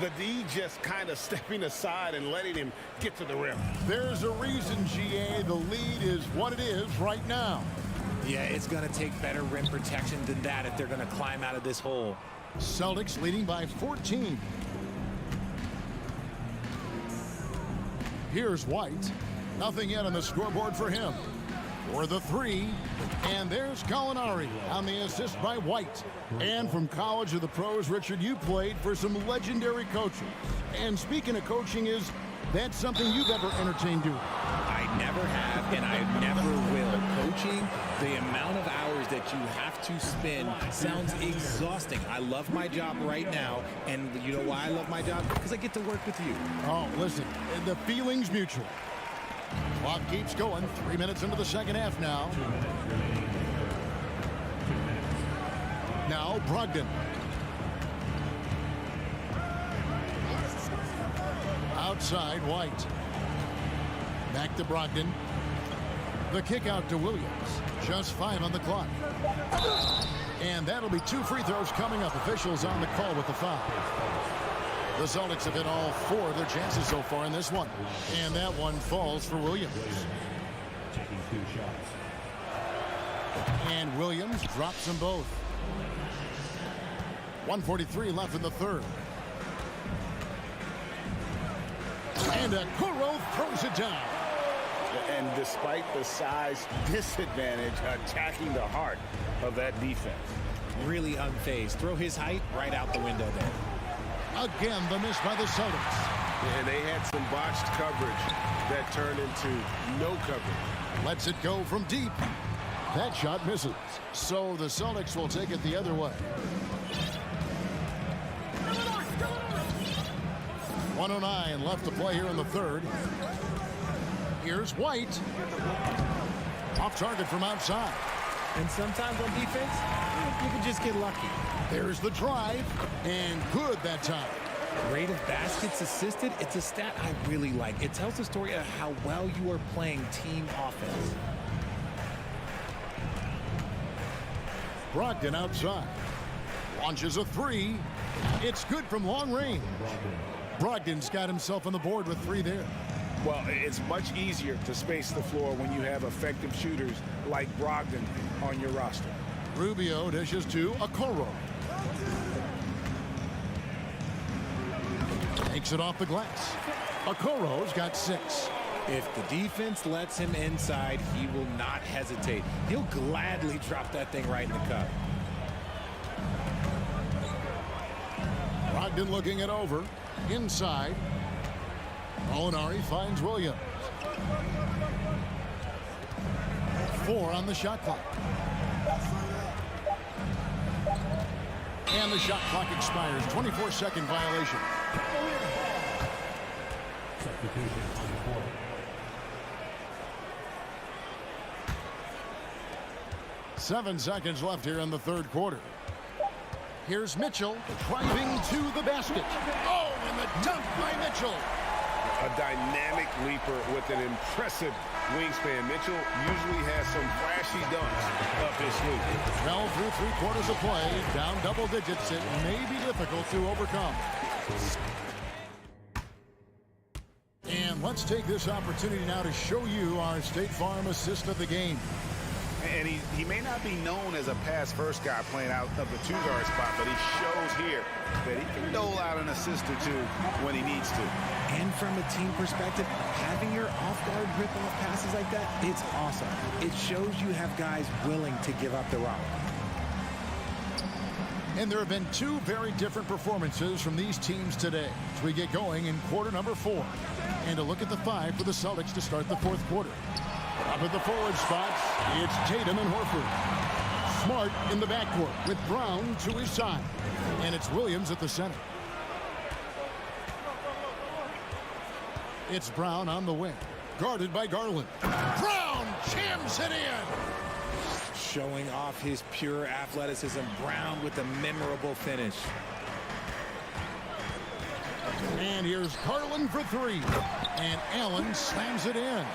Speaker 2: The D just kind of stepping aside and letting him get to the rim.
Speaker 1: There's a reason, GA. The lead is what it is right now.
Speaker 7: Yeah, it's going to take better rim protection than that if they're going to climb out of this hole.
Speaker 1: Celtics leading by 14. Here's White. Nothing yet on the scoreboard for him. For the three. And there's Gallinari on the assist by White. And from college to the pros, Richard, you played for some legendary coaches. And speaking of coaching, is that something you've ever entertained doing?
Speaker 7: I never have, and I never will. Coaching, the amount of hours that you have to spend sounds exhausting. I love my job right now, and you know why I love my job? Because I get to work with you.
Speaker 1: Oh, listen, the feeling's mutual. Clock keeps going. 3 minutes into the second half now. Now Brogdon. Outside White. Back to Brogdon. The kick out to Williams. Just 5 on the clock. And that'll be 2 free throws coming up. Officials on the call with the foul. The Celtics have hit all 4 of their chances so far in this one. And that one falls for Williams.
Speaker 9: Taking 2 shots.
Speaker 1: And Williams drops them both. 1:43 left in the third. And Okoro throws it down.
Speaker 2: And despite the size disadvantage, attacking the heart of that defense.
Speaker 7: Really unfazed. Throw his height right out the window there.
Speaker 1: Again, the miss by the Celtics.
Speaker 4: And they had some botched coverage that turned into no coverage.
Speaker 1: Lets it go from deep. That shot misses. So the Celtics will take it the other way. 1:09 left to play here in the third. Here's White. Off target from outside.
Speaker 7: And sometimes on defense, you can just get lucky.
Speaker 1: There's the drive, and good that time.
Speaker 7: Rate of baskets assisted, it's a stat I really like. It tells the story of how well you are playing team offense.
Speaker 1: Brogdon outside. Launches a 3. It's good from long range. Brogdon's got himself on the board with 3 there.
Speaker 2: Well, it's much easier to space the floor when you have effective shooters like Brogdon on your roster.
Speaker 1: Rubio dishes to Okoro. Takes it off the glass. Okoro's got 6.
Speaker 7: If the defense lets him inside, he will not hesitate. He'll gladly drop that thing right in the cup.
Speaker 1: Brogdon looking it over. Inside. Gallinari finds Williams. 4 on the shot clock. And the shot clock expires. 24-second violation.
Speaker 9: Substitution on the court.
Speaker 1: 7 seconds left here in the third quarter. Here's Mitchell driving to the basket. Oh, and the dunk by Mitchell.
Speaker 4: A dynamic leaper with an impressive wingspan. Mitchell usually has some flashy dunks up his sleeve.
Speaker 1: Well, through 3 quarters of play, down double digits, it may be difficult to overcome. And let's take this opportunity now to show you our State Farm assist of the game.
Speaker 2: And he may not be known as a pass-first guy playing out of the 2-guard spot, but he shows here that he can dole out an assist or two when he needs to.
Speaker 7: And from a team perspective, having your off-guard rip-off passes like that, it's awesome. It shows you have guys willing to give up the rock.
Speaker 1: And there have been 2 very different performances from these teams today as we get going in quarter number 4. And a look at the 5 for the Celtics to start the 4th quarter. Up at the forward spots, it's Tatum and Horford. Smart in the backcourt with Brown to his side. And it's Williams at the center. It's Brown on the wing, guarded by Garland. Brown jams it in.
Speaker 7: Showing off his pure athleticism, Brown with a memorable finish.
Speaker 1: And here's Garland for 3. And Allen slams it in.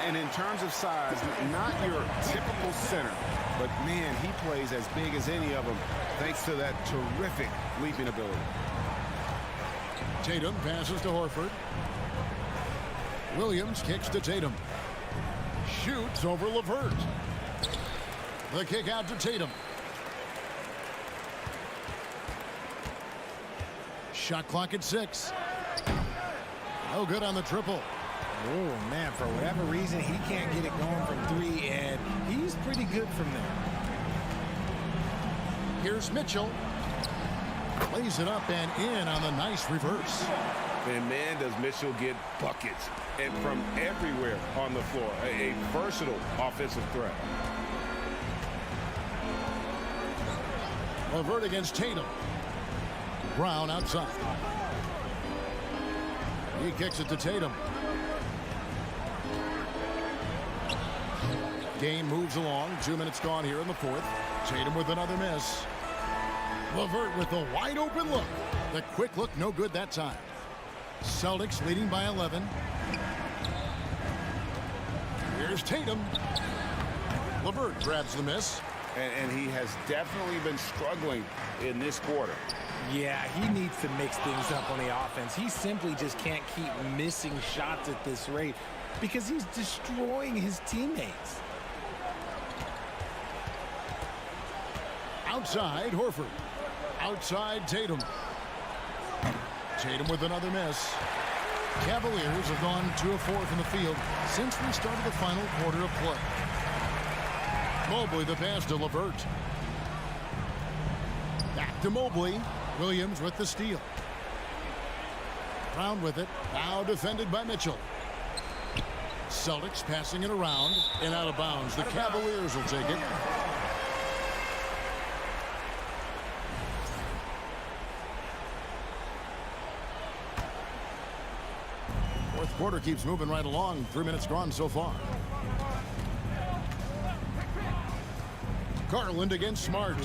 Speaker 2: And in terms of size, not your typical center, but man, he plays as big as any of them thanks to that terrific leaping ability.
Speaker 1: Tatum passes to Horford. Williams kicks to Tatum. Shoots over LeVert. The kick out to Tatum. Shot clock at 6. No good on the triple.
Speaker 7: Oh, man, for whatever reason, he can't get it going from 3, and he's pretty good from there.
Speaker 1: Here's Mitchell. Lays it up and in on the nice reverse.
Speaker 4: And man, does Mitchell get buckets and from everywhere on the floor. A versatile offensive threat.
Speaker 1: LeVert against Tatum. Brown outside. He kicks it to Tatum. Game moves along. 2 minutes gone here in the 4th. Tatum with another miss. LeVert with a wide open look. The quick look, no good that time. Celtics leading by 11. Here's Tatum. LeVert grabs the miss.
Speaker 2: And he has definitely been struggling in this quarter.
Speaker 7: Yeah, he needs to mix things up on the offense. He simply just can't keep missing shots at this rate because he's destroying his teammates.
Speaker 1: Outside, Horford. Outside, Tatum. Tatum with another miss. Cavaliers have gone 2 of 4 from the field since we started the final quarter of play. Mobley the pass to LeVert. Back to Mobley. Williams with the steal. Brown with it. Now defended by Mitchell. Celtics passing it around and out of bounds. The Cavaliers will take it. Fourth quarter keeps moving right along. 3 minutes gone so far. Garland against Smart.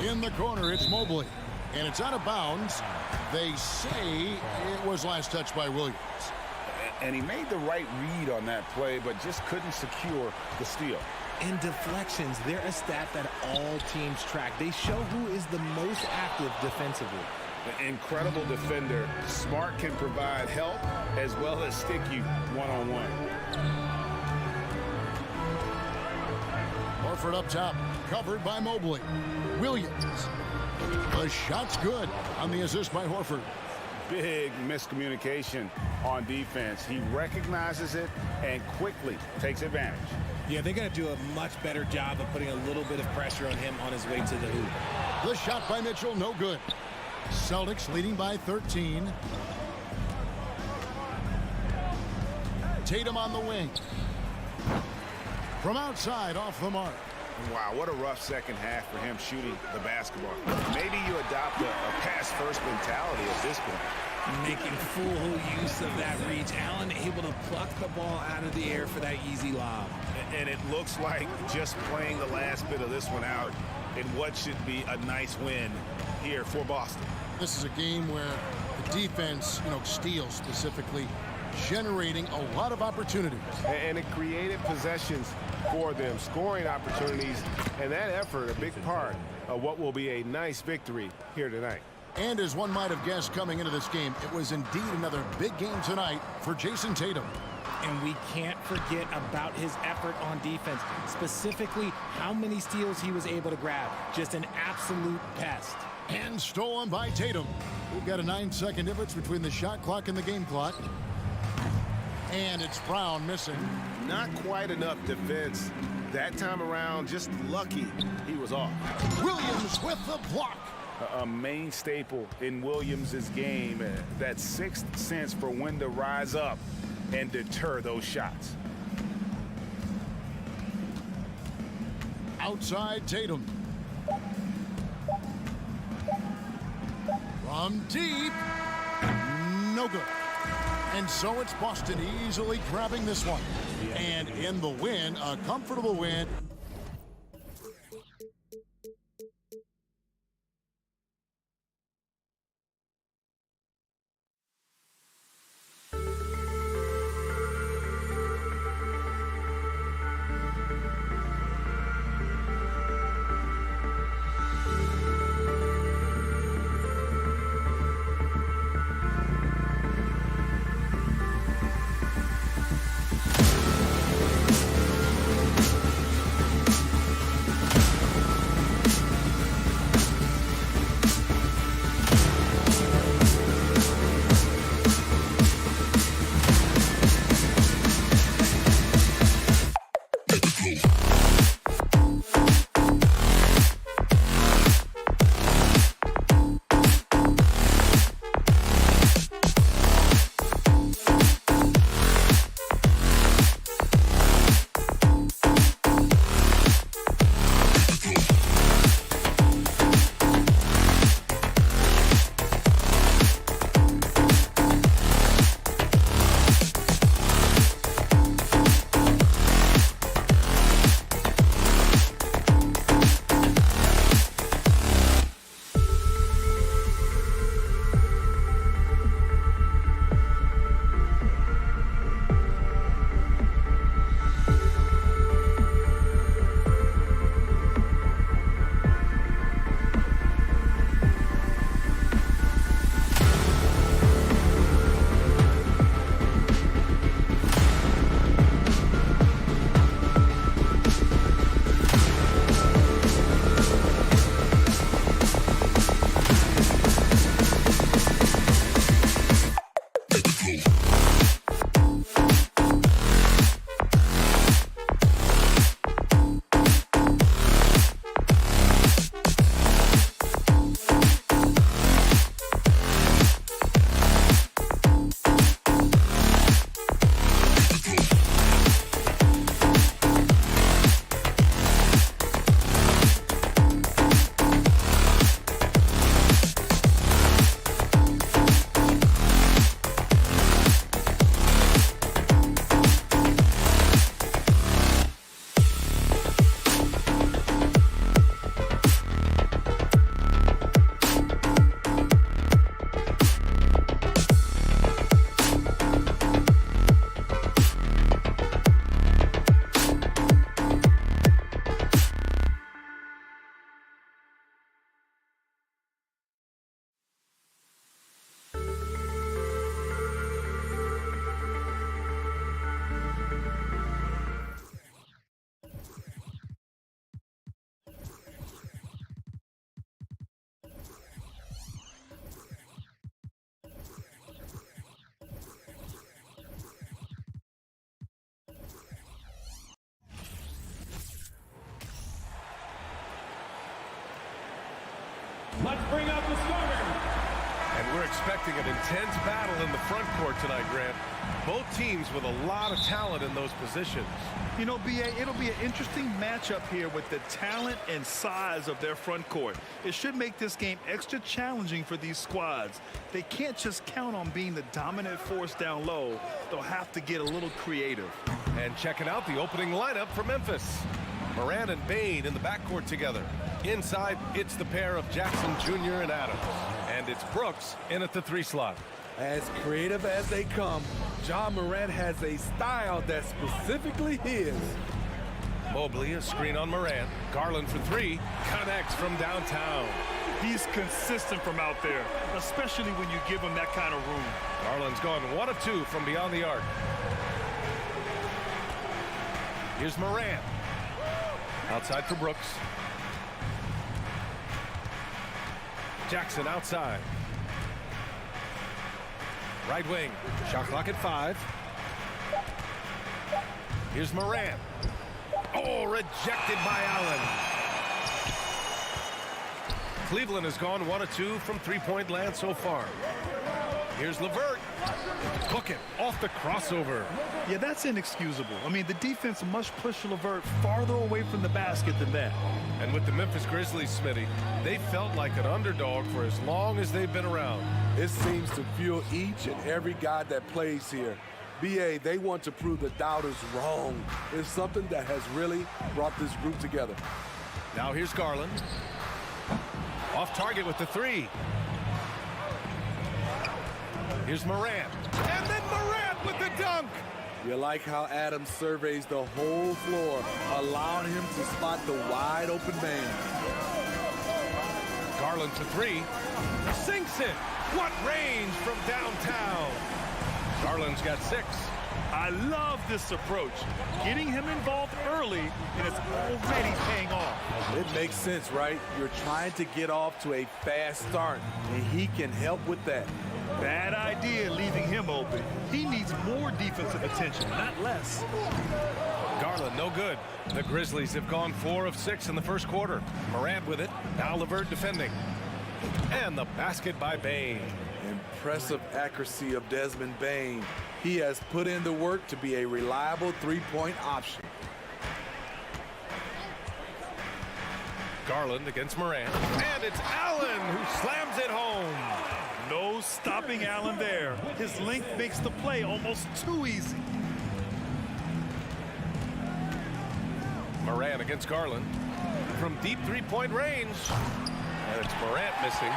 Speaker 1: In the corner, it's Mobley. And it's out of bounds. They say it was last touched by Williams.
Speaker 2: And he made the right read on that play, but just couldn't secure the steal.
Speaker 7: And deflections, they're a stat that all teams track. They show who is the most active defensively.
Speaker 2: An incredible defender. Smart can provide help as well as stick you one-on-one.
Speaker 1: Horford up top, covered by Mobley. Williams. The shot's good on the assist by Horford.
Speaker 2: Big miscommunication on defense. He recognizes it and quickly takes advantage.
Speaker 7: Yeah, they got to do a much better job of putting a little bit of pressure on him on his way to the hoop.
Speaker 1: The shot by Mitchell, no good. Celtics leading by 13. Tatum on the wing. From outside, off the mark.
Speaker 2: Wow, what a rough second half for him shooting the basketball. Maybe you adopt a pass-first mentality at this point.
Speaker 7: making full use of that reach. Allen able to pluck the ball out of the air for that easy lob.
Speaker 4: And it looks like just playing the last bit of this one out in what should be a nice win here for Boston.
Speaker 1: This is a game where the defense, steals specifically, generating a lot of opportunities.
Speaker 4: And it created possessions for them, scoring opportunities, and that effort, a big part of what will be a nice victory here tonight.
Speaker 1: And as one might have guessed coming into this game, it was indeed another big game tonight for Jason Tatum.
Speaker 7: And we can't forget about his effort on defense, specifically how many steals he was able to grab. Just an absolute pest.
Speaker 1: And stolen by Tatum. We've got a 9-second difference between the shot clock and the game clock. And it's Brown missing.
Speaker 4: Not quite enough defense that time around. Just lucky he was off.
Speaker 1: Williams with the block.
Speaker 2: A main staple in Williams' game, that sixth sense for when to rise up and deter those shots.
Speaker 1: Outside Tatum. From deep. No good. And so it's Boston easily grabbing this one. And in the win, a comfortable win.
Speaker 9: Let's bring up the starters.
Speaker 4: And
Speaker 5: We're expecting an intense battle in the front court tonight, Grant. Both teams with a lot of talent in those positions.
Speaker 6: You know, B.A., it'll be an interesting matchup here with the talent and size of their front court. It should make this game extra challenging for these squads. They can't just count on being the dominant force down low. They'll have to get a little creative.
Speaker 5: And checking out the opening lineup for Memphis. Moran and Bain in the backcourt together. Inside, it's the pair of Jackson Jr. and Adams. And it's Brooks in at the 3 slot.
Speaker 13: As creative as they come, John Moran has a style that's specifically his.
Speaker 5: Mobley, a screen on Moran. Garland for 3, connects from downtown.
Speaker 6: He's consistent from out there, especially when you give him that kind of room.
Speaker 5: Garland's gone 1 of 2 from beyond the arc. Here's Moran. Outside for Brooks. Jackson outside. Right wing. Shot clock at 5. Here's Moran. Oh, rejected by Allen. Cleveland has gone 1 of 2 from 3-point land so far. Here's LeVert. Cook it off the crossover.
Speaker 6: Yeah, that's inexcusable. I mean, the defense must push LeVert farther away from the basket than that.
Speaker 5: And with the Memphis Grizzlies, Smitty, they felt like an underdog for as long as they've been around.
Speaker 13: It seems to fuel each and every guy that plays here. B.A., they want to prove the doubters wrong. It's something that has really brought this group together.
Speaker 5: Now here's Garland. Off target with the 3. Here's Moran. And then Moran with the dunk.
Speaker 13: You like how Adams surveys the whole floor, allowing him to spot the wide open man.
Speaker 5: Garland for 3. Sinks it. What range from downtown. Garland's got 6.
Speaker 6: I love this approach. Getting him involved early, and it's already paying off.
Speaker 13: It makes sense, right? You're trying to get off to a fast start, and he can help with that.
Speaker 6: Bad idea leaving him open. He needs more defensive attention, not less.
Speaker 5: Garland, no good. The Grizzlies have gone 4 of 6 in the first quarter. Moran with it. Now LeVert defending. And the basket by Bain.
Speaker 13: Impressive accuracy of Desmond Bain. He has put in the work to be a reliable 3-point option.
Speaker 5: Garland against Moran. And it's Allen who slams it home.
Speaker 6: No stopping Allen there. His length makes the play almost too easy.
Speaker 5: Moran against Garland. From deep 3-point range. And it's Morant missing.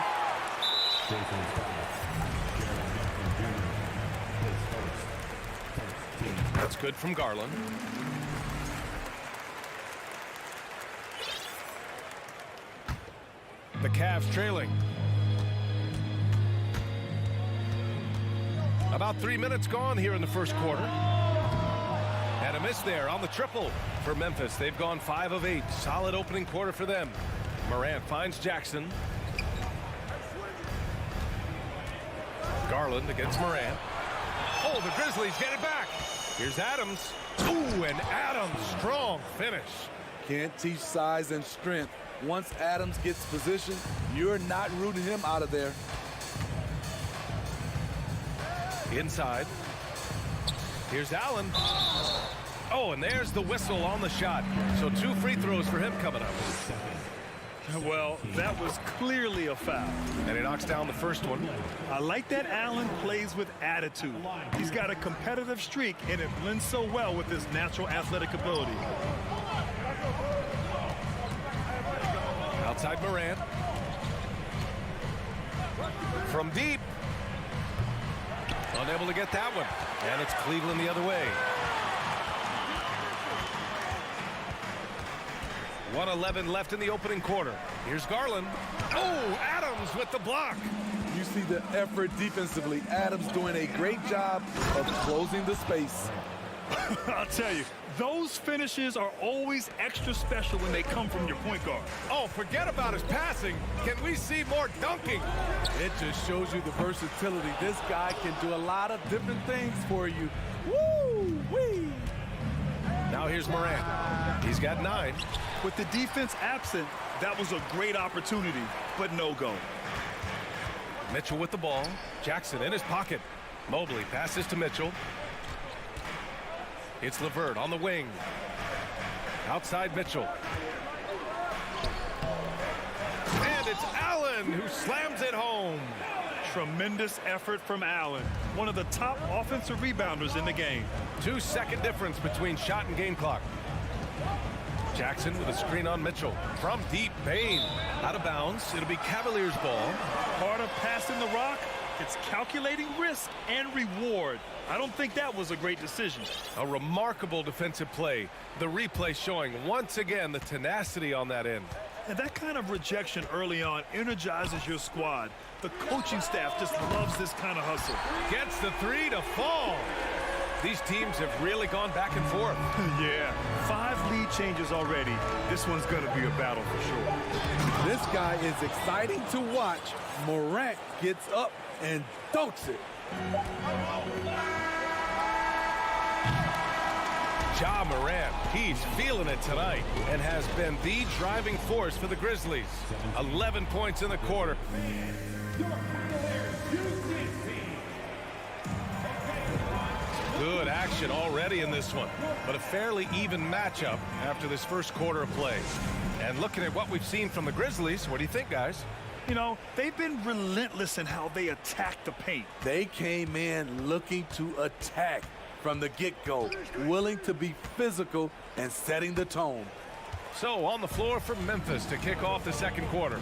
Speaker 5: That's good from Garland. The Cavs trailing. About 3 minutes gone here in the first quarter. And a miss there on the triple for Memphis. They've gone 5 of 8. Solid opening quarter for them. Morant finds Jackson. Garland against Morant. Oh, the Grizzlies get it back. Here's Adams. Ooh, and Adams, strong finish.
Speaker 13: Can't teach size and strength. Once Adams gets position, you're not rooting him out of there.
Speaker 5: Inside. Here's Allen. Oh, and there's the whistle on the shot. So 2 free throws for him coming up.
Speaker 6: Well, that was clearly a foul.
Speaker 5: And he knocks down the first one.
Speaker 6: I like that Allen plays with attitude. He's got a competitive streak, and it blends so well with his natural athletic ability.
Speaker 5: Outside Morant. From deep. Unable to get that one. And it's Cleveland the other way. 1:11 left in the opening quarter. Here's Garland. Oh, Adams with the block.
Speaker 13: You see the effort defensively. Adams doing a great job of closing the space.
Speaker 6: I'll tell you, those finishes are always extra special when they come from your point guard.
Speaker 5: Oh, forget about his passing. Can we see more dunking?
Speaker 13: It just shows you the versatility. This guy can do a lot of different things for you. Woo-wee!
Speaker 5: Now here's Morant. He's got 9.
Speaker 6: With the defense absent, that was a great opportunity, but no go.
Speaker 5: Mitchell with the ball. Jackson in his pocket. Mobley passes to Mitchell. It's LeVert on the wing. Outside Mitchell. And it's Allen who slams it home.
Speaker 6: Tremendous effort from Allen, one of the top offensive rebounders in the game.
Speaker 5: 2-second difference between shot and game clock. Jackson with a screen on Mitchell. From deep, Bane. Out of bounds. It'll be Cavaliers ball.
Speaker 6: Part of passing the rock, it's calculating risk and reward. I don't think that was a great decision.
Speaker 5: A remarkable defensive play. The replay showing once again the tenacity on that end.
Speaker 6: And that kind of rejection early on energizes your squad. The coaching staff just loves this kind of hustle.
Speaker 5: Gets the three to fall. These teams have really gone back and forth.
Speaker 6: Yeah, 5 lead changes already. This one's going to be a battle for sure.
Speaker 13: This guy is exciting to watch. Morant gets up and dunks it.
Speaker 5: Ja Morant, he's feeling it tonight and has been the driving force for the Grizzlies. 11 points in the quarter. Good action already in this one, but a fairly even matchup after this first quarter of play. And looking at what we've seen from the Grizzlies, what do you think, guys?
Speaker 6: You know, they've been relentless in how they attack the paint.
Speaker 13: They came in looking to attack from the get-go, willing to be physical and setting the tone.
Speaker 5: So on the floor for Memphis to kick off the second quarter.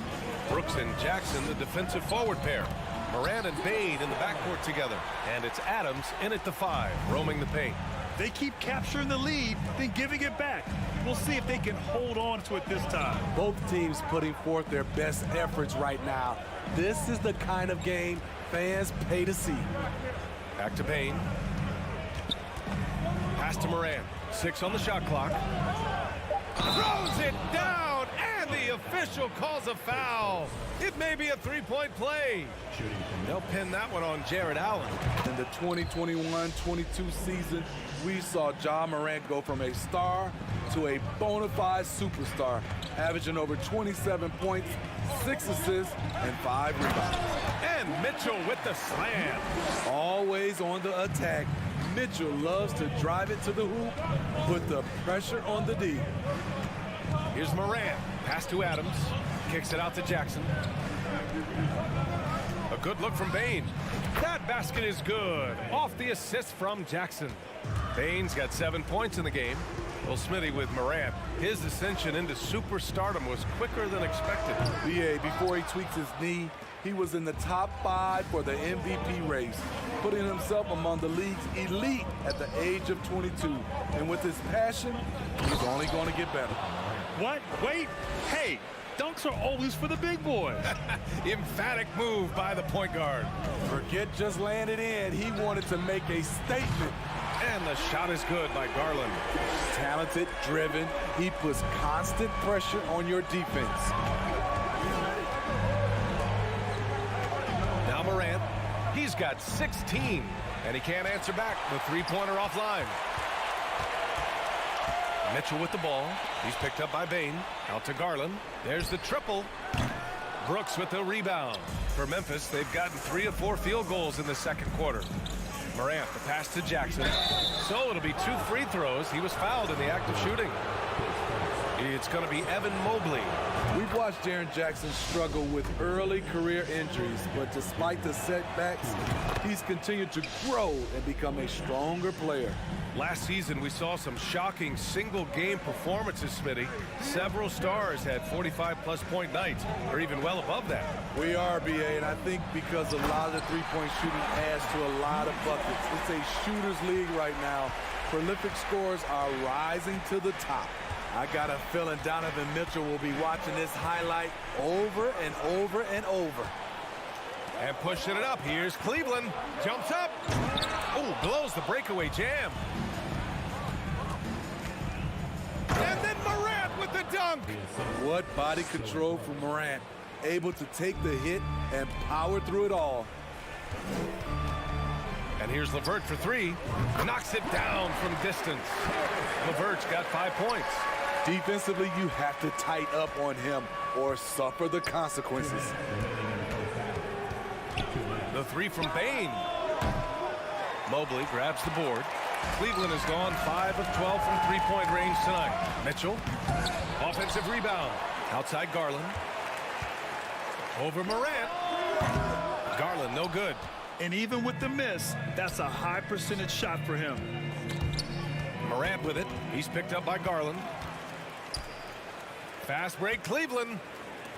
Speaker 5: Brooks and Jackson, the defensive forward pair. Morant and Bane in the backcourt together. And it's Adams in at the 5, roaming the paint.
Speaker 6: They keep capturing the lead, then giving it back. We'll see if they can hold on to it this time.
Speaker 13: Both teams putting forth their best efforts right now. This is the kind of game fans pay to see.
Speaker 5: Back to Bane. Pass to Morant. 6 on the shot clock. Throws it down, and the official calls a foul. It may be a 3-point play. They'll pin that one on Jared Allen.
Speaker 13: In the 2021-22 season, we saw Ja Morant go from a star to a bona fide superstar, averaging over 27 points, 6 assists, and 5 rebounds.
Speaker 5: And Mitchell with the slam.
Speaker 13: Always on the attack. Mitchell loves to drive it to the hoop, put the pressure on the D.
Speaker 5: Here's Morant. Pass to Adams. Kicks it out to Jackson. A good look from Bane. That basket is good. Off the assist from Jackson. Bane's got 7 points in the game. Well, Smitty with Morant. His ascension into superstardom was quicker than expected.
Speaker 13: BA, before he tweaked his knee, he was in the top 5 for the MVP race, putting himself among the league's elite at the age of 22. And with his passion, he's only going to get better.
Speaker 6: What? Wait. Hey, dunks are always for the big boys.
Speaker 5: Emphatic move by the point guard.
Speaker 13: Forget just laying it in. He wanted to make a statement.
Speaker 5: And the shot is good by Garland.
Speaker 13: Talented, driven. He puts constant pressure on your defense.
Speaker 5: Now Morant, he's got 16, and he can't answer back. The three-pointer offline. Mitchell with the ball. He's picked up by Bane. Out to Garland. There's the triple. Brooks with the rebound. For Memphis, they've gotten 3 of 4 field goals in the second quarter. Morant, the pass to Jackson. So it'll be 2 free throws. He was fouled in the act of shooting. It's going to be Evan Mobley.
Speaker 13: We've watched Jaren Jackson struggle with early career injuries, but despite the setbacks, he's continued to grow and become a stronger player.
Speaker 5: Last season, we saw some shocking single-game performances, Smitty. Several stars had 45-plus point nights, or even well above that.
Speaker 13: We are, BA, and I think because a lot of the three-point shooting adds to a lot of buckets. It's a shooter's league right now. Prolific scorers are rising to the top. I got a feeling Donovan Mitchell will be watching this highlight over and over and over.
Speaker 5: And pushing it up. Here's Cleveland. Jumps up. Oh, blows the breakaway jam. And then Morant with the dunk.
Speaker 13: What body control from Morant. Able to take the hit and power through it all.
Speaker 5: And here's LeVert for 3. Knocks it down from distance. LeVert's got 5 points.
Speaker 13: Defensively, you have to tighten up on him or suffer the consequences.
Speaker 5: The three from Bain. Mobley grabs the board. Cleveland has gone 5 of 12 from three-point range tonight. Mitchell, offensive rebound. Outside Garland. Over Morant. Garland, no good.
Speaker 6: And even with the miss, that's a high percentage shot for him.
Speaker 5: Morant with it. He's picked up by Garland. Fast break, Cleveland.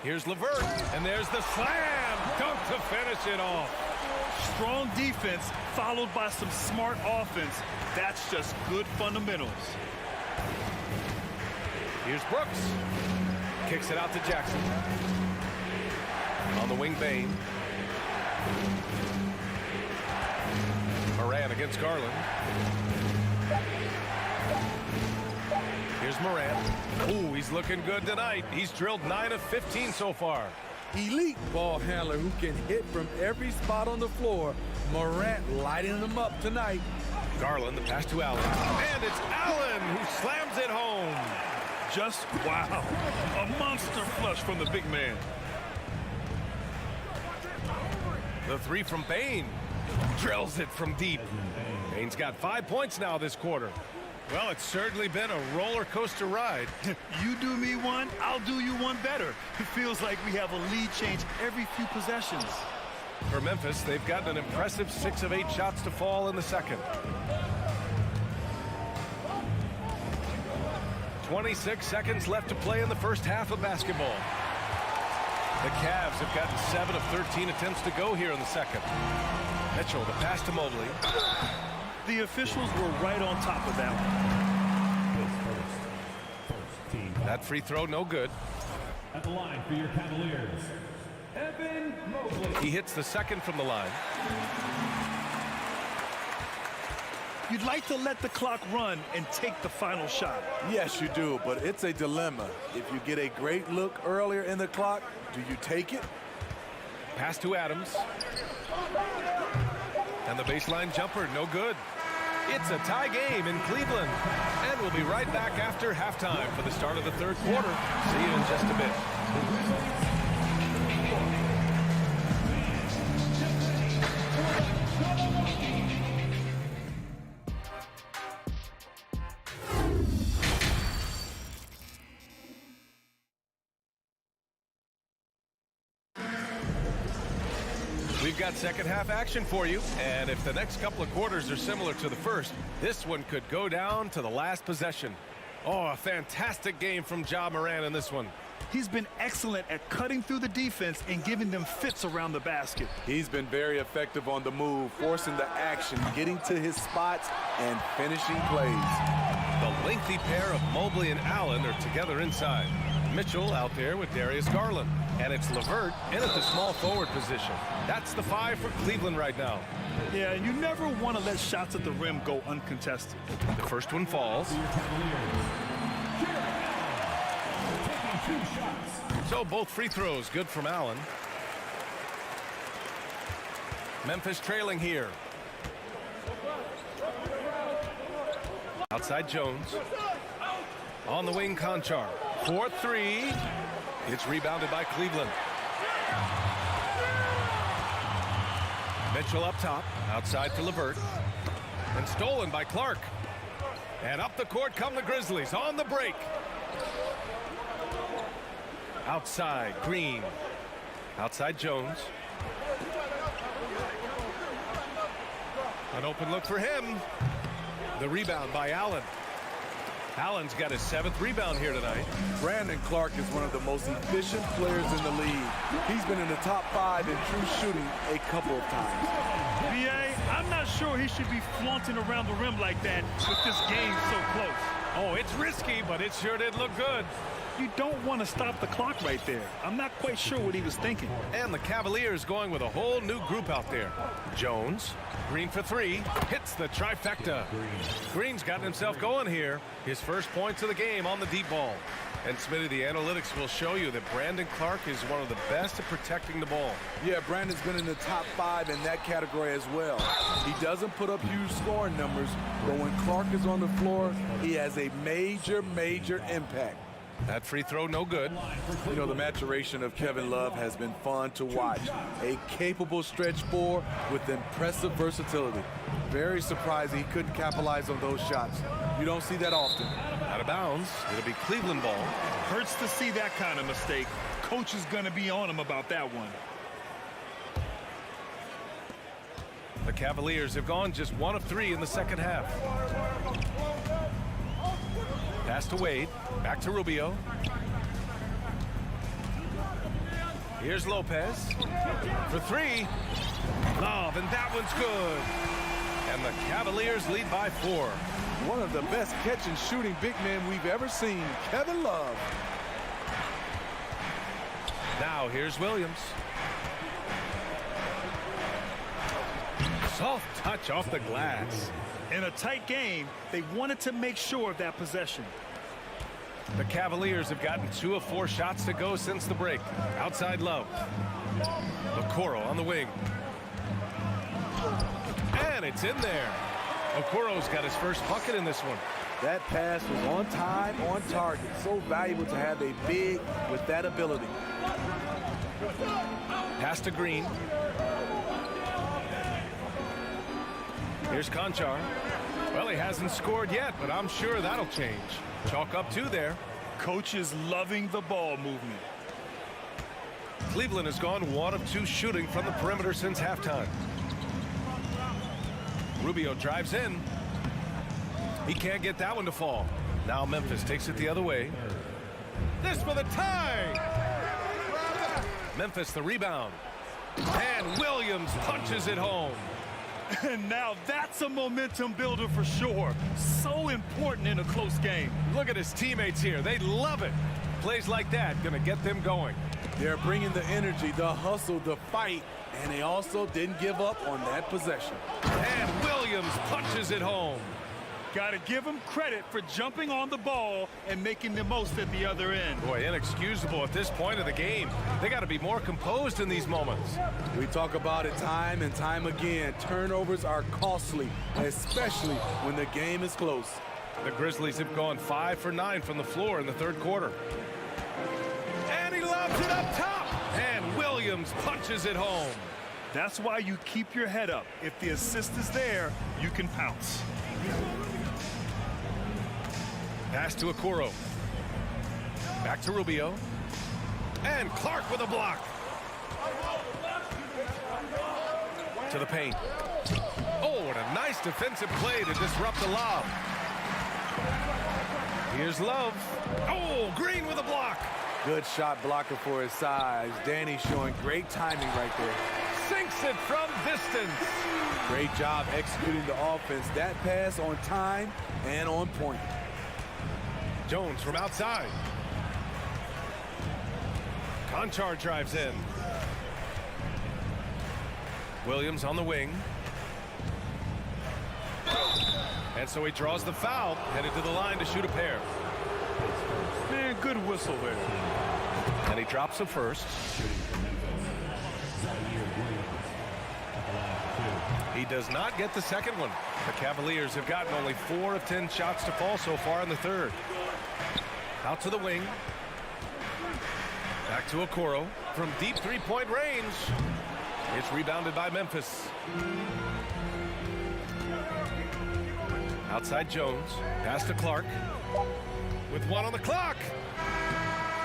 Speaker 5: Here's LeVert, and there's the slam dunk to finish it off.
Speaker 6: Strong defense followed by some smart offense. That's just good fundamentals.
Speaker 5: Here's Brooks. Kicks it out to Jackson. On the wing, Bain. Morant against Garland. Here's Morant. Ooh, he's looking good tonight. He's drilled 9 of 15 so far.
Speaker 13: Elite ball handler who can hit from every spot on the floor. Morant lighting them up tonight.
Speaker 5: Garland, the pass to Allen. And it's Allen who slams it home.
Speaker 6: Just wow. A monster flush from the big man.
Speaker 5: The three from Bain. Drills it from deep. Bain's got 5 points now this quarter. Well, it's certainly been a roller coaster ride.
Speaker 6: You do me one, I'll do you one better. It feels like we have a lead change every few possessions.
Speaker 5: For Memphis, they've gotten an impressive 6 of 8 shots to fall in the second. 26 seconds left to play in the first half of basketball. The Cavs have gotten 7 of 13 attempts to go here in the second. Mitchell, the pass to Mobley.
Speaker 6: The officials were right on top of that one.
Speaker 5: That free throw, no good.
Speaker 9: At the line for your Cavaliers, Evan Mobley.
Speaker 5: He hits the second from the line.
Speaker 6: You'd like to let the clock run and take the final shot.
Speaker 13: Yes, you do, but it's a dilemma. If you get a great look earlier in the clock, do you take it?
Speaker 5: Pass to Adams. And the baseline jumper, no good. It's a tie game in Cleveland. And we'll be right back after halftime for the start of the third quarter. See you in just a bit. We've got second half action for you, and if the next couple of quarters are similar to the first, this one could go down to the last possession. Oh, a fantastic game from Ja Morant in this one.
Speaker 6: He's been excellent at cutting through the defense and giving them fits around the basket.
Speaker 13: He's been very effective on the move, forcing the action, getting to his spots, and finishing plays.
Speaker 5: The lengthy pair of Mobley and Allen are together inside. Mitchell out there with Darius Garland. And it's LeVert in at the small forward position. That's the 5 for Cleveland right now.
Speaker 6: Yeah, you never want to let shots at the rim go uncontested.
Speaker 5: The first one falls. So both free throws good from Allen. Memphis trailing here. Outside Jones. On the wing, Conchar. 4-3. It's rebounded by Cleveland. Mitchell up top. Outside for LeVert. And stolen by Clark. And up the court come the Grizzlies on the break. Outside, Green. Outside, Jones. An open look for him. The rebound by Allen. Allen's got his 7th rebound here tonight.
Speaker 13: Brandon Clark is one of the most efficient players in the league. He's been in the top 5 in true shooting a couple of times.
Speaker 6: B.A., I'm not sure he should be flaunting around the rim like that with this game so close.
Speaker 5: Oh, it's risky, but it sure did look good.
Speaker 6: You don't want to stop the clock right there. I'm not quite sure what he was thinking.
Speaker 5: And the Cavaliers going with a whole new group out there. Jones, Green for 3, hits the trifecta. Green's gotten himself going here. His first points of the game on the deep ball. And Smitty, the analytics will show you that Brandon Clark is one of the best at protecting the ball.
Speaker 13: Yeah, Brandon's been in the top 5 in that category as well. He doesn't put up huge scoring numbers, but when Clark is on the floor, he has a major impact.
Speaker 5: That free throw, no good.
Speaker 13: You know, the maturation of Kevin Love has been fun to watch. A capable stretch four with impressive versatility. Very surprised he couldn't capitalize on those shots. You don't see that often.
Speaker 5: Out of bounds. It'll be Cleveland ball.
Speaker 6: Hurts to see that kind of mistake. Coach is going to be on him about that one.
Speaker 5: The Cavaliers have gone just 1 of 3 in the second half. Pass to Wade. Back to Rubio. Here's Lopez. For 3. Love, and that one's good. And the Cavaliers lead by 4.
Speaker 13: One of the best catch and shooting big men we've ever seen, Kevin Love.
Speaker 5: Now here's Williams. Soft touch off the glass.
Speaker 6: In a tight game, they wanted to make sure of that possession.
Speaker 5: The Cavaliers have gotten 2 of 4 shots to go since the break. Outside Love. Okoro on the wing. And it's in there. Okoro's got his first bucket in this one.
Speaker 13: That pass was on time, on target. So valuable to have a big with that ability.
Speaker 5: Pass to Green. Here's Conchar. Well, he hasn't scored yet, but I'm sure that'll change. Chalk up 2 there.
Speaker 6: Coach is loving the ball movement.
Speaker 5: Cleveland has gone 1 of 2 shooting from the perimeter since halftime. Rubio drives in. He can't get that one to fall. Now Memphis takes it the other way. This for the tie! Memphis the rebound. And Williams punches it home.
Speaker 6: And now that's a momentum builder for sure. So important in a close game.
Speaker 5: Look at his teammates here. They love it. Plays like that going to get them going.
Speaker 13: They're bringing the energy, the hustle, the fight, and they also didn't give up on that possession.
Speaker 5: And Williams punches it home.
Speaker 6: Got to give him credit for jumping on the ball and making the most at the other end.
Speaker 5: Boy, inexcusable at this point of the game. They got to be more composed in these moments.
Speaker 13: We talk about it time and time again. Turnovers are costly, especially when the game is close.
Speaker 5: The Grizzlies have gone 5 for 9 from the floor in the third quarter. And he lobs it up top. And Williams punches it home.
Speaker 6: That's why you keep your head up. If the assist is there, you can pounce.
Speaker 5: Pass to Okoro. Back to Rubio. And Clark with a block. To the paint. Oh, what a nice defensive play to disrupt the lob. Here's Love. Oh, Green with a block.
Speaker 13: Good shot blocker for his size. Danny showing great timing right there.
Speaker 5: Sinks it from distance.
Speaker 13: Great job executing the offense. That pass on time and on point.
Speaker 5: Jones from outside. Conchar drives in. Williams on the wing. And so he draws the foul, headed to the line to shoot a pair.
Speaker 6: Man, good whistle there.
Speaker 5: And he drops a first. He does not get the second one. The Cavaliers have gotten only 4 of 10 shots to fall so far in the third. Out to the wing. Back to Okoro from deep three-point range. It's rebounded by Memphis. Outside Jones. Pass to Clark. With 1 on the clock.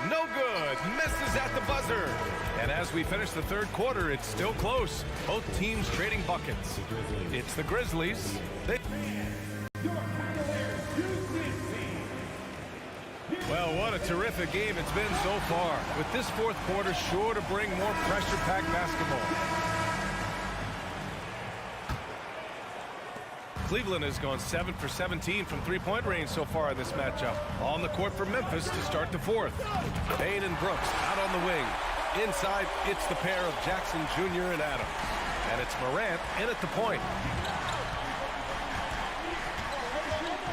Speaker 5: No good. Misses at the buzzer. And as we finish the third quarter, it's still close. Both teams trading buckets. It's the Grizzlies. Well, what a terrific game it's been so far. With this fourth quarter sure to bring more pressure-packed basketball. Cleveland has gone 7 for 17 from three-point range so far in this matchup. On the court for Memphis to start the fourth. Payne and Brooks out on the wing. Inside, it's the pair of Jackson Jr. and Adams. And it's Morant in at the point.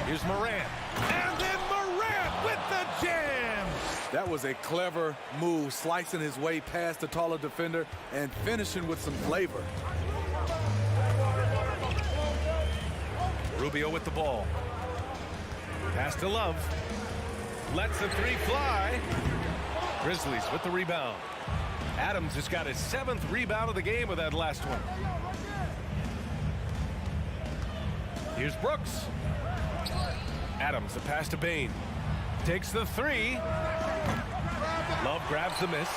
Speaker 5: Here's Morant. And then Morant with the jam!
Speaker 13: That was a clever move, slicing his way past the taller defender and finishing with some flavor. Rubio with the ball. Pass to Love.
Speaker 5: Lets the three fly. Grizzlies with the rebound. Adams has got his 7th rebound of the game with that last one. Here's Brooks. Adams, the pass to Bain. Takes the three. Love grabs the miss.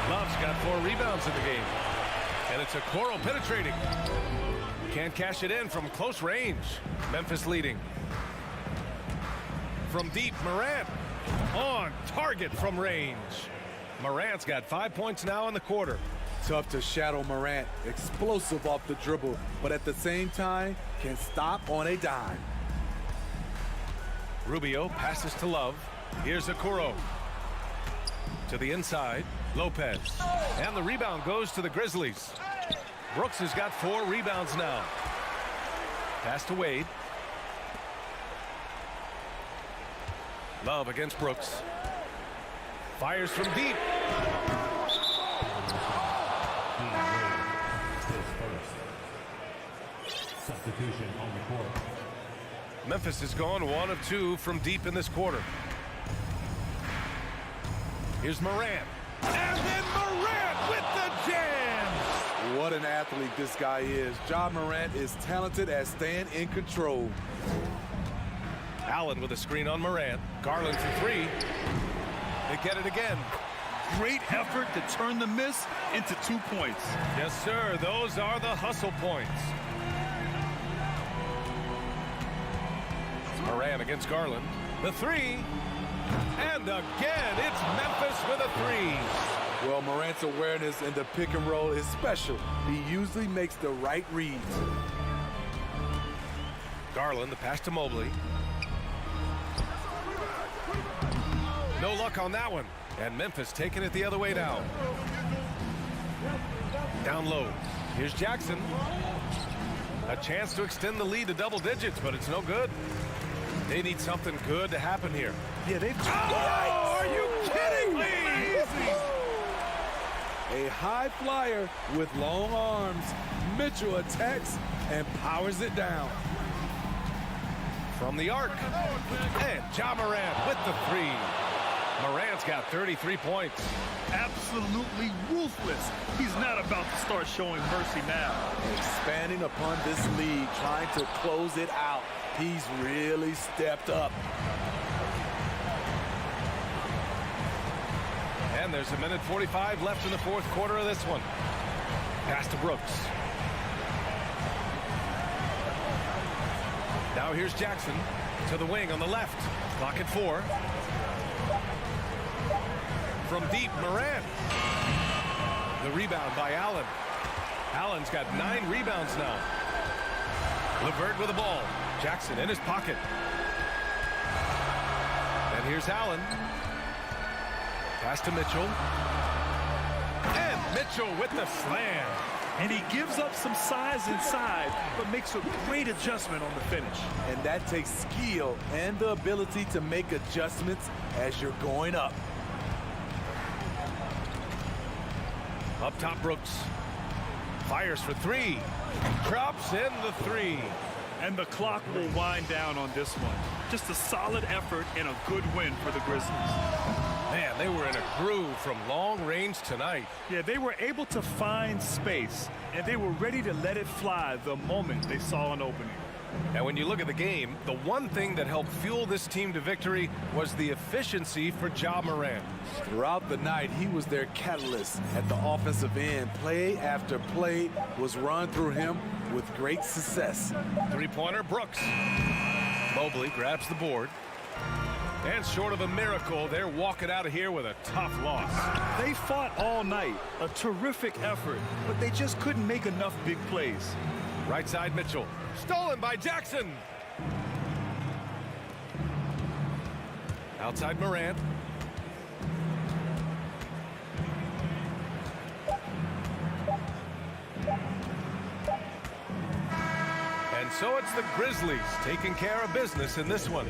Speaker 5: Love's got 4 rebounds in the game. And it's Okoro penetrating. Can't cash it in from close range. Memphis leading. From deep, Morant. On target from range. Morant's got 5 points now in the quarter.
Speaker 13: Tough to shadow Morant. Explosive off the dribble, but at the same time, can stop on a dime.
Speaker 5: Rubio passes to Love. Here's Okoro. To the inside, Lopez. And the rebound goes to the Grizzlies. Brooks has got 4 rebounds now. Pass to Wade. Love against Brooks. Fires from deep.
Speaker 9: Substitution on the court.
Speaker 5: Memphis has gone 1 of 2 from deep in this quarter. Here's Morant. And then Morant with the jam.
Speaker 13: What an athlete this guy is. Ja Morant is talented at staying in control.
Speaker 5: Allen with a screen on Morant. Garland for 3. They get it again.
Speaker 6: Great effort to turn the miss into 2 points.
Speaker 5: Yes, sir. Those are the hustle points. Morant against Garland. The 3. And again, it's Memphis with a 3.
Speaker 13: Well, Morant's awareness in the pick and roll is special. He usually makes the right reads.
Speaker 5: Garland, the pass to Mobley. No luck on that one. And Memphis taking it the other way now. Down low. Here's Jackson. A chance to extend the lead to double digits, but it's no good. They need something good to happen here.
Speaker 6: Yeah, they've...
Speaker 5: Oh, are you kidding me?
Speaker 13: A high flyer with long arms. Mitchell attacks and powers it down.
Speaker 5: From the arc. And Ja Morant with the 3. Morant's got 33 points.
Speaker 6: Absolutely ruthless. He's not about to start showing mercy now.
Speaker 13: Expanding upon this lead, trying to close it out. He's really stepped up.
Speaker 5: And there's 1:45 left in the 4th quarter of this one. Pass to Brooks. Now here's Jackson to the wing on the left. Clock at 4. From deep, Morant. The rebound by Allen. Allen's got 9 rebounds now. LeVert with the ball. Jackson in his pocket. And here's Allen. Pass to Mitchell. And Mitchell with the slam.
Speaker 6: And he gives up some size inside, but makes a great adjustment on the finish.
Speaker 13: And that takes skill and the ability to make adjustments as you're going up.
Speaker 5: Up top, Brooks. Fires for 3. Drops in the 3.
Speaker 6: And the clock will wind down on this one. Just a solid effort and a good win for the Grizzlies.
Speaker 5: Man, they were in a groove from long range tonight.
Speaker 6: Yeah, they were able to find space, and they were ready to let it fly the moment they saw an opening.
Speaker 5: And when you look at the game, the one thing that helped fuel this team to victory was the efficiency for Ja Morant.
Speaker 13: Throughout the night, he was their catalyst at the offensive end. Play after play was run through him with great success.
Speaker 5: 3-pointer, Brooks. Mobley grabs the board. And short of a miracle, they're walking out of here with a tough loss.
Speaker 6: They fought all night. A terrific effort, but they just couldn't make enough big plays.
Speaker 5: Right side, Mitchell. Stolen by Jackson. Outside, Morant. And so it's the Grizzlies taking care of business in this one.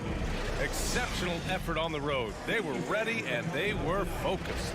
Speaker 5: Exceptional effort on the road. They were ready and they were focused.